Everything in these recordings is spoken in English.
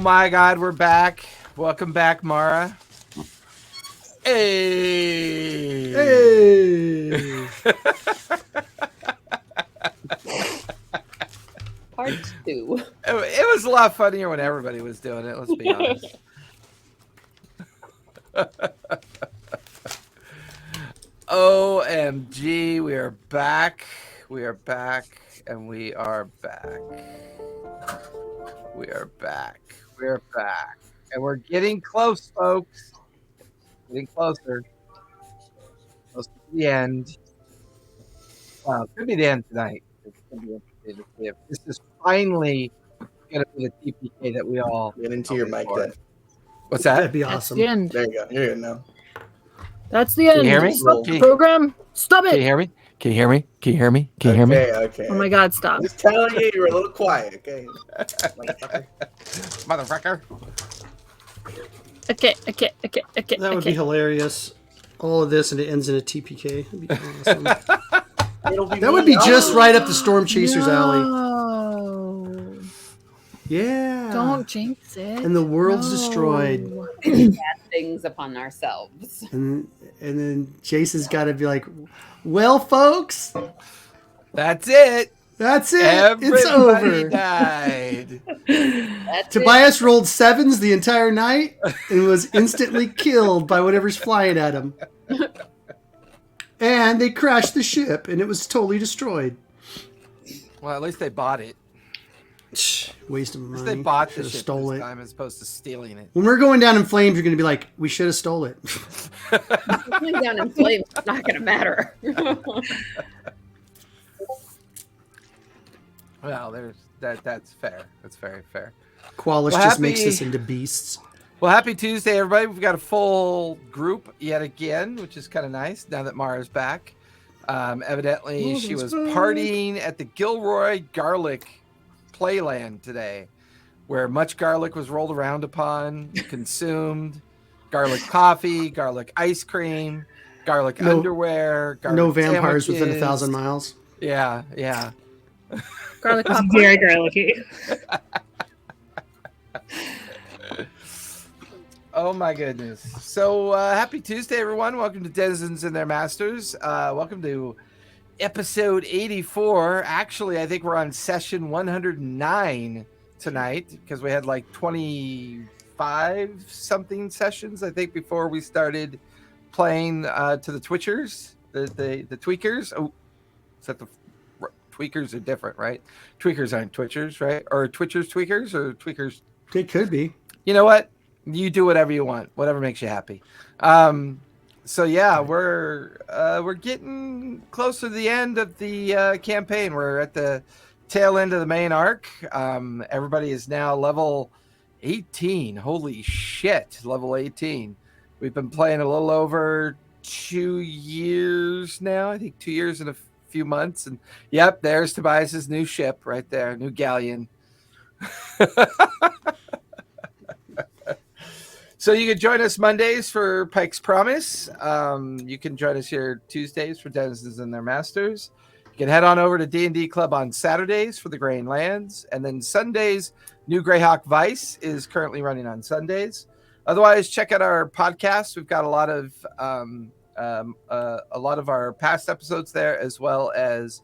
my God, we're back. Welcome back, Mara. Hey. Hey. Part 2. It was a lot funnier when everybody was doing it, let's be honest. OMG, we are back. We are back, and we are back. We are back. We are back. And we're getting close, folks. Getting closer. Close to the end. Wow, it could be the end tonight. It's going to be interesting to see if this is finally going to be the TPK that we all Get into your mic then. What's that? That'd be That's awesome. the end. There you go. You're good now. That's the end. Can you hear me? Stop Can the you- program. Stop Can you it. hear me? Can you hear me? Can you hear me? Can you hear me? Okay. Oh my God, stop. Just telling you, you're a little quiet, okay? Motherfucker. Motherfucker. Okay. That would be hilarious. All of this and it ends in a TPK. That'd be awesome. That would be just right up the Storm Chasers alley. No. Yeah. Don't jinx it. And the world's No. destroyed. Bad things upon ourselves. And then Jason's got to be like, well, folks, That's it. that's it. Everybody It's over. died. That's Tobias rolled sevens the entire night and was instantly killed by whatever's flying at him. And they crashed the ship and it was totally destroyed. Well, at least they bought it. Waste of At money. least they bought the Should've ship stole this it. time as opposed to stealing it. When we're going down in flames, you're going to be like, we should have stole it. Going down in flames. It's not going to matter. Well, there's that's fair. That's very fair. Qualis Well, just makes happy- us into beasts. Well, happy Tuesday, everybody. We've got a full group yet again, which is kind of nice now that Mara's back. Evidently, she was partying at the Gilroy Garlic Playland today, where much garlic was rolled around upon, consumed, garlic coffee, garlic ice cream, garlic No- underwear, garlic No vampires sandwiches. within 1,000 miles. Yeah, yeah. Garlic It's popcorn. very garlicky. Oh my goodness. So happy Tuesday, everyone. Welcome to Denizens and Their Masters. Welcome to episode 84. Actually, I think we're on session 109 tonight because we had like 25 something sessions, I think, before we started playing to the Twitchers, the Tweakers. Oh, is that the Tweakers are different, right? Tweakers aren't Twitchers, right? Or Twitchers Tweakers or Tweakers? It could be. You know what? You do whatever you want, whatever makes you happy. So yeah, we're getting close to the end of the campaign. We're at the tail end of the main arc. Everybody is now level 18. Holy shit, level 18. We've been playing a little over 2 years now. I think 2 years and a few months. And yep, there's Tobias's new ship right there, new galleon. So you can join us Mondays for Pike's Promise. You can join us here Tuesdays for Denizens and Their Masters. You can head on over to D&D Club on Saturdays for the Grain Lands. And then Sundays, New Greyhawk Vice is currently running on Sundays. Otherwise, check out our podcast. We've got a lot of our past episodes there, as well as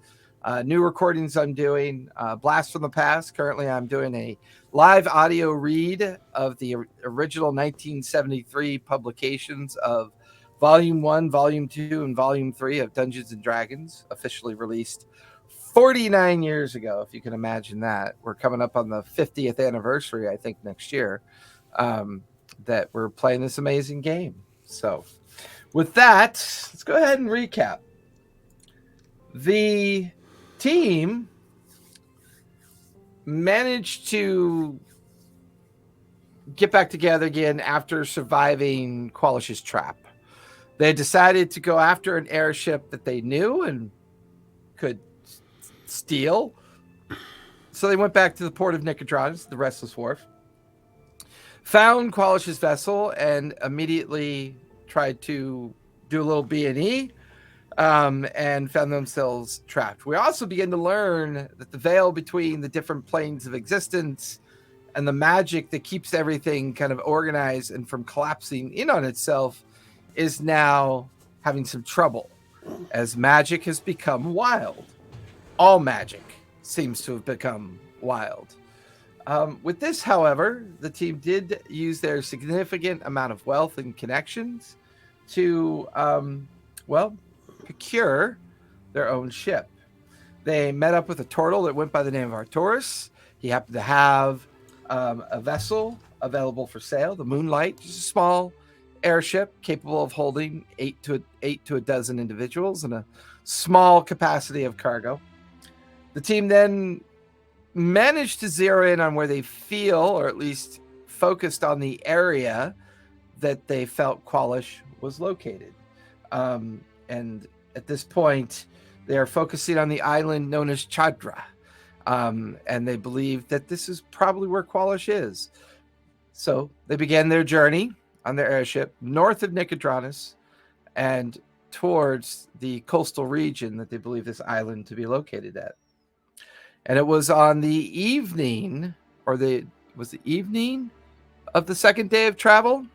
new recordings I'm doing. Blast from the Past. Currently, I'm doing a live audio read of the original 1973 publications of Volume 1, Volume 2, and Volume 3 of Dungeons & Dragons, officially released 49 years ago, if you can imagine that. We're coming up on the 50th anniversary, I think, next year, that we're playing this amazing game. So with that, let's go ahead and recap. The team managed to get back together again after surviving Qualish's trap. They decided to go after an airship that they knew and could steal. So they went back to the port of Nicodranus, the Restless Wharf, found Qualish's vessel, and immediately tried to do a little B&E. And found themselves trapped. We also begin to learn that the veil between the different planes of existence and the magic that keeps everything kind of organized and from collapsing in on itself is now having some trouble as magic has become wild. All magic seems to have become wild. With this, however, the team did use their significant amount of wealth and connections to, procure their own ship. They met up with a turtle that went by the name of Arcturus. He happened to have a vessel available for sale, the Moonlight, just a small airship capable of holding 8 to a dozen individuals and a small capacity of cargo. The team then managed to zero in on where they feel, or at least focused on the area that they felt Qualish was located. And at this point, they are focusing on the island known as Chadra. And they believe that this is probably where Qualish is. So they began their journey on their airship north of Nicodranus and towards the coastal region that they believe this island to be located at. And it was on the evening, was the evening of the second day of travel.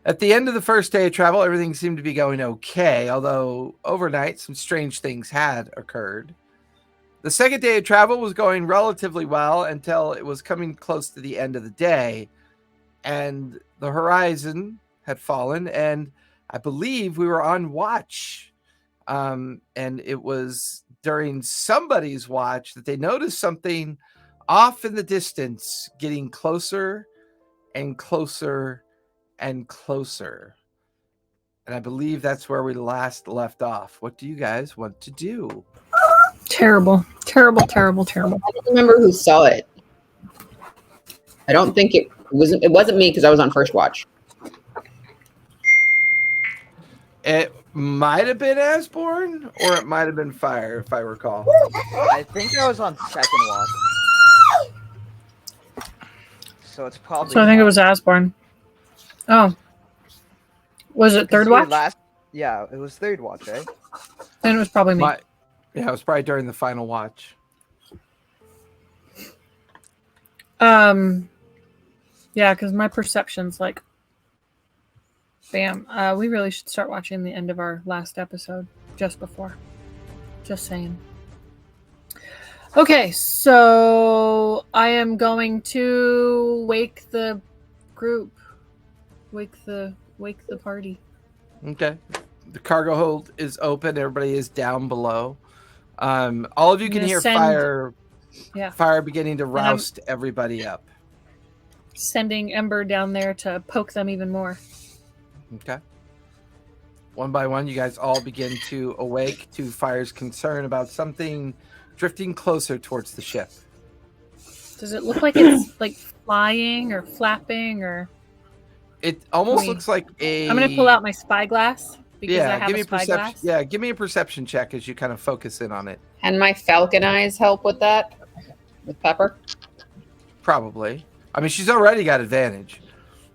At the end of the first day of travel, everything seemed to be going okay, although overnight some strange things had occurred. The second day of travel was going relatively well until it was coming close to the end of the day, and the horizon had fallen, and I believe we were on watch. And it was during somebody's watch that they noticed something off in the distance getting closer and closer and closer. And I believe that's where we last left off. What do you guys want to do? Terrible. Terrible, terrible, terrible. I don't remember who saw it. I don't think it wasn't me because I was on first watch. It might have been Asborn, or it might have been Fire, if I recall. I think I was on second watch. So it's probably. So I think it was Asborn. Oh. Was it third watch? Yeah, it was third watch, right? Then it was probably me. Yeah, it was probably during the final watch. Yeah, because my perception's like, bam. We really should start watching the end of our last episode just before. Just saying. Okay, so I am going to wake the group. Wake the party. Okay. The cargo hold is open. Everybody is down below. All of you can hear fire beginning to roust everybody up. Sending Ember down there to poke them even more. Okay. One by one, you guys all begin to awake to Fire's concern about something drifting closer towards the ship. Does it look like it's like flying or flapping or? It almost looks like a. I'm going to pull out my spyglass because I have give me a spyglass. Yeah, give me a perception check as you kind of focus in on it. And my falcon eyes help with that? With Pepper? Probably. I mean, she's already got advantage.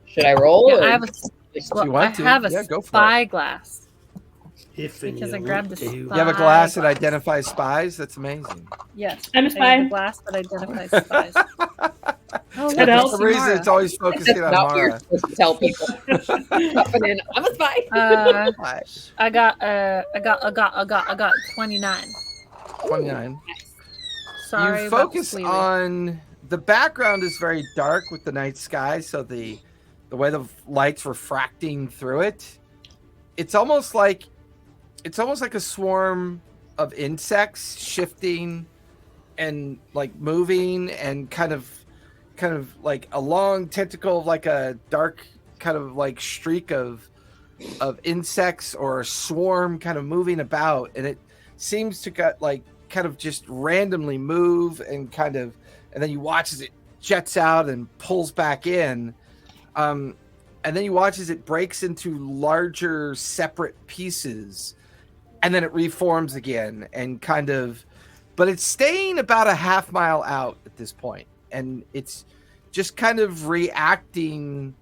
Should I roll? Yeah, or I have a Go for it. spyglass. Because I grabbed a You have a glass that identifies spies? That's amazing. Yes. I'm a I spy. have a glass that identifies spies. Oh, That look, helps. For some reason, it's always focusing on Not Mara. weird to tell people. Popping in, I'm a spy. I got 29. 29. Sorry. You about focus Sleely. on the background is very dark with the night sky, so the way the lights refracting through it, it's almost like a swarm of insects shifting and like moving and kind of like a long tentacle of like a dark kind of like streak of insects or a swarm kind of moving about, and it seems to kind of just randomly move and then you watch as it jets out and pulls back in, and then you watch as it breaks into larger separate pieces, and then it reforms again and but it's staying about a half mile out at this point, and it's just kind of reacting.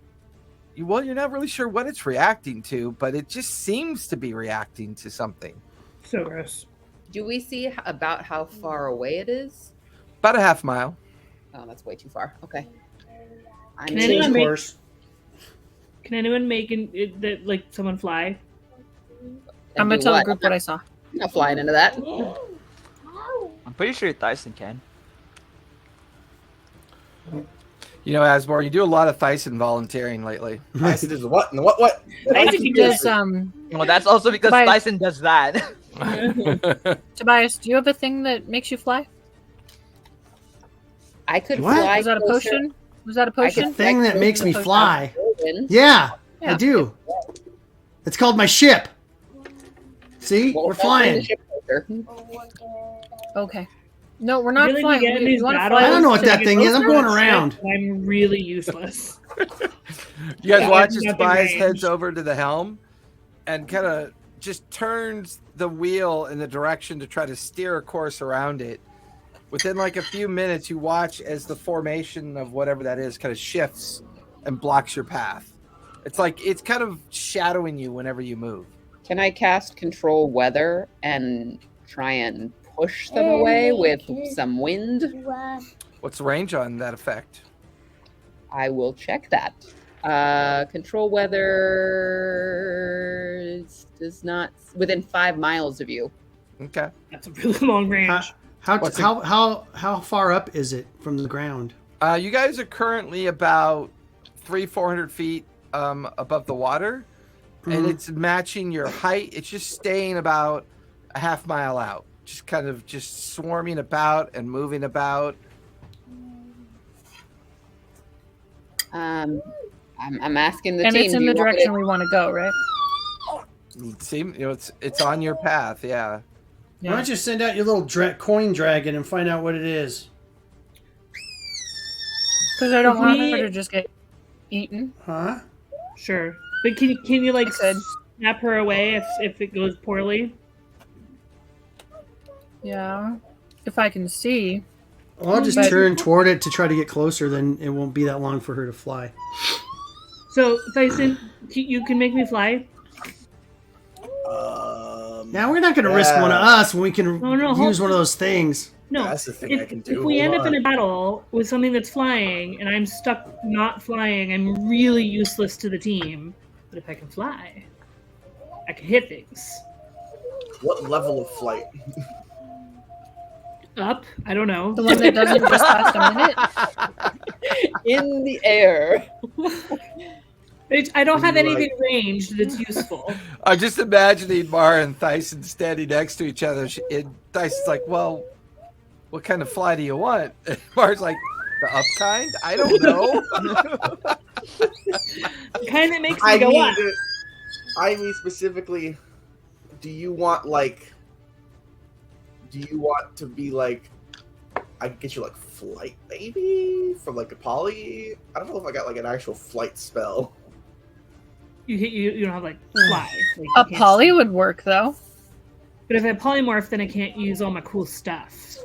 Well, you're not really sure what it's reacting to, but it just seems to be reacting to something. So gross. Do we see about how far away it is? About a half mile. Oh, that's way too far. Okay. I'm Can in- anyone Change make- course. Can anyone make that like someone fly? I'm gonna do tell the what? group what I saw. I'm not flying into that. I'm pretty sure Tyson can. You know, Asmore, you do a lot of Thyssen volunteering lately. Tyson is what? And what? Tyson Does Well, that's also because Tobias- Tyson does that. Tobias, do you have a thing that makes you fly? I could What? fly. Was that a closer. potion? Was that a I potion? could Thing that fly makes me closer fly. to Golden. Yeah, Yeah. I do. It's called my ship. See, Well, we're I'll bring the flying. ship closer. Okay. No, we're not Really, flying. you get in We- these you wanna battles fly I don't know what to that get thing is. I'm closer? going around. I'm really useless. You guys Yeah, watch as nothing Tobias range. heads over to the helm and kind of just turns the wheel in the direction to try to steer a course around it. Within like a few minutes, you watch as the formation of whatever that is kind of shifts and blocks your path. It's like it's kind of shadowing you whenever you move. Can I cast control weather and try and push them away with some wind? What's the range on that effect? I will check that. Control weather does not within 5 miles of you. Okay. That's a really long range. What's it- How far up is it from the ground? You guys are currently about 400 feet above the water, and Mhm. it's matching your height. It's just staying about a half mile out, just kind of just swarming about and moving about. I'm asking the And team. it's do in you the want me direction we want to go, right? See, you know, it's on your path. Yeah. Why don't you send out your little coin dragon and find out what it is? Because I don't want We- her to just get eaten. Huh? Sure, but can you like I said. snap her away if it goes poorly? Yeah. If I can see. Well, I'll just But- turn toward it to try to get closer. Then it won't be that long for her to fly. So Tyson, you can make me fly. Now we're not going to risk one of us when we can No, use one of those things. No, That's the thing I can do. if we end Hold up in on. a battle with something that's flying and I'm stuck not flying, I'm really useless to the team. But if I can fly, I can hit things. What level of flight? Up? I don't know. The one that doesn't just last a minute. In the air. I don't have Right. anything ranged that's useful. I'm just imagining Mara and Thyssen standing next to each other. And Thyssen's like, "Well, what kind of fly do you want?" And Mara's like, "The up kind? I don't know." The kind that makes me I go mean, up. I mean specifically, do you want to be like, I can get you like flight maybe from like a poly? I don't know if I got like an actual flight spell. You don't have like fly. Like, you A can't- poly would work though. But if I polymorph, then I can't use all my cool stuff.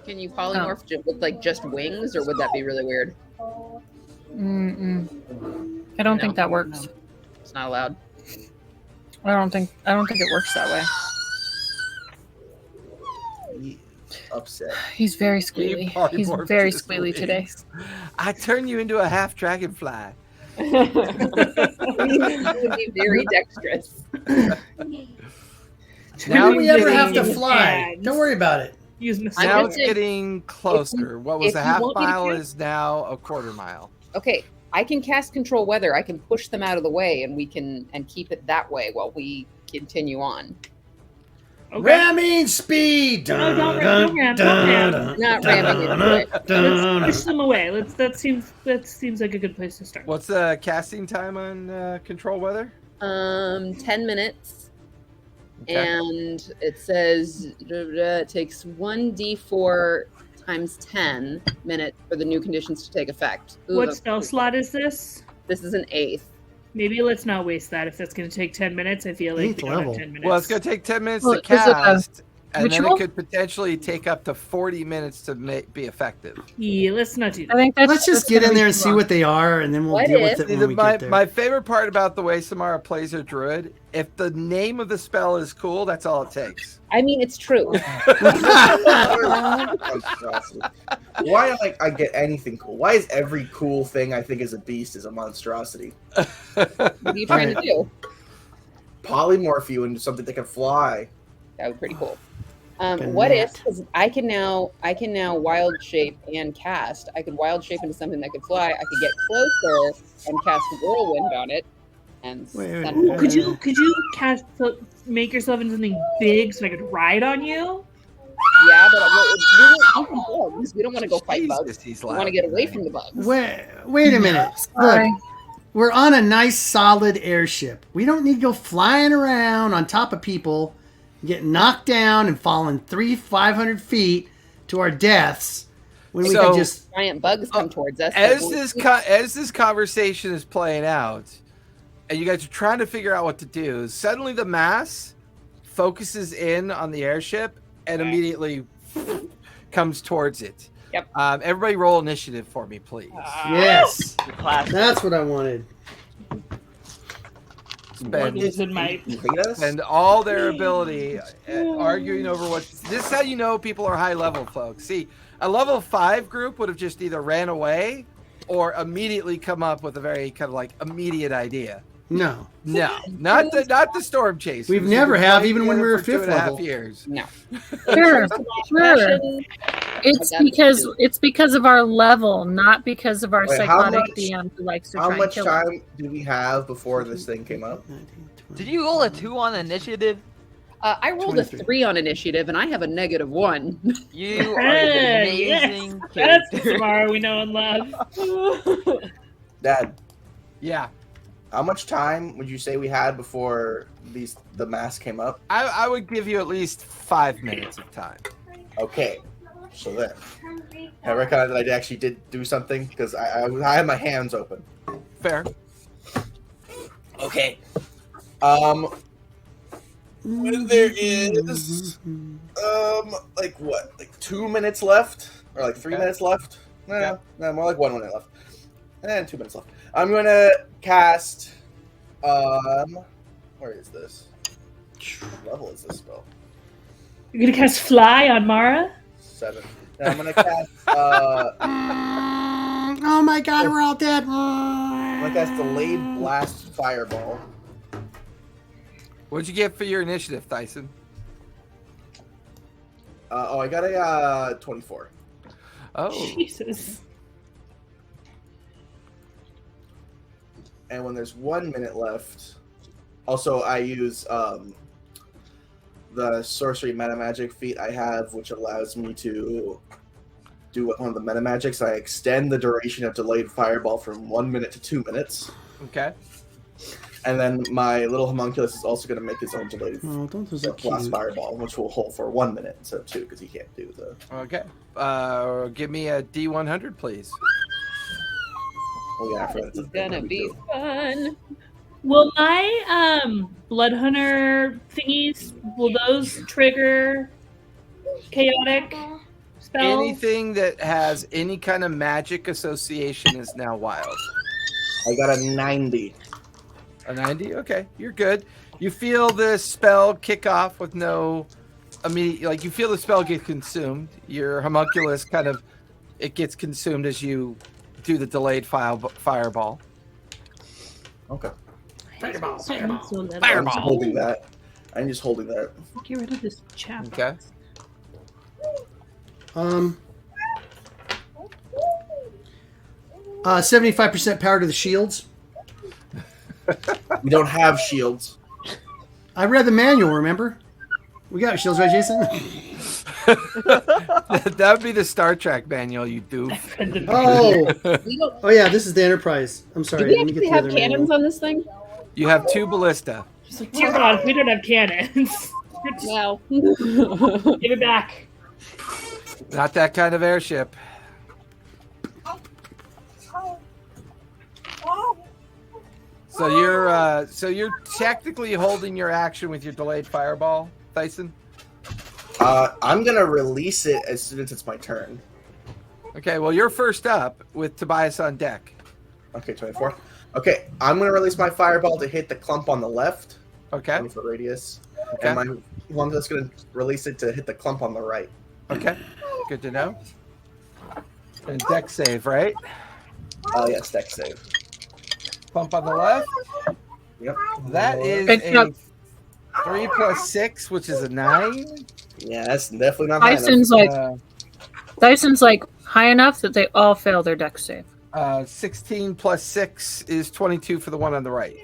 Can you polymorph with like just wings, or would that be really weird? Mm-mm. I don't think that works. No. It's not allowed. I don't think it works that way. Upset. He's very squealy. He's Polymorph very his squealy today. wings. I turn you into a half dragonfly. He would be very dexterous. Now If we ever getting- have to fly, hands. don't worry about it. Use my I'm Now just it's saying, getting closer. What was if a you half want me to mile cast- is now a quarter mile. Okay, I can cast control weather. I can push them out of the way, and we can keep it that way while we continue on. Okay. Ramming speed. No, don't ram, don't ram. Not ramming into it. Let's push them away. That seems like a good place to start. What's the casting time on control weather? 10 minutes, Okay. and it says it takes 1d4 times 10 minutes for the new conditions to take effect. Ooh, What that's- spell slot is this? This is an 8th. Maybe let's not waste that. If that's going to take 10 minutes, I feel like Eighth we don't level. have 10 minutes. Well, it's going to take 10 minutes Well, to is it a- cast, And then Ritual? it could potentially take up to 40 minutes to be effective. Yeah, let's not do I that. think that's Let's just that's get gonna in be there and too see long. what they are, and then we'll What deal with if- it See, when we get there. my favorite part about the way Samara plays her druid, if the name of the spell is cool, that's all it takes. I mean, it's true. Why like I get anything cool? Why is every cool thing I think is a beast is a monstrosity? What are you trying to do? Polymorph you into something that can fly. That would be pretty cool. Like a What if? gnat. Because I can now wild shape and cast. I could wild shape into something that could fly. I could get closer and cast whirlwind on it. And Wait, send wait, it. Could you make yourself into something big so I could ride on you? Yeah, but we don't want to go fight bugs. Jesus, he's We want to get away from the bugs. Wait a minute. Sorry. Look, we're on a nice, solid airship. We don't need to go flying around on top of people, get knocked down and falling 500 feet to our deaths when we So- could just. Giant bugs come towards us. As but this conversation is playing out, and you guys are trying to figure out what to do, suddenly the mass focuses in on the airship and immediately comes towards it. Yep. Everybody roll initiative for me, please. Yes, The class. that's what I wanted. Spend, In my You hate us? spend all their ability arguing over what. This is how you know people are high level, folks. See, a level 5 group would have just either ran away or immediately come up with a very kind of like immediate idea. No. No, not the storm chase. We've never have, even when we were 5th 2.5 level. years. No. Sure, sure. Passion. It's I got it. because of our level, not because of our Wait, how psychotic much- DM who likes to How try much and kill us. time do we have before this thing came up? Did you roll a 2 on initiative? I rolled 23. a 3 on initiative, and I have a -1. You are an Yes, amazing that's the character. Samara we know and love. Dad, Yeah, how much time would you say we had before the mask came up? I would give you at least 5 minutes of time. Okay, so then I recognize that I actually did do something because I had my hands open. Fair. Okay. When there is like what, like 2 minutes left, or like 3 Okay. minutes left? No, Okay. no, more like 1 minute left, and 2 minutes left. I'm gonna cast. Where is this? What level is this spell? You're gonna cast Fly on Mara? 7. Now I'm gonna cast. Oh my god, we're all dead. I'm gonna cast Delayed Blast Fireball. What'd you get for your initiative, Tyson? I got a 24. Oh, Jesus. And when there's 1 minute left, also I use the sorcery meta magic feat I have, which allows me to do one of the meta magics. I extend the duration of delayed fireball from 1 minute to 2 minutes, okay. and then my little homunculus is also going to make his own delayed Oh, don't those look blast cute. fireball, which will hold for 1 minute instead of 2 because he can't do the. Okay. Give me a D100, please. Oh yeah, I forgot This it's is a thing gonna that we be do. fun. Will my blood hunter thingies, will those trigger chaotic spells? Anything that has any kind of magic association is now wild. I got a 90. A 90? Okay, you're good. You feel the spell kick off with no immediate, like you feel the spell get consumed. Your homunculus kind of, it gets consumed as you do the delayed fireball. Okay. Fireball. Fireball. I'm just holding that. I'm just holding that. Get rid of this chap. Okay. 75% power to the shields. We don't have shields. I read the manual, remember? We got shields, right, Jason? That would be the Star Trek manual, you doof. Oh, We don't, oh yeah, this is the Enterprise. I'm do sorry. we Let me get actually the have other cannons manual. on this thing? You have 2 ballista. Just like, dear God, we don't have cannons. No. Give it back. Not that kind of airship. So you're technically holding your action with your delayed fireball, Tyson. I'm gonna release it as soon as it's my turn. Okay, well, you're first up with Tobias on deck. Okay, 24. Okay, I'm gonna release my fireball to hit the clump on the left. Okay. 20-foot radius. Okay. And my one that's gonna release it to hit the clump on the right. Okay. Good to know. And deck save, right? Yes, deck save. Pump on the left. Yep. That is Good a job. 3 plus 6, which is a 9. Yeah, that's definitely not high enough. Dyson's like high enough that they all fail their deck save. 16 plus 6 is 22 for the one on the right.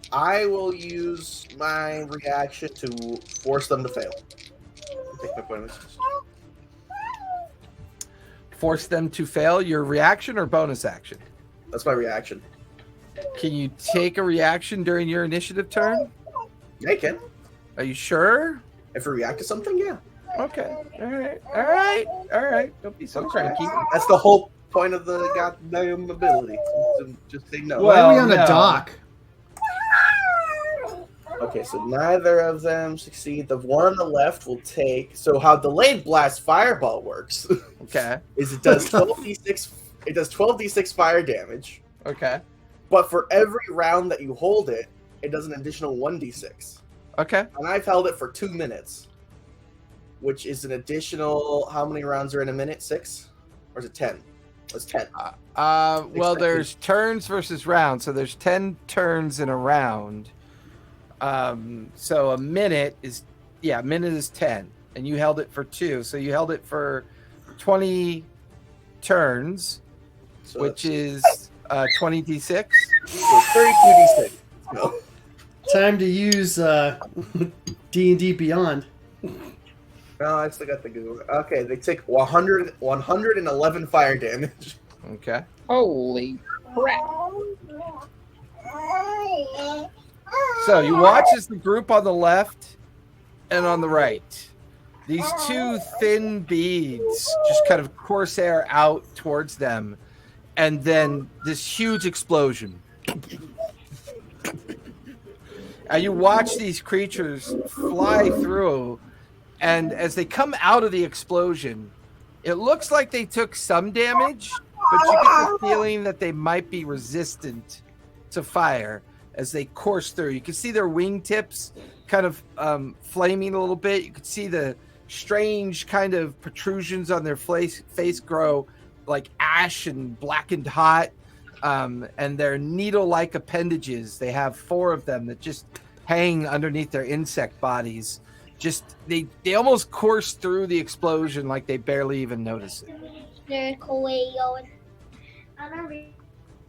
I will use my reaction to force them to fail. Take my point. Force them to fail your reaction or bonus action? That's my reaction. Can you take a reaction during your initiative turn? Yeah, I can. Are you sure? If we react to something, yeah. Okay. All right. Don't be so cranky. That's the whole point of the goddamn ability. Just say no. Why are we on no. a dock? Okay, so neither of them succeed. The one on the left will take. So how delayed blast fireball works Okay. is it does 12d6. It does 12d6 fire damage, Okay. but for every round that you hold it, it does an additional 1d6. Okay. And I've held it for 2 minutes, which is an additional. How many rounds are in a minute? 6, or is it 10? It's 10. Well, there's turns versus rounds, so there's 10 turns in a round. So a minute is 10, and you held it for 2, so you held it for 20 turns, So which is 20d6. 32d6. No. Time to use D&D Beyond. No, I still got the Google. Okay, they take 111 fire damage. Okay. Holy crap. So you watch as the group on the left and on the right, these two thin beads just kind of corsair out towards them, and then this huge explosion. And you watch these creatures fly through, and as they come out of the explosion, it looks like they took some damage, but you get the feeling that they might be resistant to fire as they course through. You can see their wingtips kind of flaming a little bit. You can see the strange kind of protrusions on their face grow like ash and blackened hot. And their needle-like appendages, they have 4 of them that just hang underneath their insect bodies. Just they almost course through the explosion like they barely even notice it.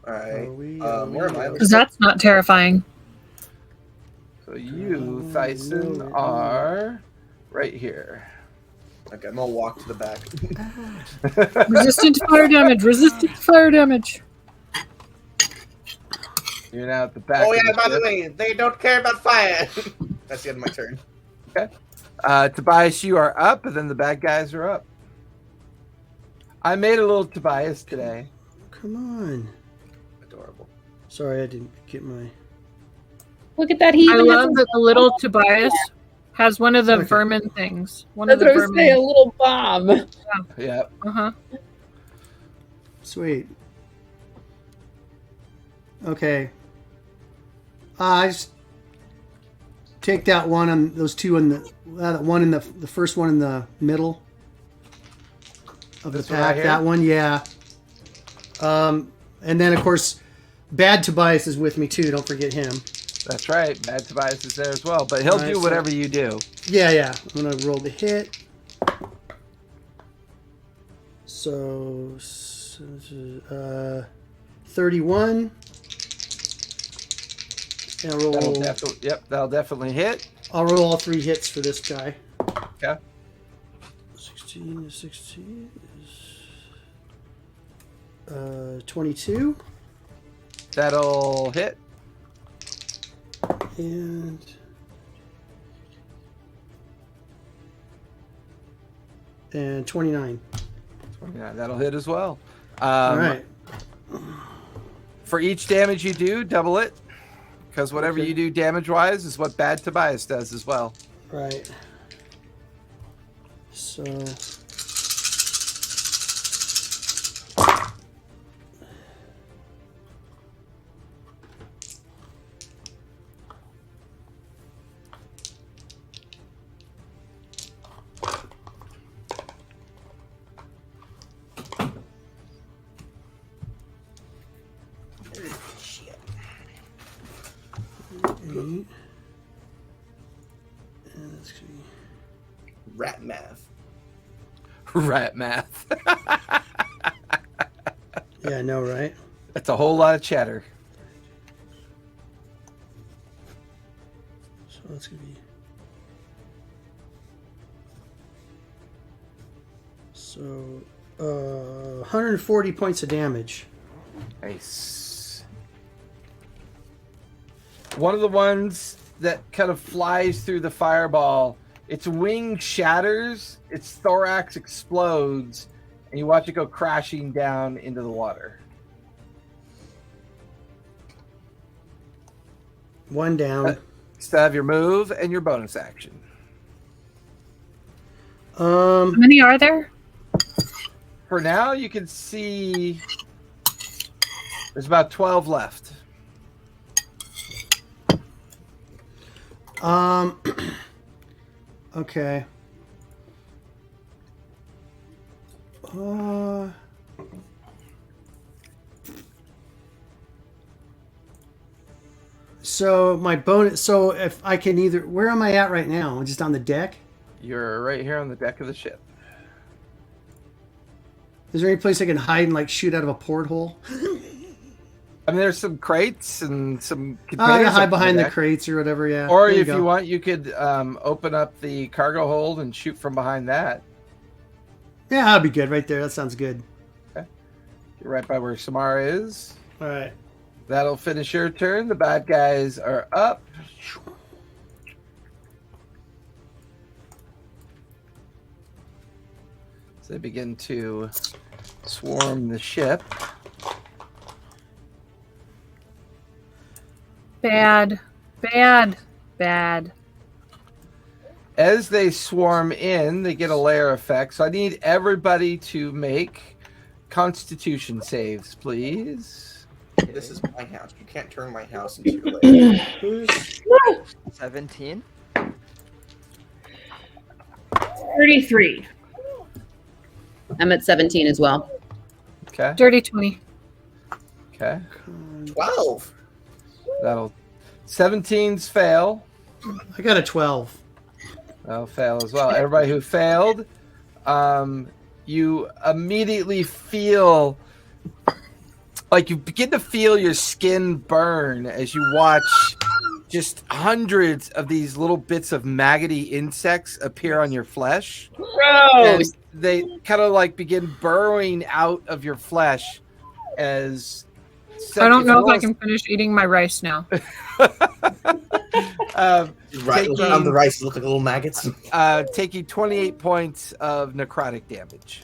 Alright. Where am I? Because that's not terrifying. So you, Thyson, are right here. Okay, I'm gonna walk to the back. Resistant to fire damage. Resistant to fire damage. You're now at the back. Oh of yeah, the by the ship. way, they don't care about fire. That's the end of my turn. Tobias, you are up, and then the bad guys are up. I made a little Tobias today. Come on. Adorable. Sorry, I didn't get my... Look at that. He I even love has that the little Tobias has one of the Okay. vermin things. One That's of what the I was saying, a vermin. little bomb. Yeah. Uh-huh. Sweet. Okay. I just take that one on those two in the one in the first one in the middle of This the one right pack. here? That one, yeah. And then of course, Bad Tobias is with me too. Don't forget him. That's right. Bad Tobias is there as well, but he'll Alright, do so- whatever you do. Yeah. I'm gonna roll the hit. So 31. And I'll roll. That'll definitely hit. I'll roll all 3 hits for this guy. Okay. 16 to 16 is 22 That'll hit. and 29. 29. That'll hit as well. All right. For each damage you do, double it. Because whatever Okay. you do damage-wise is what Bad Tobias does as well. Right. So. And that's gonna be Rat math. Rat math. yeah, I know, right? That's a whole lot of chatter. So that's gonna be so 140 points of damage. Nice. One of the ones that kind of flies through the fireball, its wing shatters, its thorax explodes, and you watch it go crashing down into the water. One down. Still have your move and your bonus action. How many are there? For now, you can see there's about 12 left. Okay. So my bonus. So if I can either, where am I at right now? Just on the deck. You're right here on the deck of the ship. Is there any place I can hide and like shoot out of a porthole? I mean, there's some crates and some I containers. can hide up behind the deck. crates or whatever. Yeah. Or There if go. you want, you could open up the cargo hold and shoot from behind that. Yeah, that'd be good right there. That sounds good. You're right by where Samara is. All right. That'll finish your turn. The bad guys are up. So they begin to swarm the ship. Bad. Bad. Bad. As they swarm in, they get a layer effect. So I need everybody to make Constitution saves, please. This is my house. You can't turn my house into your lake. 17. 33. I'm at 17 as well. Okay. Dirty 20. Okay. 12. That'll 17s fail. I got a 12. That'll fail as well. Everybody who failed, you immediately feel like you begin to feel your skin burn as you watch just hundreds of these little bits of maggoty insects appear on your flesh. And Gross. they kind of like begin burrowing out of your flesh as I don't know if I can finish eating my rice now. Right on the rice, look like little maggots. Taking 28 points of necrotic damage.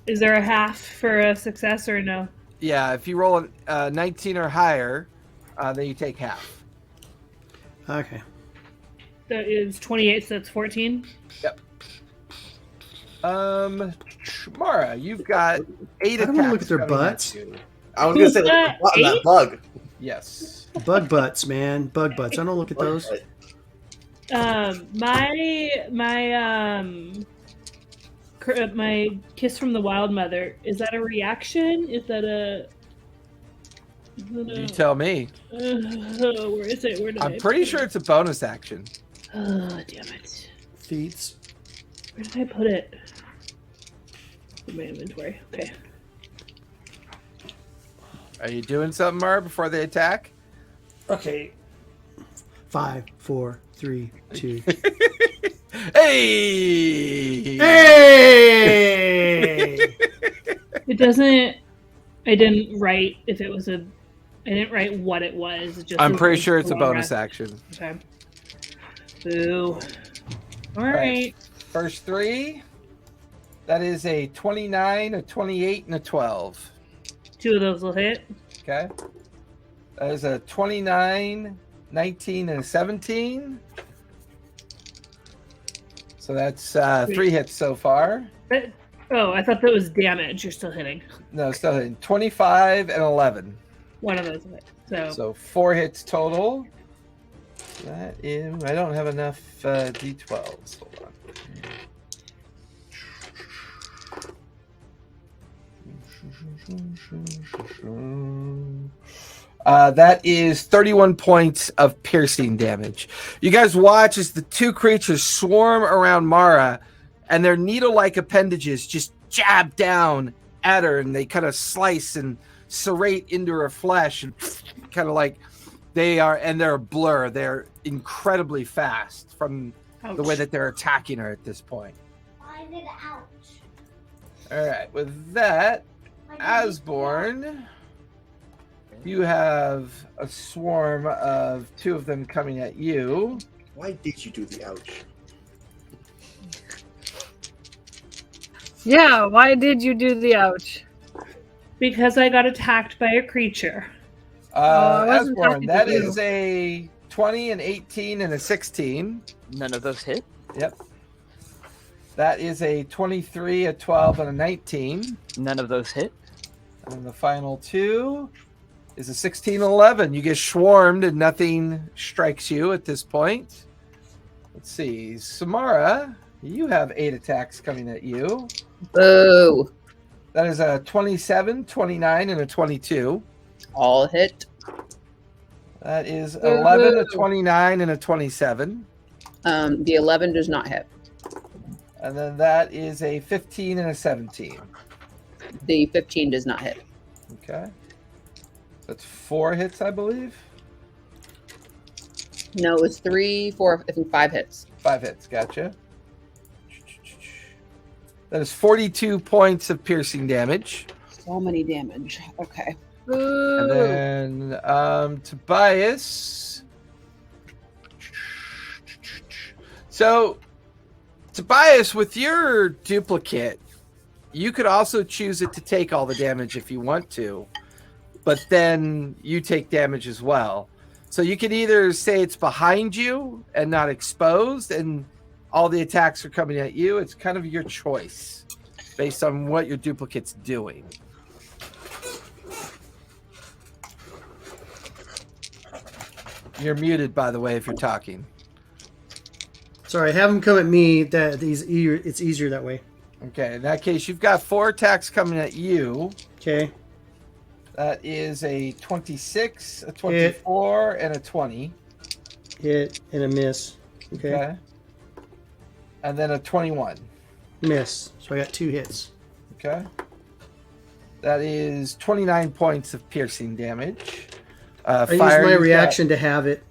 Is there a half for a success or no? Yeah, if you roll a 19 or higher, then you take half. Okay. That is 28, so that's 14. Yep. Mara, you've got 8 I attacks. don't wanna look at their coming butts. you. I was gonna say, look at the butt on that 8? bug. Yes. Bug butts, man. Bug butts. I don't look at those. My kiss from the wild mother, is that a reaction? Is that a You tell me. where is it? Where did I'm I pretty put sure it? it's a bonus action. Oh, damn it. Feats. Where did I put it? In my inventory. Okay. Are you doing something, Mara, before they attack? Okay. 5, 4, 3, 2. Hey! Hey! It doesn't. I didn't write if it was a. I didn't write what it was. Just I'm pretty sure it's a long bonus rest. action. Okay. Boo. All right. First 3. That is a 29, a 28, and a 12. 2 of those will hit. Okay. That is a 29, 19, and a 17. So that's 3 hits so far. Oh, I thought that was damage. You're still hitting. No, still hitting. 25 and 11. One of those hit. So 4 hits total. That is, I don't have enough d12s. Hold on. That is 31 points of piercing damage. You guys watch as the 2 creatures swarm around Mara, and their needle-like appendages just jab down at her, and they kind of slice and serrate into her flesh, and kind of like they're a blur. They're incredibly fast from the way that they're attacking her at this point. I did ouch. All right, with that, Asborn, you have a swarm of 2 of them coming at you. Why did you do the ouch? Yeah, why did you do the ouch? Because I got attacked by a creature. I wasn't Asborn, talking that to you. is a 20, an 18, and a 16. None of those hit. Yep. That is a 23, a 12, and a 19. None of those hit. And the final 2 is a 16 and 11. You get swarmed and nothing strikes you at this point. Let's see. Samara, you have 8 attacks coming at you. Boo. That is a 27, 29, and a 22. All hit. That is 11, a 29, and a 27. The 11 does not hit. And then that is a 15 and a 17. The 15 does not hit. Okay. That's 4 hits, I believe. No, it was 3, 4, I think 5 hits. 5 hits, gotcha. That is 42 points of piercing damage. So many damage. Okay. And then Tobias. So, Tobias, with your duplicate, you could also choose it to take all the damage if you want to, but then you take damage as well. So you could either say it's behind you and not exposed, and all the attacks are coming at you. It's kind of your choice based on what your duplicate's doing. You're muted, by the way, if you're talking. Sorry, have him come at me. It's easier that way. Okay, in that case, you've got 4 attacks coming at you. Okay. That is a 26, a 24, and a 20. Hit and a miss. Okay. And then a 21. Miss. So I got 2 hits. Okay. That is 29 points of piercing damage. I use my reaction to have it.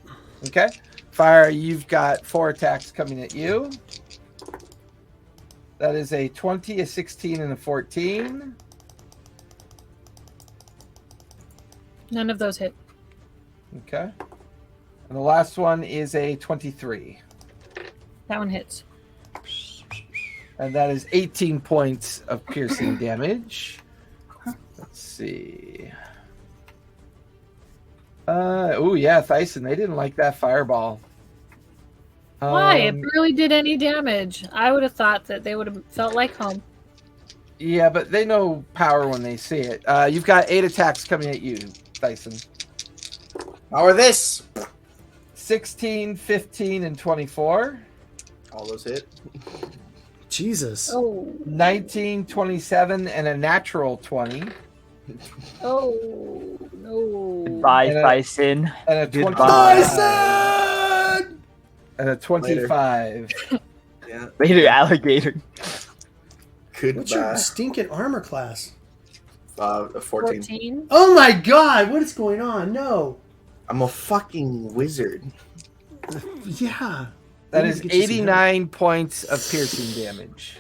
Okay. Fire, you've got 4 attacks coming at you. That is a 20, a 16, and a 14. None of those hit. Okay. And the last one is a 23. That one hits. And that is 18 points of piercing damage. Let's see. Oh yeah, Thyson, they didn't like that fireball. Why? It barely did any damage. I would have thought that they would have felt like home. Yeah, but they know power when they see it. You've got 8 attacks coming at you, Thyson. How are this? 16, 15, and 24. All those hit. Jesus. Oh. 19, 27, and a natural 20. Oh, no. Bye, And a- Bison. And a Goodbye. 25. And a 25. Yeah. Later, alligator. What's your Goodbye. stinking armor class? A 14. 14? Oh my god, what is going on? No. I'm a fucking wizard. Yeah. That We is need to get you some 89 points of piercing damage.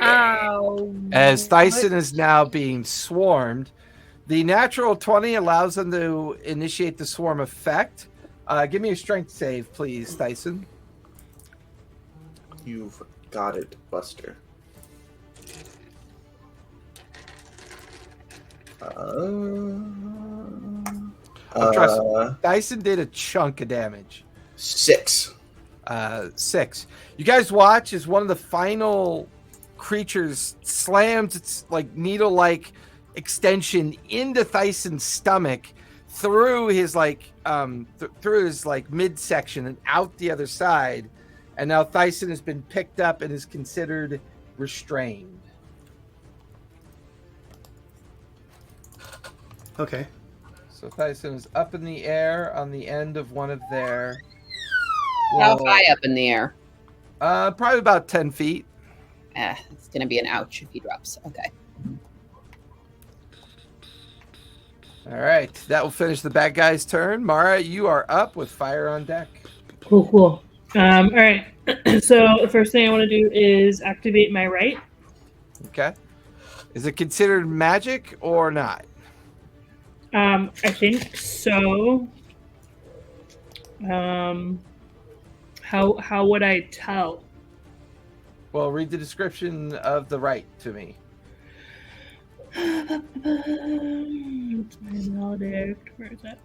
Ow. As Thyson is now being swarmed, the natural 20 allows them to initiate the swarm effect. Give me a strength save, please, Thyson. You've got it, Buster. Trust me, Dyson did a chunk of damage. 6. 6. You guys watch as one of the final creatures slams its like needle-like extension into Thyson's stomach, through his like through his like midsection and out the other side, and now Thyson has been picked up and is considered restrained. Okay. So Thyson is up in the air on the end of one of their. How high up in the air? Probably about 10 feet. It's gonna be an ouch if he drops. Okay. All right, that will finish the bad guy's turn. Mara, you are up with fire on deck. Cool. All right. So the first thing I want to do is activate my right. Okay. Is it considered magic or not? I think so. How would I tell? Well, read the description of the right to me. It's my melodic. Where is that?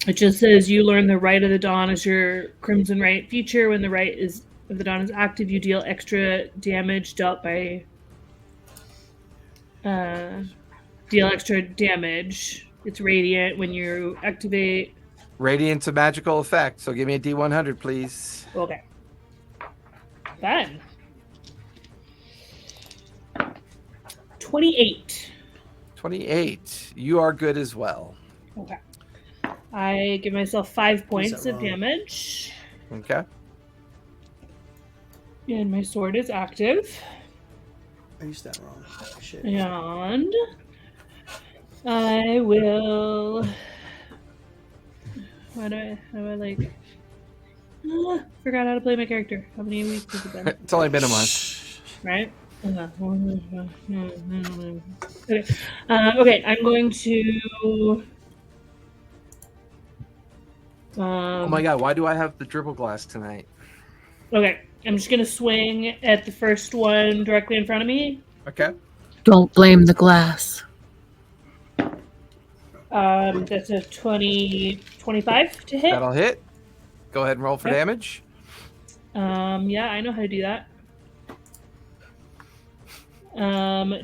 It just says you learn the right of the dawn as your crimson right feature. When the right of the dawn is active, you deal extra damage dealt by deal extra damage. It's radiant when you activate. Radiant's a magical effect, so give me a D100, please. Okay. Fun. 28. 28. You are good as well. Okay. I give myself 5 points that of wrong? damage. Okay. And my sword is active. I used that wrong. Shit. And I will. How do I like? Forgot how to play my character. How many weeks has it been? It's only been a month. Right? Okay. Okay, I'm going to. Oh my god, why do I have the dribble glass tonight? Okay, I'm just gonna swing at the first one directly in front of me. Okay. Don't blame the glass. That's a 25 to hit. That'll hit. Go ahead and roll for Yep. damage. Yeah, I know how to do that.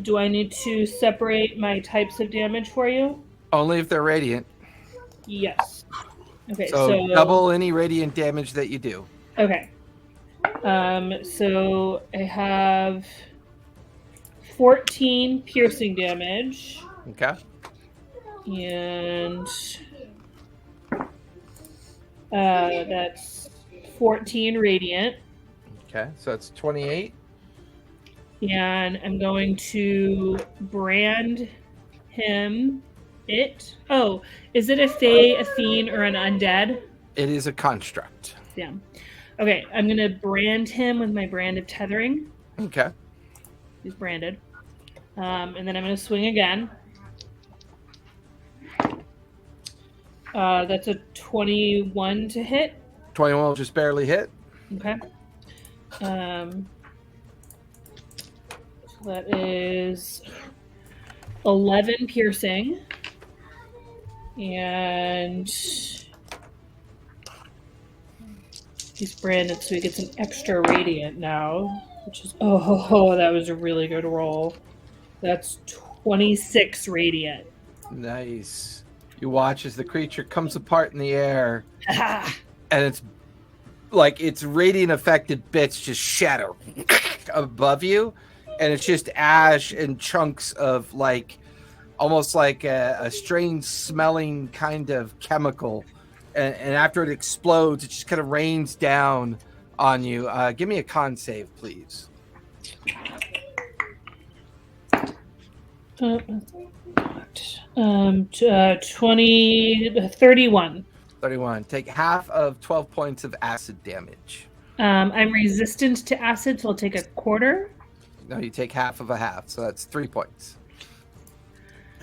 Do I need to separate my types of damage for you? Only if they're radiant. Yes. Okay, So double any radiant damage that you do. Okay. So I have 14 piercing damage. Okay. And that's 14 radiant. Okay, so that's 28. And I'm going to brand him. Oh, is it a fae, a fiend, or an undead? It is a construct. Yeah. Okay, I'm going to brand him with my brand of tethering. Okay. He's branded. And then I'm going to swing again. That's a 21 to hit. 21 will just barely hit. Okay. So that is 11 piercing. And he's branded, so he gets an extra radiant now, which is that was a really good roll. That's 26 radiant. Nice. You watch as the creature comes apart in the air, and it's like its radiant affected bits just shatter above you, and it's just ash and chunks of like almost like a strange smelling kind of chemical, and after it explodes, it just kind of rains down on you. Give me a con save, please. 31. 31. Take half of 12 points of acid damage. I'm resistant to acid, so I'll take a quarter. No, you take half of a half, so that's 3 points.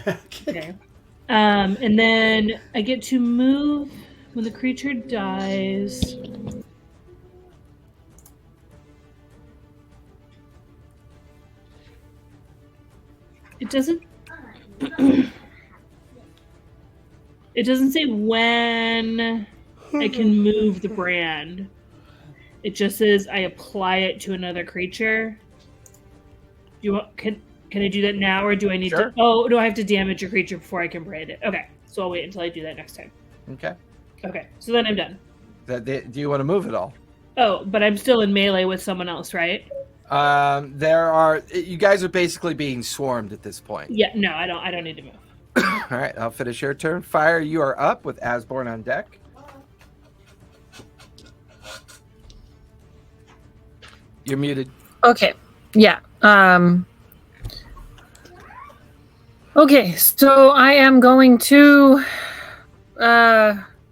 Okay. And then I get to move when the creature dies. It doesn't It doesn't say when I can move the brand. It just says I apply it to another creature. Do you want, can I do that now, or do I need Sure. to? Oh, do I have to damage your creature before I can brand it? Okay, so I'll wait until I do that next time. Okay. Okay, so then I'm done. Do you want to move at all? Oh, but I'm still in melee with someone else, right? You guys are basically being swarmed at this point. Yeah, no, I don't need to move. All right, I'll finish your turn. Fire, you are up with Asborn on deck. You're muted. Okay. Yeah. Okay, so I am going to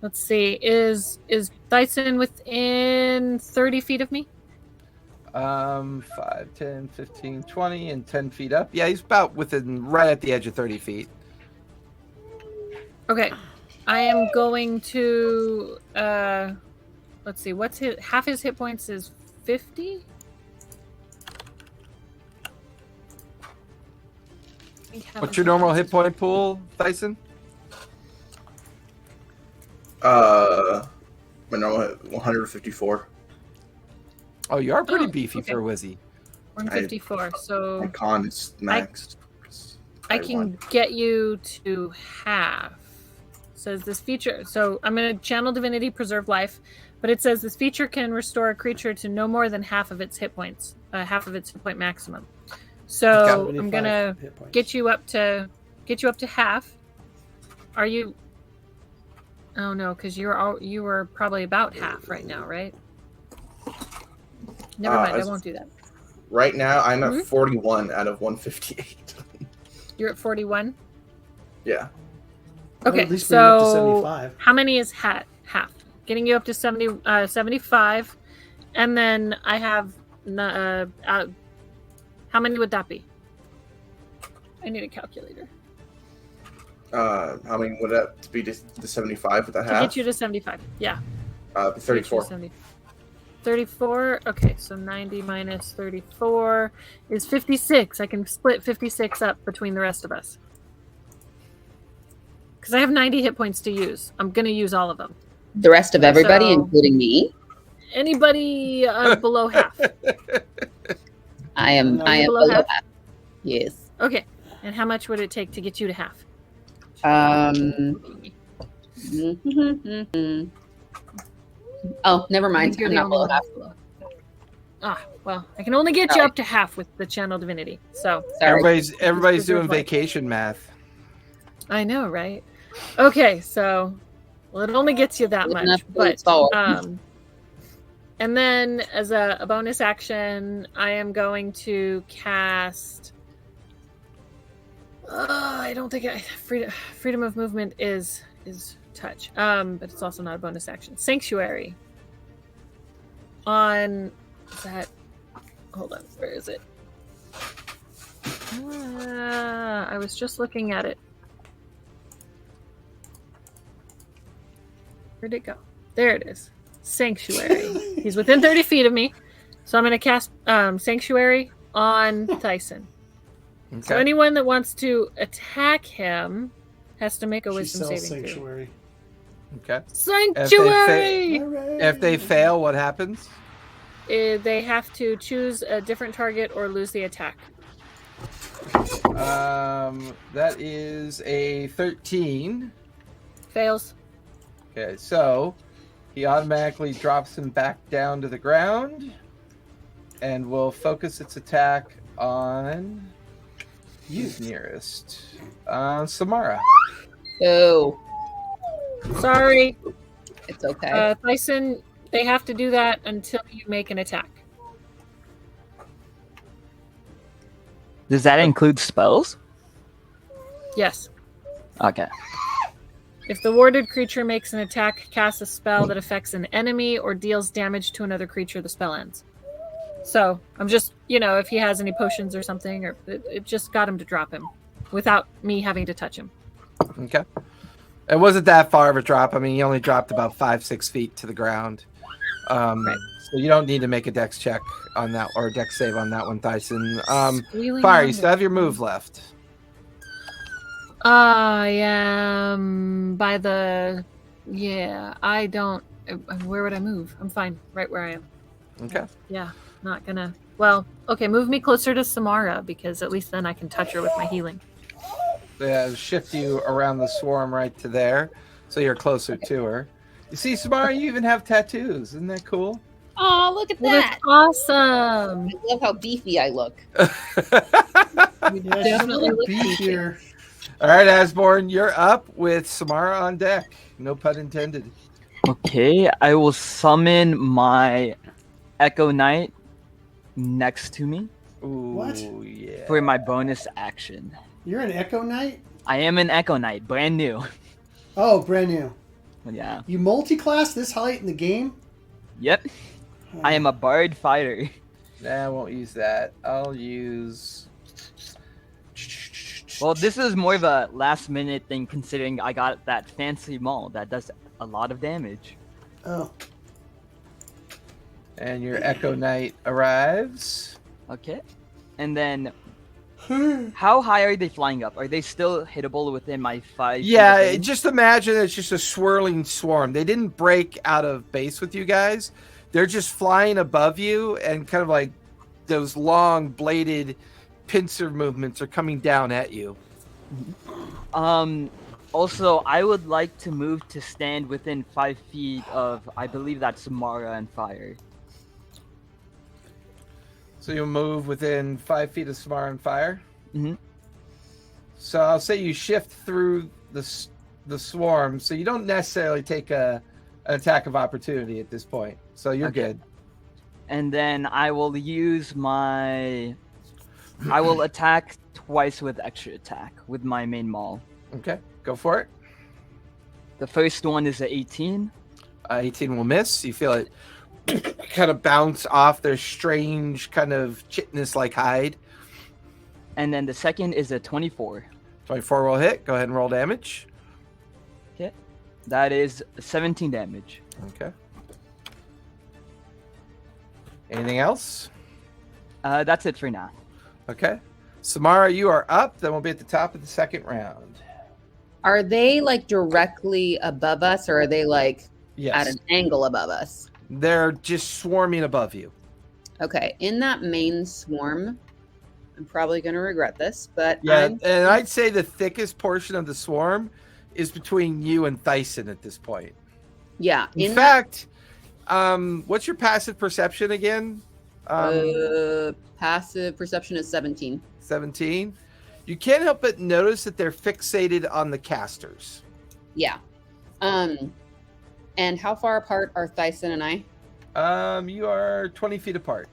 let's see. Is Dyson within 30 feet of me? 5, 10, 15, 20, and 10 feet up. Yeah, he's about right at the edge of 30 feet. Okay. I am going to let's see, half his hit points is 50? What's your normal hit point pool, Dyson? My normal 154. Oh, you are pretty Oh, beefy okay. for a Wizzy. 154. My So con is maxed. I can get you to half. Says this feature. So I'm going to channel divinity, preserve life, but it says this feature can restore a creature to no more than half of its hit points, half of its hit point maximum. So I'm gonna get you up to half. Are you? Oh no, because you were probably about half right now, right? Never mind, I won't do that. Right now, I'm at 41 out of 158. You're at 41. Yeah. Okay, at least bring it up to so 75. how many is half? Getting you up to 75, and then I have. How many would that be? I need a calculator. How many would that be to 75 with that To half? get you to 75. Yeah. 34. 34. Okay, so 90 minus 34 is 56. I can split 56 up between the rest of us. Because I have 90 hit points to use. I'm going to use all of them. The rest of everybody, So- including me. Anybody below half. I am below below half? half. Yes. Okay. And how much would it take to get you to half? Oh, never mind. You're I'm the not below only half. Ah, well, I can only get you up to half with the channel divinity. So Sorry. Everybody's doing Preserve life. vacation math. I know, right? Okay, so well, it only gets you that Good much, enough for but its power. and then as a bonus action, I am going to cast. I don't think freedom of movement is touch, but it's also not a bonus action. Sanctuary. On that. Hold on, where is it? I was just looking at it. Where'd it go? There it is. Sanctuary. He's within 30 feet of me. So I'm going to cast Sanctuary on Tyson. Okay. So anyone that wants to attack him has to make a She wisdom sells saving throw. sanctuary. Okay. Sanctuary! If they fail, what happens? They have to choose a different target or lose the attack. That is a 13. Fails. Okay, so he automatically drops him back down to the ground and will focus its attack on you nearest. Samara. Oh, Sorry. it's okay. Tyson, they have to do that until you make an attack. Does that include spells? Yes. Okay. If the warded creature makes an attack, casts a spell that affects an enemy, or deals damage to another creature, the spell ends. So I'm just, if he has any potions or something, or it just got him to drop him without me having to touch him. Okay. It wasn't that far of a drop. I mean, he only dropped about 5-6 feet to the ground. Right. So you don't need to make a dex check on that or a dex save on that one, Tyson. Squealing Fire, on you still have your move left. I am by the. Yeah, I don't. Where would I move? I'm fine, right where I am. Okay. Yeah, not gonna. Well, okay, move me closer to Samara because at least then I can touch her with my healing. Shift you around the swarm right to there, so you're closer to her. You see, Samara, you even have tattoos. Isn't that cool? Oh, look at Well, that! that's awesome. I love how beefy I look. Yeah, she's a Definitely little look beefier. All right, Asborn, you're up with Samara on deck. No pun intended. Okay, I will summon my Echo Knight next to me Ooh, What? yeah. for my bonus action. You're an Echo Knight? I am an Echo Knight, brand new. Oh, brand new. Yeah. You multi-class this late in the game? Yep. I am a bard fighter. Nah, I won't use that. I'll use. Well, this is more of a last minute thing considering I got that fancy maul that does a lot of damage. Oh. And your Echo Knight arrives. Okay. And then how high are they flying up? Are they still hittable within my 5 feet Yeah, of range? just imagine it's just a swirling swarm. They didn't break out of base with you guys. They're just flying above you, and kind of like those long bladed pincer movements are coming down at you. Also, I would like to move to stand within 5 feet of, I believe that's Samara and fire. So you'll move within 5 feet of Samara and fire. Mm-hmm. So I'll say you shift through the swarm, so you don't necessarily take an attack of opportunity at this point. So you're Okay. good. And then I will use I will attack twice with extra attack with my main maul. Okay, go for it. The first one is a 18. 18 will miss. You feel it kind of bounce off their strange kind of chitinous-like hide. And then the second is a 24. 24 will hit. Go ahead and roll damage. Okay. That is 17 damage. Okay. Anything else? That's it for now. Okay. Samara, you are up. Then we'll be at the top of the second round. Are they like directly above us, or are they like Yes. at an angle above us? They're just swarming above you. Okay, in that main swarm, I'm probably going to regret this, but Yeah, and I'd say the thickest portion of the swarm is between you and Thyson at this point. yeah. In fact, what's your passive perception again? Passive perception is 17. 17. You can't help but notice that they're fixated on the casters. Yeah. And how far apart are Thyson and I? You are 20 feet apart.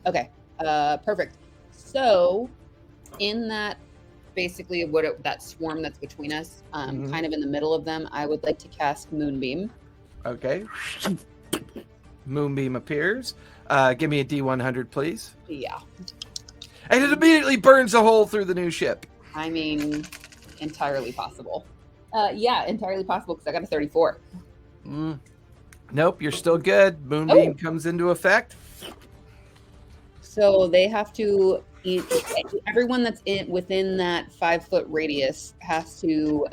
Okay. Perfect. So, in that, basically, that swarm that's between us, kind of in the middle of them, I would like to cast Moonbeam. Okay. Moonbeam appears. Give me a D100, please. Yeah. And it immediately burns a hole through the new ship. I mean, entirely possible. Yeah, entirely possible because I got a 34. Nope, you're still good. Moonbeam comes into effect. So they have to. Everyone that's within that 5-foot radius has to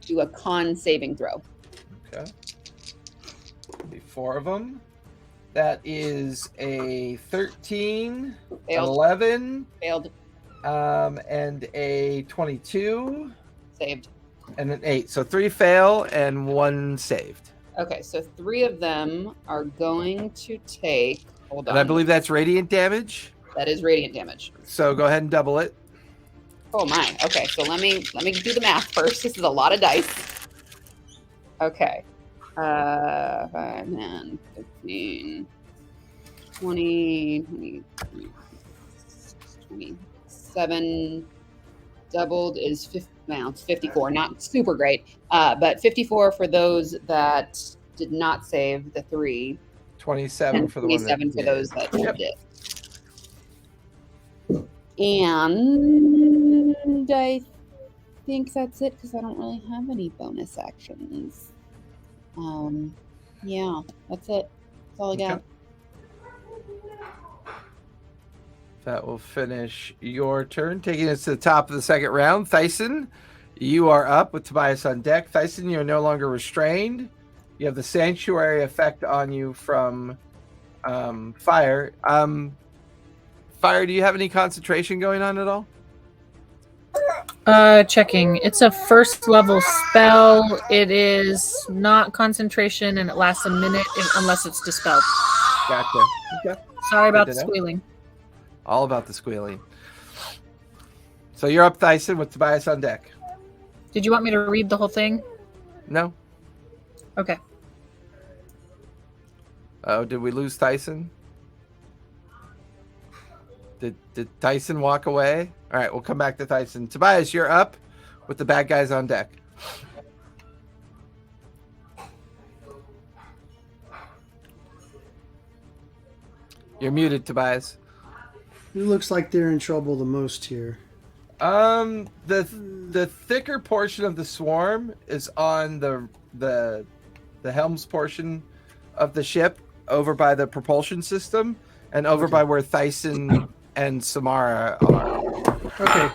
do a con saving throw. Okay. Be 4 of them. That is a 13, Failed. 11, Failed. and a 22, Saved. and an 8. So 3 fail and 1 saved. Okay, so 3 of them are going to take. Hold on. And I believe that's radiant damage. that is radiant damage. So go ahead and double it. Oh my. Okay, so let me do the math first. This is a lot of dice. Okay. 5, 10, 15, 20, 23, 27. Doubled is 50, well, it's 54. Not super great, but 54 for those that did not save the 3. 27 for the one that 27 for did. those that Yep. did. And I think that's it because I don't really have any bonus actions. Yeah, that's it. That's all I got. That will finish your turn. Taking us to the top of the second round. Thyson, you are up with Tobias on deck. Thyson, you're no longer restrained. You have the sanctuary effect on you from fire. Fire, do you have any concentration going on at all? Checking. It's a first level spell. It is not concentration, and it lasts a minute unless it's dispelled. Gotcha. Okay. Sorry about Good the to know. squealing. All about the squealing. So you're up, Thyson, with Tobias on deck. Did you want me to read the whole thing? No? Okay. Oh, did we lose Tyson? Did Tyson walk away? All right, we'll come back to Tyson. Tobias, you're up with the bad guys on deck. You're muted, Tobias. Who looks like they're in trouble the most here? The thicker portion of the swarm is on the helms portion of the ship, over by the propulsion system, and over by where Thyson and Samara are. Okay.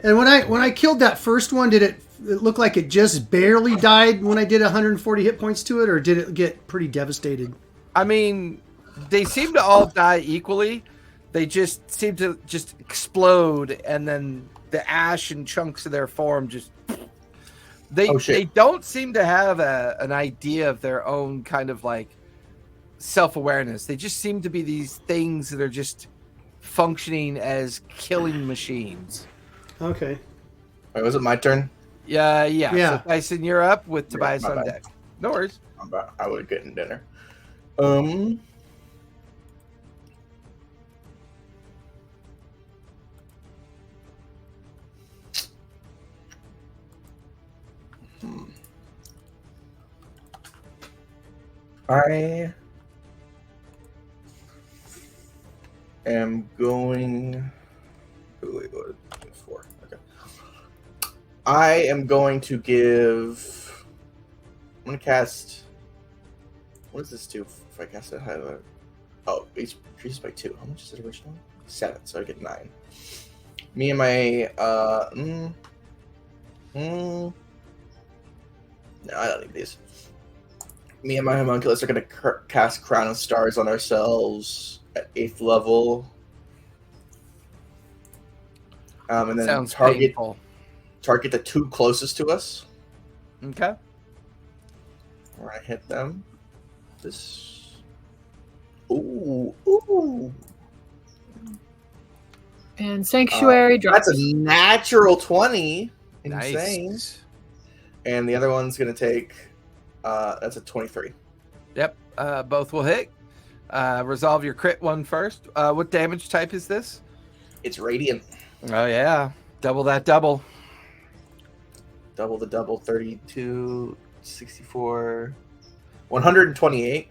And when I killed that first one, did it look like it just barely died when I did 140 hit points to it, or did it get pretty devastated? I mean, they seem to all die equally. They just seem to just explode, and then the ash and chunks of their form just... They don't seem to have an idea of their own kind of like self-awareness. They just seem to be these things that are just functioning as killing machines. Okay. Wait, was it my turn? Yeah. Yeah. So Tyson, you're up with Tobias my on bad. deck. No worries. I would get in dinner. I am going. Wait, what? 4. Okay. I am going to give. I'm going to cast. What does this do if I cast it high? Oh, it increases by 2. How much is it originally? 7, so I get 9. Me and my. No, I don't need these. Me and my homunculus are going to cast Crown of Stars on ourselves at 8th level. And then Sounds target painful. the 2 closest to us. Okay. Where I hit them. This. Ooh. And Sanctuary drops. That's a natural 20. Nice. Insane. And the other one's going to take. That's a 23. Yep. Both will hit. Resolve your crit one first. What damage type is this? It's radiant. Oh, yeah. Double that double. Double the double. 32, 64, 128.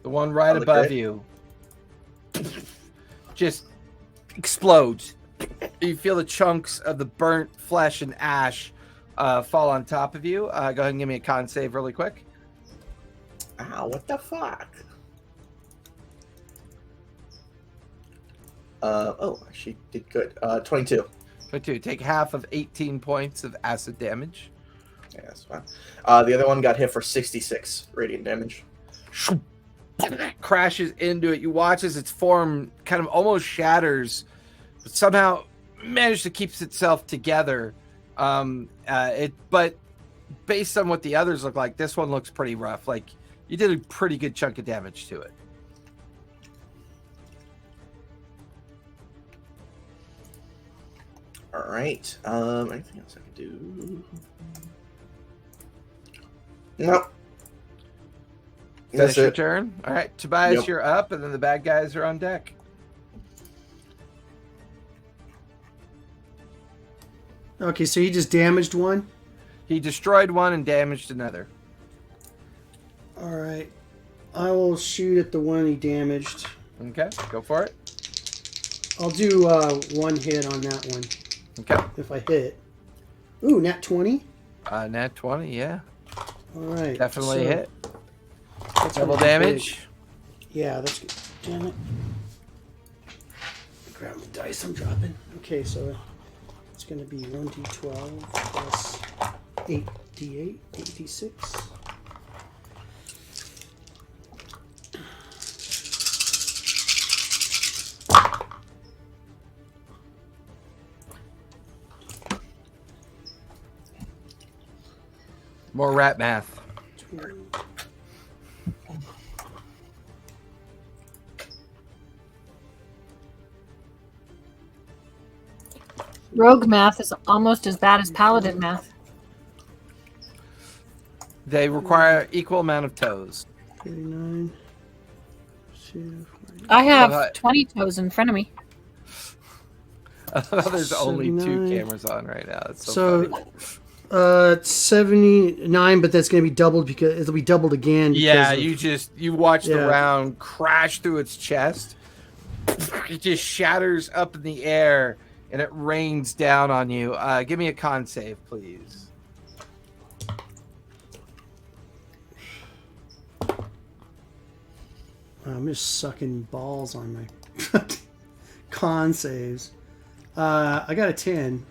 The one right On the above crit. you just explodes. You feel the chunks of the burnt flesh and ash fall on top of you. Go ahead and give me a con save really quick. Ow, what the fuck? She did good. 22. 22. Take half of 18 points of acid damage. Yeah, that's fine. The other one got hit for 66 radiant damage. Crashes into it. You watch as its form kind of almost shatters, but somehow manages to keep itself together. But based on what the others look like, this one looks pretty rough. Like, you did a pretty good chunk of damage to it. All right. Anything else I can do? No. Finish That's your it. turn. All right, Tobias, Yep. you're up, and then the bad guys are on deck. Okay, so he just damaged one. He destroyed one and damaged another. All right. I will shoot at the one he damaged. Okay, go for it. I'll do 1 hit on that one Okay. if I hit. Ooh, nat 20. Nat 20, yeah. All right. Definitely so hit. that's Double gonna be damage. big. Yeah, that's good. Damn it. grab my dice I'm dropping. Okay, so it's going to be 1d12 plus 8d8, 8d6. More rat math. 20. Rogue math is almost as bad as paladin math. They require equal amount of toes. 39. I have But- 20 toes in front of me. There's only 2 79. cameras on right now. It's so funny. 79, but that's going to be doubled because it'll be doubled again. Yeah, because of- you watch the Yeah. round crash through its chest. It just shatters up in the air and it rains down on you. Give me a con save, please. I'm just sucking balls on my con saves. I got a 10.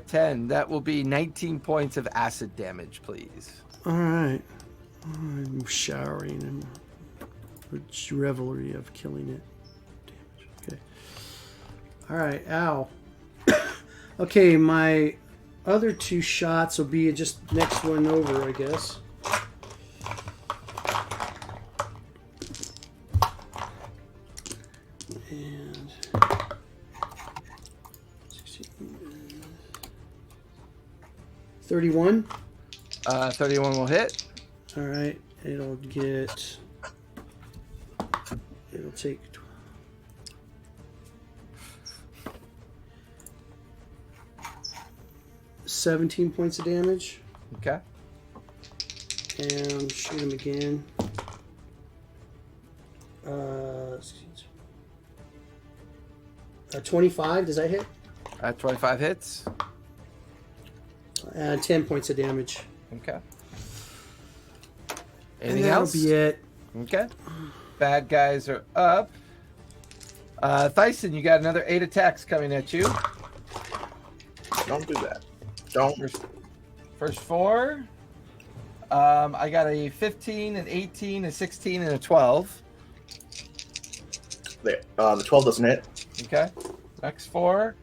10. That will be 19 points of acid damage, please. All right. I'm showering and revelry of killing it. Damage. Okay. All right. Ow. Okay, my other 2 shots will be just next one over, I guess. And 31. 31 will hit. All right, it'll take 17 points of damage, Okay. and shoot him again. 25, does that hit? 25 hits. 10 points of damage. Okay. And Anything that'll else? be it. Okay. Bad guys are up. Thyson, you got another 8 attacks coming at you. Don't do that. Don't. First 4. I got a 15, an 18, a 16, and a 12. The 12 doesn't hit. Okay. Next 4.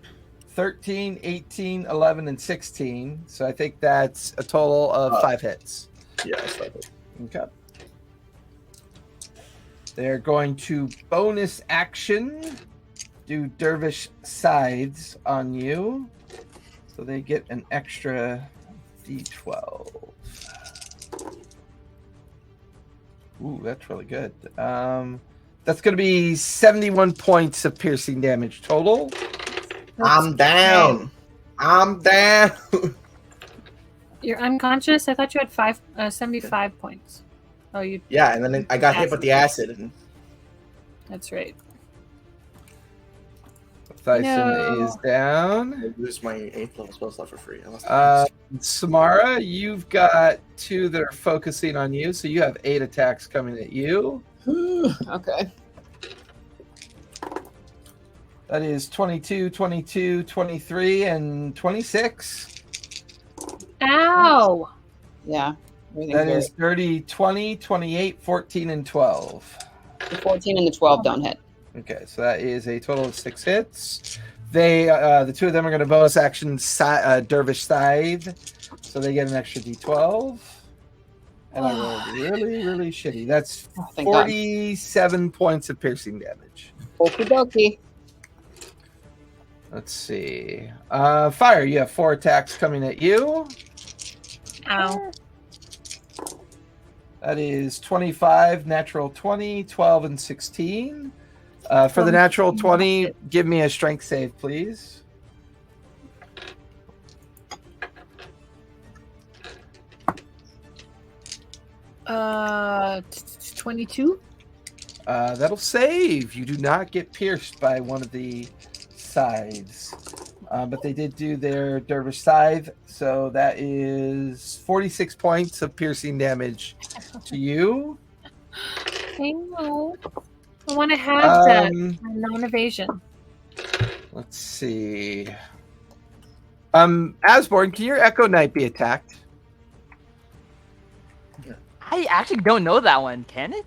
13, 18, 11, and 16. So I think that's a total of 5 hits. Yeah, that's like it. Okay. They're going to bonus action do dervish sides on you. So they get an extra d12. Ooh, that's really good. That's going to be 71 points of piercing damage total. I'm down. I'm down. You're unconscious? I thought you had 75 points. Oh, you. Yeah, and then I got hit with the acid. And That's right. Thyson No. is down. I lose my 8th level spell slot for free. I lost Samara, you've got 2 that are focusing on you, so you have 8 attacks coming at you. Okay. That is 22, 22, 23, and 26. Ow! Yeah. Everything's That very- is 30, 20, 28, 14, and 12. The 14 and the 12 don't hit. Okay, so that is a total of 6 hits. They, the 2 of them are going to bonus action Dervish Scythe, so they get an extra d12. And I rolled really, really shitty. That's Oh, thank God. 47 points of piercing damage. Okie dokie. Let's see. Fire, you have 4 attacks coming at you. Ow. That is 25, natural 20, 12, and 16. For the natural 20, give me a strength save, please. Uh, 22? That'll save. You do not get pierced by one of the sides. But they did do their Dervish Scythe, so that is 46 points of piercing damage to you. I know. I want to have that. My non-evasion. Let's see. Asborn, can your Echo Knight be attacked? I actually don't know that one. Can it?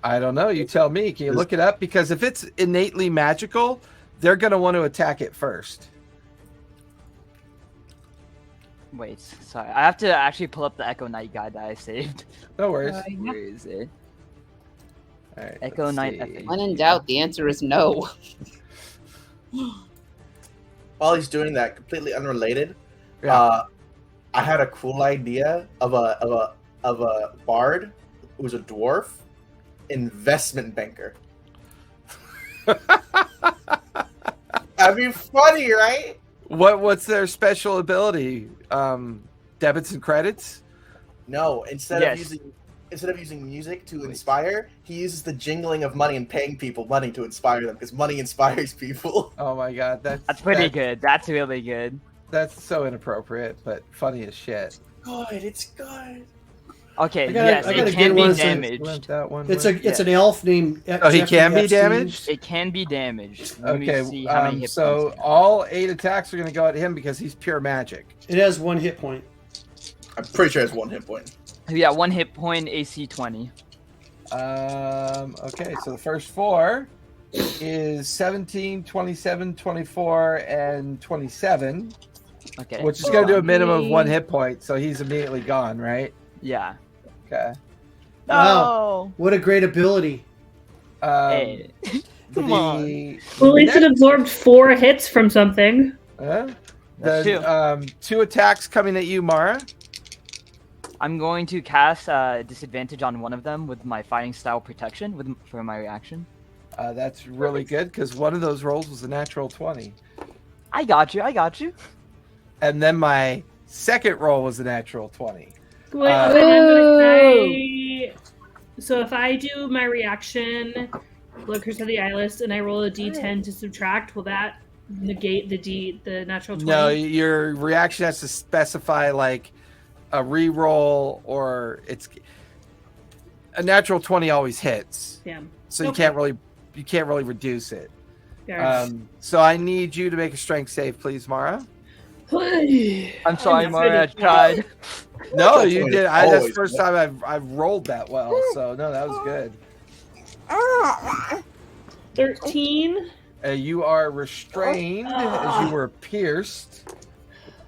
I don't know. You tell me. Can you look it up? Because if it's innately magical, they're going to want to attack it first. Wait, sorry. I have to actually pull up the Echo Knight guide that I saved. No worries. Where is it? All right, Echo let's Knight see. epic. When in doubt, the answer is no. While he's doing that, completely unrelated, Yeah. I had a cool idea of a bard who was a dwarf, investment banker. That'd be funny, right? What's their special ability? Debits and credits? No, instead Yes. of using music to inspire, he uses the jingling of money and paying people money to inspire them because money inspires people. Oh my god, That's pretty good. That's really good. That's so inappropriate, but funny as shit. Good, it's good. Okay, I gotta- yes, I gotta it get can be one that says- damaged. That one It's went. an elf named. Oh, he Jeffrey can be Epstein. damaged? It can be damaged. Let me Okay, see how many hit so points. all 8 attacks are going to go at him because he's pure magic. It has 1 hit point. I'm pretty sure it's 1 hit point. Yeah, 1 hit point, AC 20. Okay, so the first 4 is 17, 27, 24, and 27, Okay. which is going to do a minimum of 1 hit point, so he's immediately gone, right? Yeah. Okay. Wow. What a great ability. Hey. Come on. Well, at least it absorbed 4 hits from something. That's The 2 attacks coming at you, Mara. I'm going to cast disadvantage on one of them with my fighting style protection for my reaction. That's really good because one of those rolls was a natural 20. I got you. And then my second roll was a natural 20. Wait, so if I do my reaction, look Curse of the Eyeless, and I roll a d10 to subtract, will that negate the natural 20? No, your reaction has to specify like a re-roll, or it's a natural 20 always hits. Damn. So you Okay. can't really reduce it. Yeah. So I need you to make a strength save, please, Mara. I'm sorry, I'm Mario. I afraid of- tried. No, That's you always- did. That's the always first time I've rolled that well. So no, that was good. 13. You are restrained as you were pierced.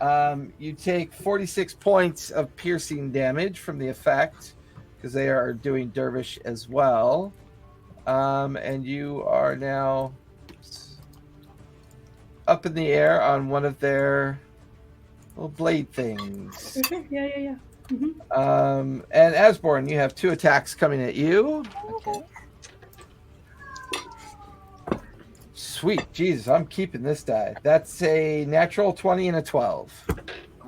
You take 46 points of piercing damage from the effect because they are doing dervish as well. And you are now up in the air on one of their little blade things. Yeah. And Asborn, you have 2 attacks coming at you. Okay. Sweet, Jesus, I'm keeping this die. That's a natural 20 and a 12.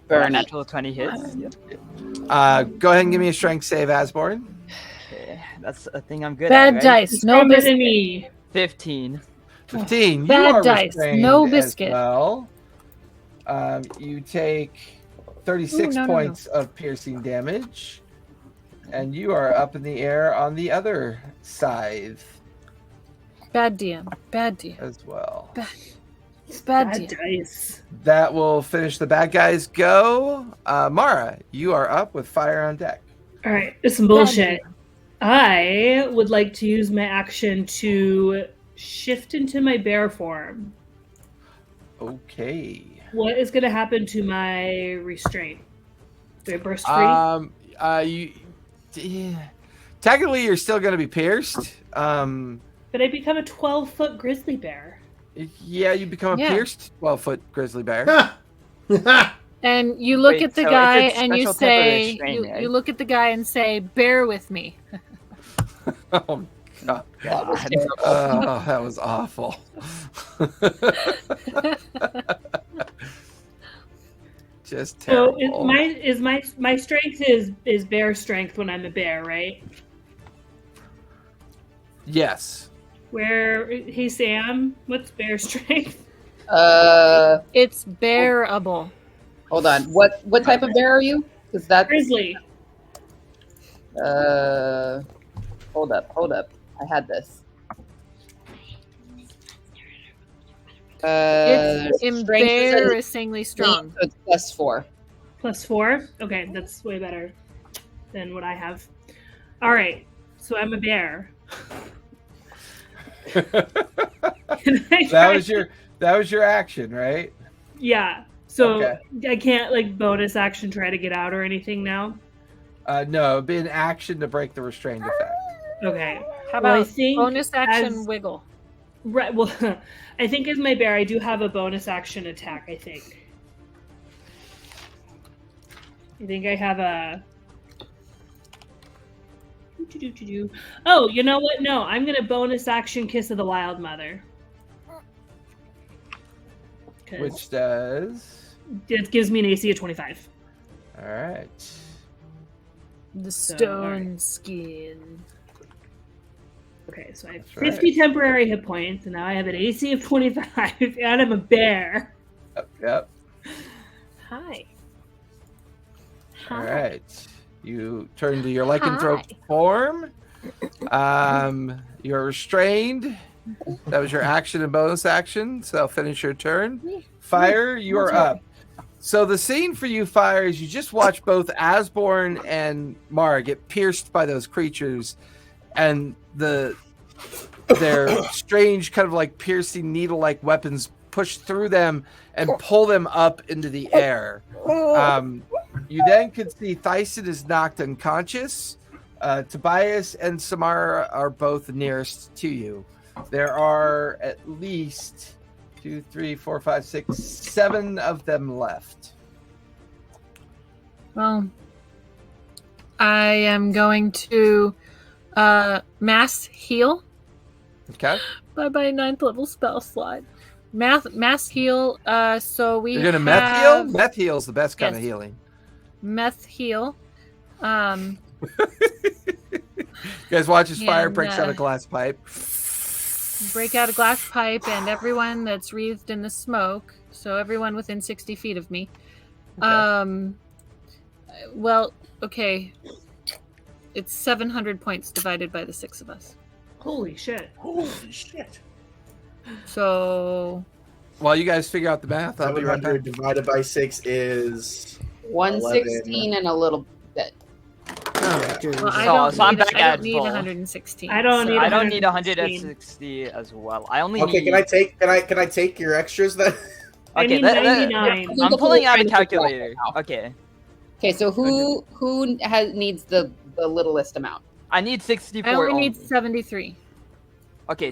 Burn it. Natural 20 hits. Yep. Go ahead and give me a strength save, Asborn. Okay. That's a thing I'm good Bad at, right? dice, no Stronger than biscuit. me. 15. 15. You Bad are dice, restrained no as biscuit. Well, you take 36 Ooh, no. points of piercing damage, and you are up in the air on the other scythe Bad DM. Bad DM. as well. It's bad Bad DM. dice. That will finish the bad guys go. Mara, you are up with fire on deck. All right, it's some bullshit. I would like to use my action to shift into my bear form. Okay. What is going to happen to my restraint? Do I burst free? Technically, you're still going to be pierced. But I become a 12-foot grizzly bear. Yeah, you become a Yeah. pierced 12-foot grizzly bear. And you look Wait, at the so guy it's a and you special type of say, restraint, right? you look at the guy and say, bear with me. Oh, God. God. Oh, that was awful. Just So terrible. my strength is bear strength when I'm a bear, right? Yes. Hey Sam, what's bear strength? It's bearable. Hold on. What type of bear are you? Is that Grizzly. hold up. I had this. It's strength is embarrassingly strong. So it's +4. +4? Okay, that's way better than what I have. All right, so I'm a bear. That was your action, right? Yeah. So Okay. I can't like bonus action try to get out or anything now. No, it'd be an action to break the restrained effect. Okay. How Well, I about think bonus action as- wiggle? Right. Well, I think as my bear, I do have a bonus action attack. I think I have a. Oh, you know what? No, I'm gonna bonus action Kiss of the Wild Mother. 'Cause Which does. it gives me an AC of 25. All right. The So, stone alright. skin. Okay, so I have That's right. 50 temporary hit points, and now I have an AC of 25, and I'm a bear. Yep. Hi. All right. You turn to your lycanthrope form. You're restrained. That was your action and bonus action. So finish your turn. Fire, you are up. So the scene for you, Fire, is you just watch both Asborn and Mara get pierced by those creatures, and their strange kind of like piercing needle-like weapons push through them and pull them up into the air. You then can see Thyson is knocked unconscious. Tobias and Samara are both nearest to you. There are at least 2, 3, 4, 5, 6, 7 of them left. Well, I am going to mass heal. Okay. Bye bye 9th level spell slot. Mass heal. So we You're gonna meth heal? have Meth heal is the best kind of Yes. healing. meth heal. You guys watch as Fire And, breaks out a glass pipe. Break out a glass pipe, and everyone that's wreathed in the smoke. So everyone within 60 feet of me. Okay. Well, okay. It's 700 points divided by the 6 of us. Holy shit. Holy shit. So While you guys figure out the math, I'll be right back. 700 divided by 6 is 116 and a little bit. Oh, good. well, I So- don't so I'm need, back I don't at need full. 116. I don't so- need I don't need 116. 160 as well. I only okay. need. Can I take your extras then? I Okay, need that- 99. I'm pulling out a calculator. Okay, Okay, so who needs the littlest amount? I need 64. I only only. need 73. Okay,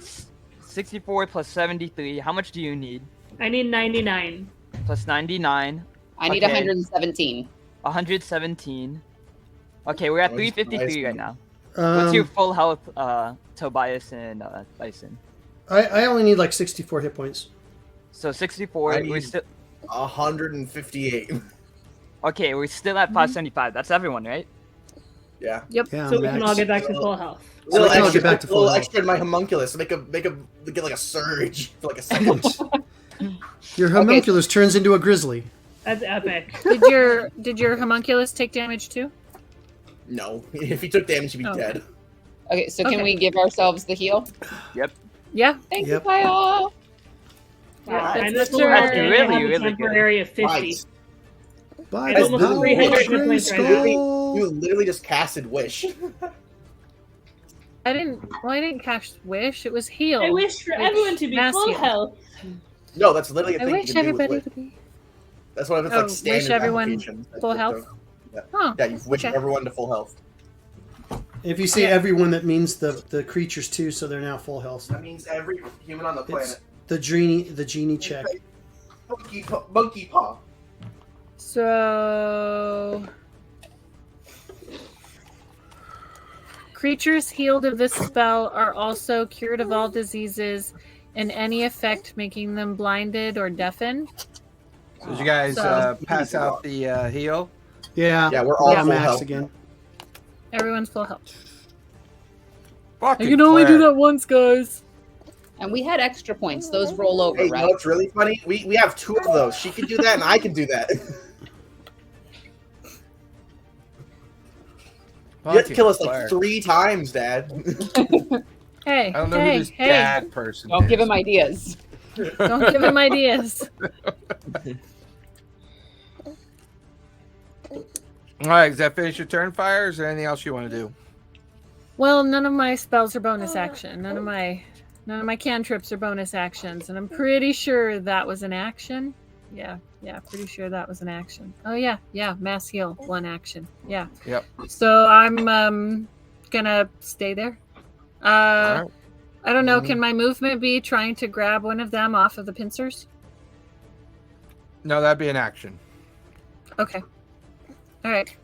64 plus 73. How much do you need? I need 99. Plus 99. I need Okay. 117. 117. Okay, we're at Nice, 353 right nice. now. What's your Um, full health, Tobias and Dyson? I only need like 64 hit points. So 64. I We're need- still 158. okay. We're still at 575. That's everyone, right? Yeah. Yep. Yeah, So we can max. all get back to full health. A little we can all extra, get back to a little full health. extra in my homunculus. Make a get like a surge for like a second. Your homunculus turns into a grizzly. That's epic. Did your homunculus take damage too? No, if he took damage, he'd be Oh. dead. Okay, so can Okay. we give ourselves the heal? Yeah. Thank Yep. you, Kyle. Wow, that's I'm the at full turn. health and I Really, have a really good. temporary of 50. Nice. By It's the almost power 300 of hit points right now. Grayskull. You literally just casted wish. I didn't cast wish. It was heal. I wish for Which everyone to be mass full heal. health. No, that's literally a I thing wish you can do with everybody wish. to be. That's one of its Oh, like wish standard everyone applications. full health? Oh, Yeah, you wish okay. everyone to full health. If you say everyone, that means the creatures too, so they're now full health. That means every human on the It's planet. the genie check. Monkey paw. So creatures healed of this spell are also cured of all diseases and any effect making them blinded or deafened. So did you guys So- pass out the heal? Yeah. Yeah, we're all Yeah, full max health. again. Everyone's full health. Fucking I can only do Claire. that once, guys. And we had extra points. Those roll over, Hey, you right? know what's really funny? We have 2 of those. She can do that, and I can do that. You have to kill us like Claire. 3 times, Dad. Hey, I don't know hey, who this hey. dad person Don't is. give him ideas. Don't give him ideas. All right, does that finish your turn, Fire? Or is there anything else you want to do? Well, none of my spells are bonus action. None of my cantrips are bonus actions, and I'm pretty sure that was an action. Yeah, pretty sure that was an action. Oh yeah, mass heal, 1 action. Yeah. Yep. So I'm gonna stay there. All right. I don't know. Can my movement be trying to grab one of them off of the pincers? No, that'd be an action. Okay. All right.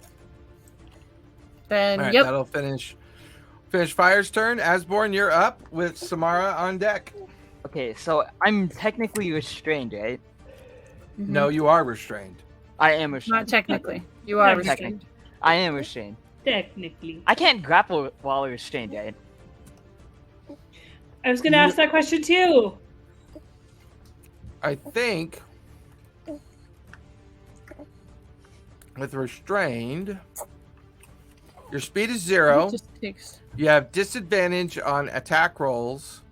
Then All right, yep. that'll finish Fire's turn. Asborn, you're up with Samara on deck. Okay, so I'm technically restrained, right? Mhm. No, you are restrained. I am restrained. Not technically. You are Not restrained. I am restrained. Technically. I can't grapple while restrained, right? I was going to ask that question too. I think with restrained, your speed is 0. It just takes. You have disadvantage on attack rolls.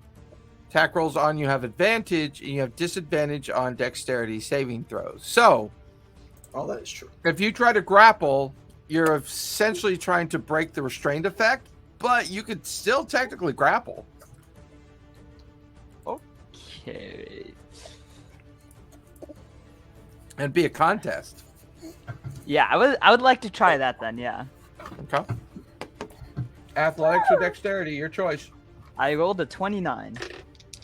Attack rolls on you have advantage, and you have disadvantage on dexterity saving throws. So, All that is true. if you try to grapple, you're essentially trying to break the restrained effect, but you could still technically grapple. Okay. And be a contest. Yeah, I would like to try that then, yeah. Okay. Athletics or dexterity, your choice. I rolled a 29.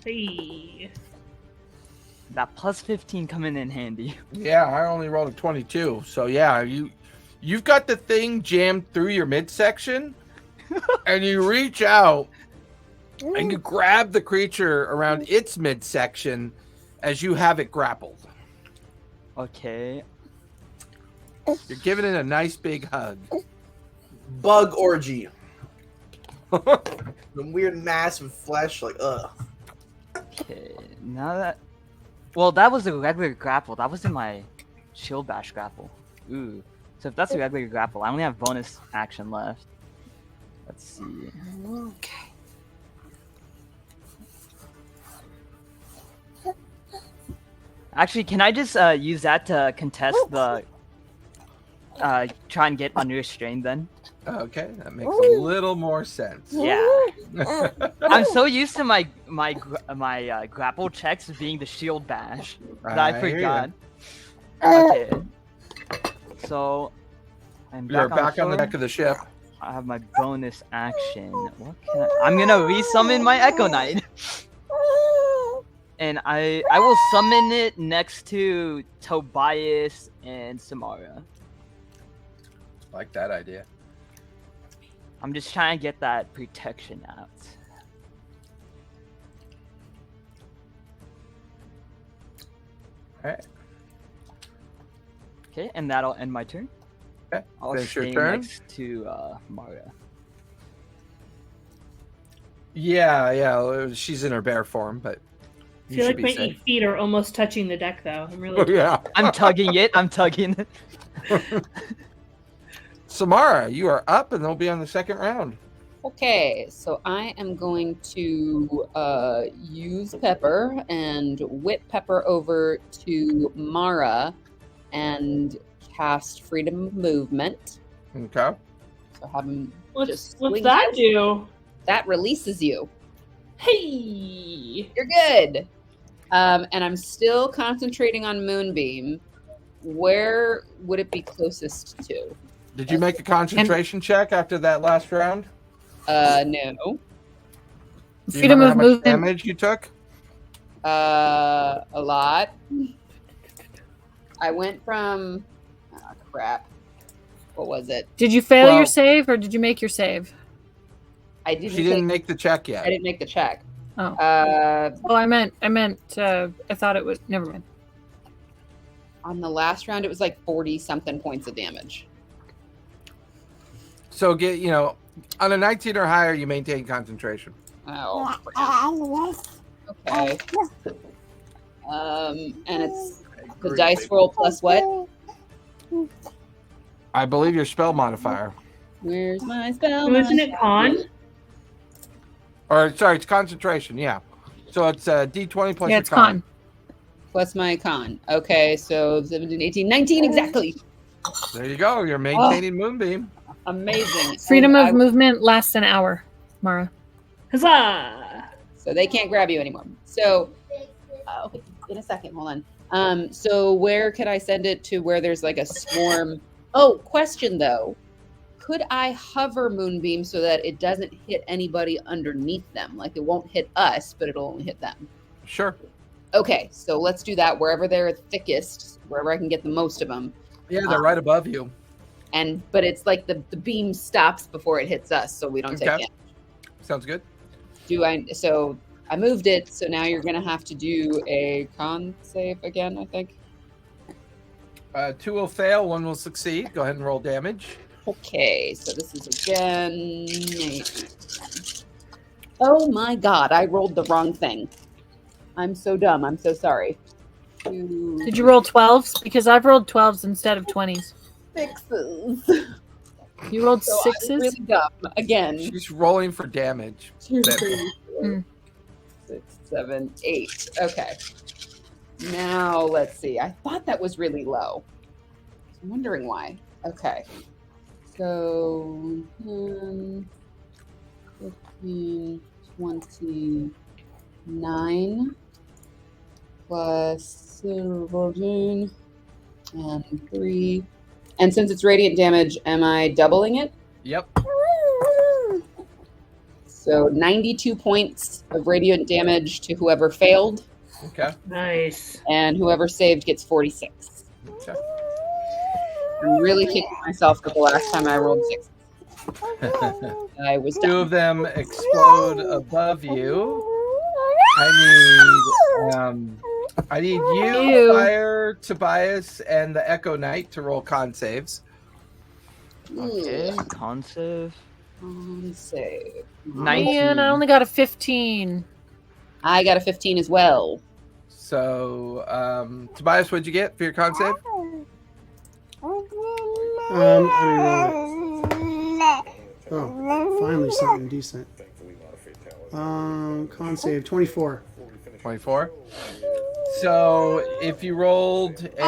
Hey. That plus 15 coming in handy. Yeah, I only rolled a 22. So yeah, you've got the thing jammed through your midsection, and you reach out and you grab the creature around its midsection as you have it grappled. Okay. You're giving it a nice big hug. Bug orgy. The weird mass of flesh, like ugh. Okay. Now that. Well, that was a regular grapple. That was in my shield bash grapple. Ooh. So if that's a regular grapple, I only have bonus action left. Let's see. Okay. Actually, can I just use that to contest the try and get unrestrained then? Okay, that makes a little more sense. Yeah. I'm so used to my grapple checks being the shield bash that I hear ya. forgot. Okay. So I'm You're back back on the shore. deck of the ship. I have my bonus action. What can I'm gonna resummon my Echo Knight. And I will summon it next to Tobias and Samara. Like that idea. I'm just trying to get that protection out. Alright. Okay, and that'll end my turn. Okay. I'll Finish your stay turn. next to Mara. Yeah, she's in her bear form, but I you feel should like be my safe. feet are almost touching the deck, though. I'm really. Yeah. I'm tugging it. I'm tugging it. Samara, you are up, and they'll be on the second round. Okay, so I am going to use Pepper and whip Pepper over to Mara and cast Freedom of Movement. Okay. So have him What's swing that it. do? That releases you. Hey. You're good. And I'm still concentrating on Moonbeam. Where would it be closest to? Did you make a concentration check after that last round? No. Do you Freedom remember of how much movement. damage you took? A lot. I went from crap. What was it? Did you fail Well- your save or did you make your save? I didn't. She didn't take- make the check yet. I didn't make the check. Oh. Oh, I meant. I thought it was. Never mind. on the last round, it was like 40 something points of damage. So on a 19 or higher, you maintain concentration. Oh, crap. Okay. And it's the dice roll plus what? I believe your spell modifier. Where's my spell? So isn't it con? Or sorry, it's concentration. Yeah. So So it's D20 plus Yeah, your it's con. Plus my con. Okay, so 17, 18, 19 exactly. There you go. You're maintaining Moonbeam. Amazing. Freedom And of movement lasts an hour, Mara. Huzzah! So they can't grab you anymore. So, okay, in a second, hold on. So where could I send it to where there's like a swarm? Oh, question though. Could I hover Moonbeam so that it doesn't hit anybody underneath them? Like it won't hit us, but it'll only hit them. Sure. Okay, so let's do that wherever they're thickest, wherever I can get the most of them. Yeah, they're right above you. But it's like the beam stops before it hits us, so we don't take Okay. it. Sounds good. So I moved it, so now you're gonna have to do a con save again, I think. 2 will fail, 1 will succeed. Go ahead and roll damage. Okay, so this is again 8. Oh my god, I rolled the wrong thing. I'm so dumb. I'm so sorry. Did you roll 12s? Because I've rolled 12s instead of 20s. 6s. You rolled So I was 6s? really dumb again. She's rolling for damage. 2, There. 3, 4, 6, 7, 8. Okay. Now let's see. I thought that was really low. I'm wondering why. Okay. So 15, 29 plus 14 and 3. And since it's radiant damage, am I doubling it? Yep. So 92 points of radiant damage to whoever failed, Okay. Nice. and whoever saved gets 46. Okay. I'm really kicking myself for the last time I rolled 6. I was 2 done. of them explode above you. I need you, Ew. Fire, Tobias, and the Echo Knight to roll con saves. Okay, con save. Save. 19. Man, I only got a 15. I got a 15 as well. So, Tobias, what'd you get for your con save? Let me roll it. Oh, finally something decent. Con save 24. 24. So, if you rolled a 19,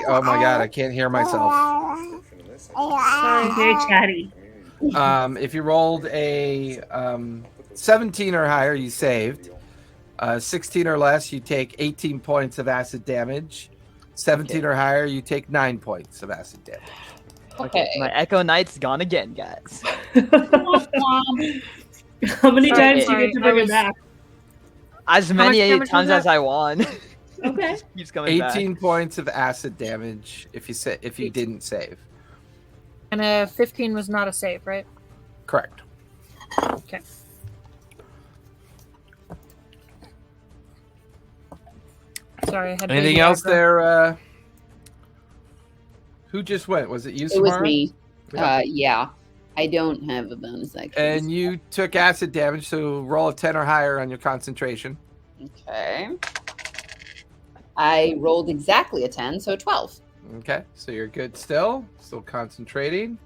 oh my god, I can't hear myself. Sorry, very chatty. If you rolled a 17 or higher, you saved. 16 or less, you take 18 points of acid damage. 17 or higher, you take 9 points of acid damage. Okay. My Echo Knight's gone again, guys. How many Sorry, times do you get to sorry, bring I it was- back? As much many damage was times that? as I want. Okay. Keeps coming 18 back. points of acid damage if you didn't save. And a 15 was not a save, right? Correct. Okay. Sorry, I had Anything baby else aggro. there? Who just went? Was it you, It was Samara? me. Yeah. Yeah. I don't have a bonus action. And you took acid damage, so roll a 10 or higher on your concentration. Okay. I rolled exactly a 10, so 12. Okay, so you're good still concentrating.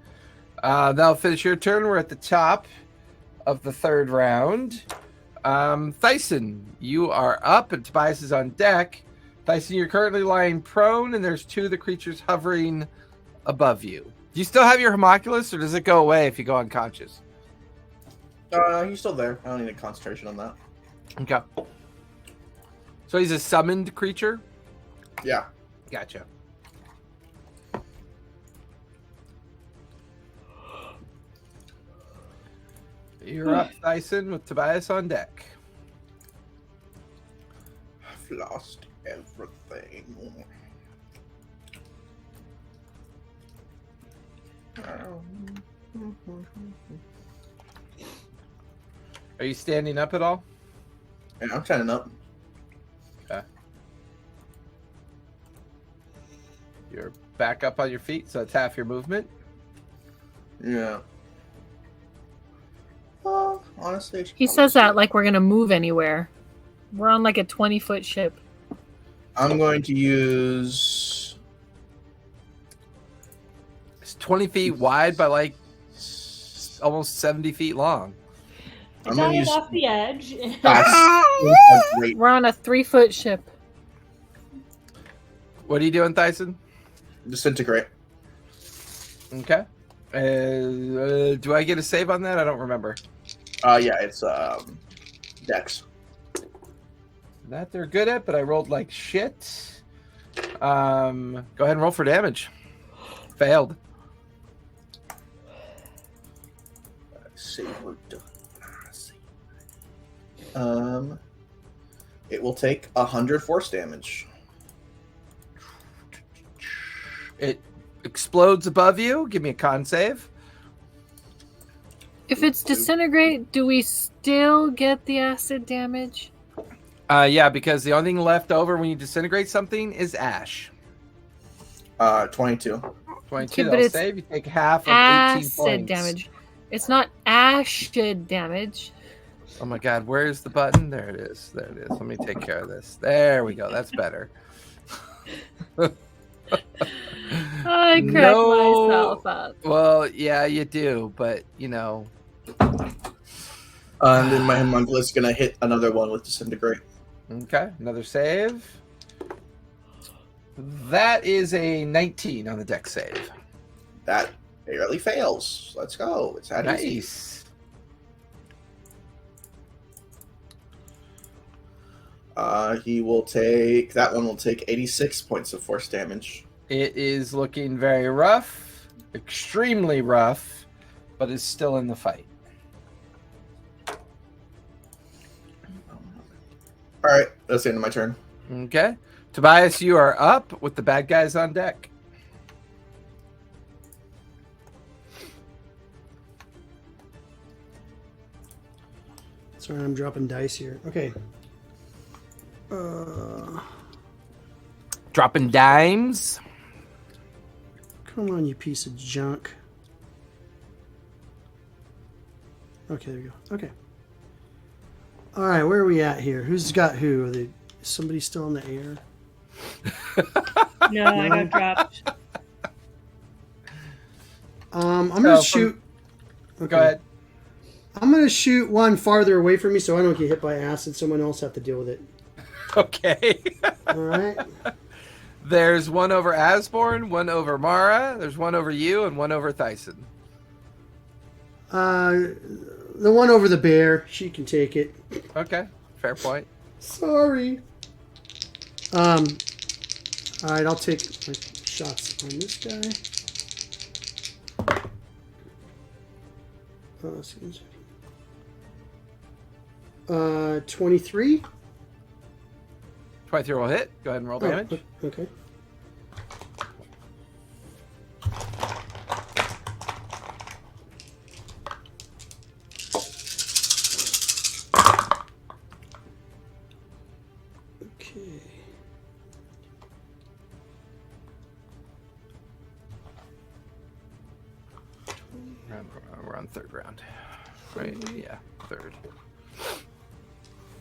That'll finish your turn. We're at the top of the third round. Thyson, you are up and Tobias is on deck. Thyson, you're currently lying prone and there's 2 of the creatures hovering above you. Do you still have your homunculus or does it go away if you go unconscious? He's still there. I don't need a concentration on that. Okay. So he's a summoned creature? Yeah. Gotcha. You're up, Dyson, with Tobias on deck. I've lost everything. Are you standing up at all? Yeah, I'm standing up. Okay. You're back up on your feet, so it's half your movement. Yeah. Honestly, He says that like we're gonna move anywhere. We're on like a 20-foot ship. I'm going to use. It's 20 feet wide by like almost 70 feet long. I I'm gonna died use. off the edge. Great. We're on a 3-foot ship. What are you doing, Tyson? Disintegrate. Okay. Do I get a save on that? I don't remember. Yeah, it's Dex. That they're good at, but I rolled like shit. Go ahead and roll for damage. Failed. Save we're done. It will take 100 force damage. It explodes above you. Give me a con save. If it's disintegrate, do we still get the acid damage? Yeah, because the only thing left over when you disintegrate something is ash. 22. 22, Okay, but that'll it's save. You take half of 18 Acid points. damage. It's not acid damage. Oh my god, where's the button? There it is. There it is. Let me take care of this. There we go. That's better. I cracked myself up. Well, yeah, you do, but you know. And then my homunculus is gonna hit another one with disintegrate. Okay, another save. That is a 19 on the deck save. That barely fails. Let's go. It's that easy. Nice. He will take that one will take 86 points of force damage. It is looking very rough, extremely rough, but is still in the fight. All right, that's the end of my turn. Okay. Tobias, you are up with the bad guys on deck. Sorry, I'm dropping dice here. Okay. Dropping dimes. Come on, you piece of junk. Okay, there we go. Okay. All right, where are we at here? Who's got who? Is somebody still in the air? No, I got dropped. I'm gonna shoot. Okay. Go ahead. I'm gonna shoot one farther away from me so I don't get hit by acid. Someone else have to deal with it. Okay. All right. There's one over Asborn, one over Mara. There's one over you, and one over Thyson. The one over the bear. She can take it. Okay, fair point. Sorry. All right, I'll take my shots on this guy. 23. 23 will hit. Go ahead and roll damage. Okay. Okay. We're on third round. Right? Yeah, third.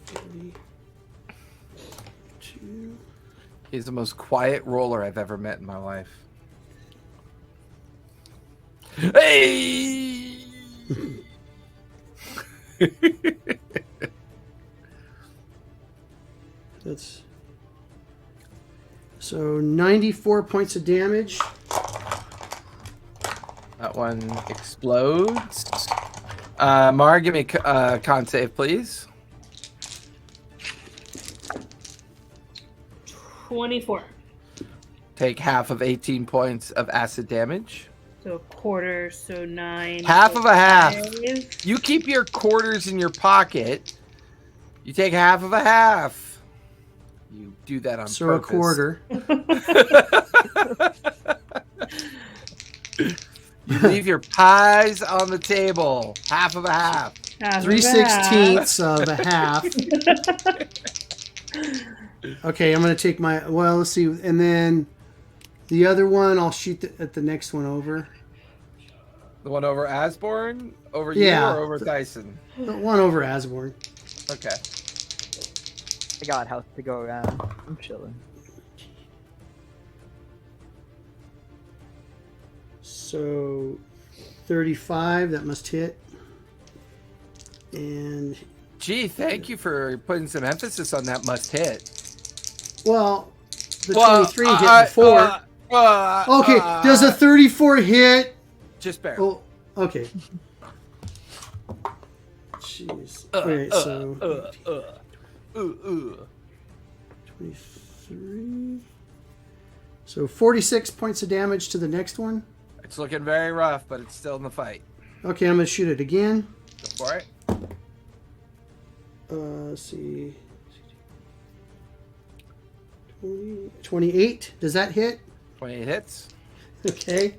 32. He's the most quiet roller I've ever met in my life. Hey! That's so 94 points of damage. That one explodes. Mara, give me a con save, please. 24. Take half of 18 points of acid damage. So a quarter, so 9. Half of a half. 5. You keep your quarters in your pocket. You take half of a half. You do that on So purpose. a quarter. You leave your pies on the table. Half of a half. Half of 3/16 of a half. Okay, I'm gonna take my. Well, let's see, and then the other one I'll shoot at the next one over. The one over Asborn, over Yeah. you, or over Dyson? The one over Asborn. Okay. I got health to go around. I'm chilling. So 35, that must hit. And Gee, thank you for putting some emphasis on that must hit. well, the 23 hit before. Okay, does a 34 hit? Just barely. Oh, okay. Jeez. Okay, so 23. So 46 points of damage to the next one. It's looking very rough, but it's still in the fight. Okay, I'm gonna shoot it again. Go for it. Let's see. 28. Does that hit? 28 hits. Okay.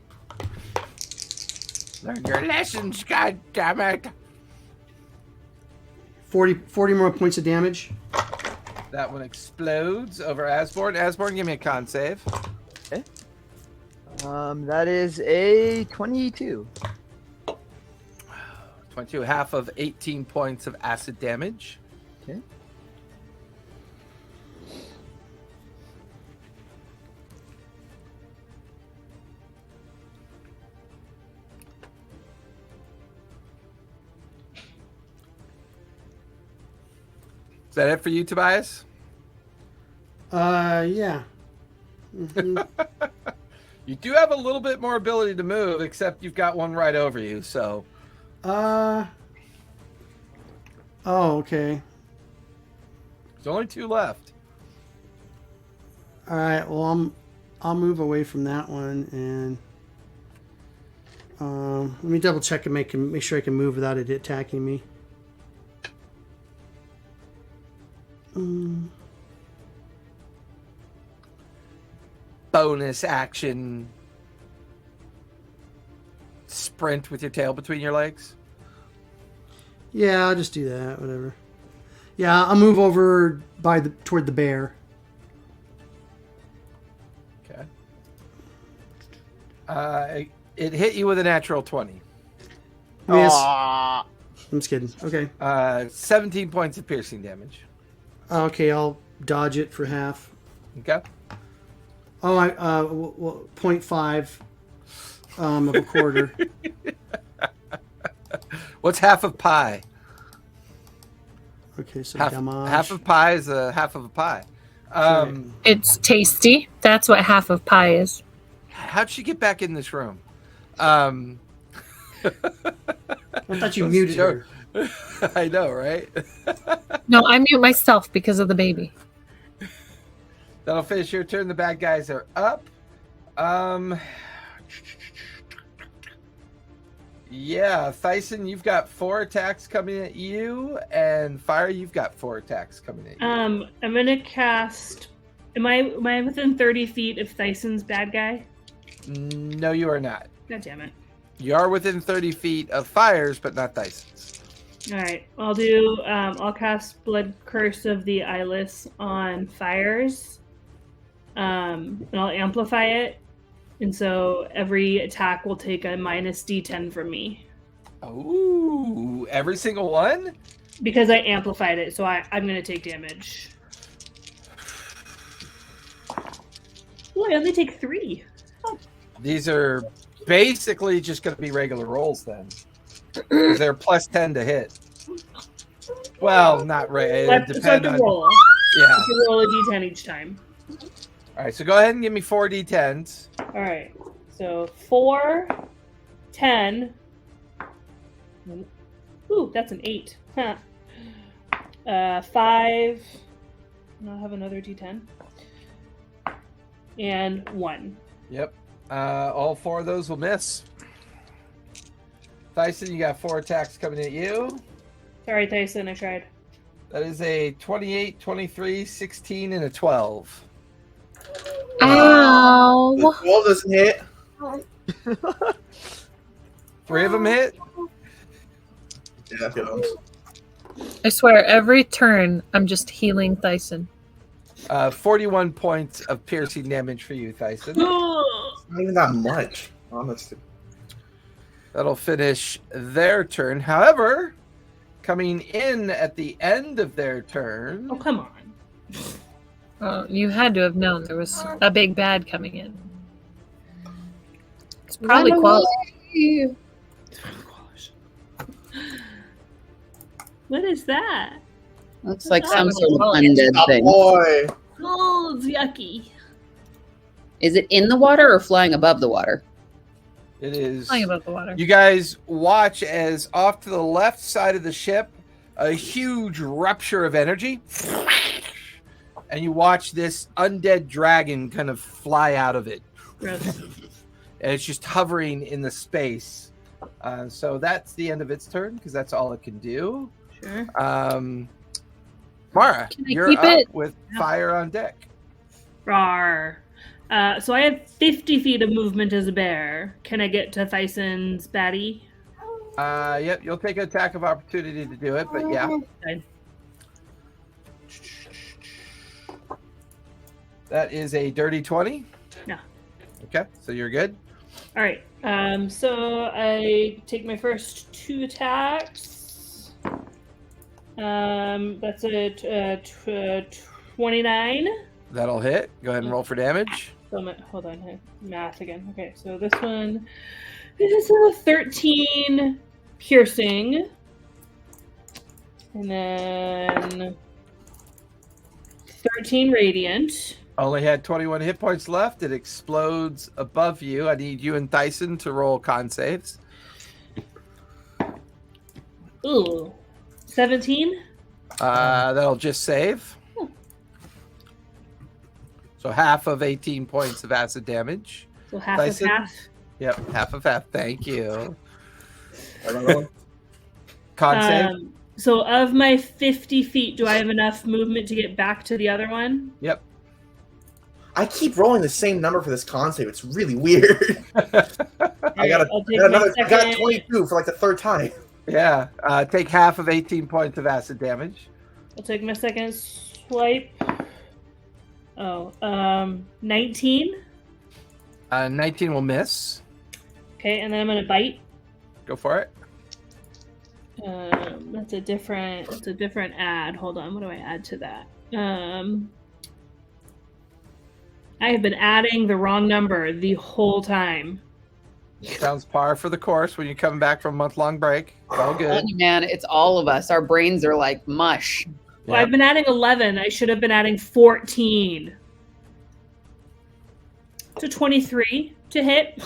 Learn your lessons, God damn it. 40 more points of damage. That one explodes over Asborn. Asborn, give me a con save. Okay. That is a 22. 22, half of 18 points of acid damage. Okay. Is that it for you, Tobias? Yeah. Mhm. You do have a little bit more ability to move, except you've got one right over you, so. Oh, okay. There's only 2 left. All right. Well, I'll move away from that one and let me double check and make sure I can move without it attacking me. Bonus action. Sprint with your tail between your legs. Yeah, I'll just do that. Whatever. Yeah, I'll move over toward the bear. Okay. It hit you with a natural 20. Miss. Aw. I'm just kidding. Okay. 17 points of piercing damage. Okay, I'll dodge it for half. Okay. Oh, 0.5 of a quarter. What's half of pi? Okay, so Half of pi is a half of a pie. It's tasty. That's what half of pie is. How'd she get back in this room? I thought you muted her. I know, right? No, I mute myself because of the baby. That'll finish your turn. The bad guys are up. Yeah, Thyson, you've got 4 attacks coming at you, and Fire, you've got 4 attacks coming at you. I'm gonna cast. Am I within 30 feet of Thyson's bad guy? No, you are not. God damn it! You are within 30 feet of Fire's, but not Thyson's. All right, I'll do. I'll cast Blood Curse of the Eyeless on Fires, and I'll amplify it, and so every attack will take a minus D10 from me Ooh, every single one? because I amplified it. So I'm gonna take damage. Oh, I only take 3. These are basically just going to be regular rolls then. 'Cause they're plus 10 to hit. Well, not right. So I have to roll. Yeah. I have to roll a D10 each time. All right, so go ahead and give me 4 D10s. All right. So 4, 10. Ooh, that's an 8. Huh. 5. I'll have another D10. And 1. Yep. All 4 of those will miss. Tyson, you got 4 attacks coming at you. Sorry, Tyson, I tried. That is a 28, 23, 16, and a 12. Ow! The 12 doesn't hit. 3 of them hit. Yeah, hit them. I swear, every turn, I'm just healing Thyson. 41 points of piercing damage for you, Tyson. Not even that much, honestly. That'll finish their turn. However, coming in at the end of their turn. Oh, come on. Oh, you had to have known there was a big bad coming in. It's probably Clovis. What is that? Looks like some Oh, sort of oh, undead Oh, thing. boy. Oh, it's yucky. Is it in the water or flying above the water? It is. Flying above the water. You guys watch as off to the left side of the ship, a huge rupture of energy, and you watch this undead dragon kind of fly out of it. Gross. And it's just hovering in the space. So that's the end of its turn because that's all it can do. Sure. Mara, Can I you're keep up it? with fire on deck. Rawr. So I have 50 feet of movement as a bear. Can I get to Thyson's baddie? Yep, you'll take an attack of opportunity to do it, but yeah. Okay. That is a dirty 20. Yeah. Okay, so you're good. All right. So I take my first 2 attacks. That's a 29. That'll hit. Go ahead and roll for damage. So hold on, math again. Okay, so this one is a 13 piercing, and then 13 radiant. Only had 21 hit points left. It explodes above you. I need you and Tyson to roll con saves. Ooh, 17. That'll just save. So half of 18 points of acid damage. So half Tyson? of half. Yep, half of half. Thank you. Con save? So of my 50 feet, do I have enough movement to get back to the other one? Yep. I keep rolling the same number for this con save. It's really weird. I got I'll take my I got second- 22 for like the 3rd time. Yeah. Take half of 18 points of acid damage. I'll take my second swipe. 19. 19 will miss. Okay, and then I'm gonna bite. Go for it. That's a different add. Hold on, what do I add to that? I have been adding the wrong number the whole time. Sounds par for the course when you're coming back from a month-long break. It's all good. Man, it's all of us. Our brains are like mush. Well, I've been adding 11. I should have been adding 14. So 23 to hit.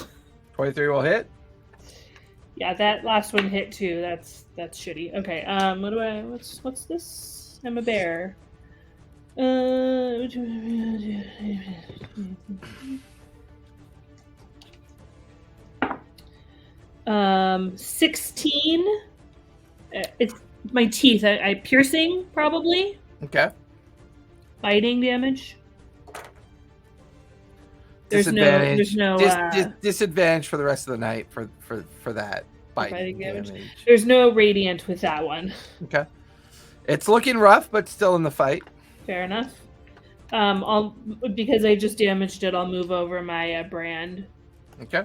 23 will hit. Yeah, that last one hit too. That's shitty. Okay. What's this? I'm a bear. 16. It's my teeth. I piercing probably. Okay. Biting damage. Disadvantage. There's no Disadvantage for the rest of the night for that biting damage. damage. There's no radiant with that one. Okay. It's looking rough, but still in the fight. Fair enough. I'll because I just damaged it. I'll move over my brand, Okay.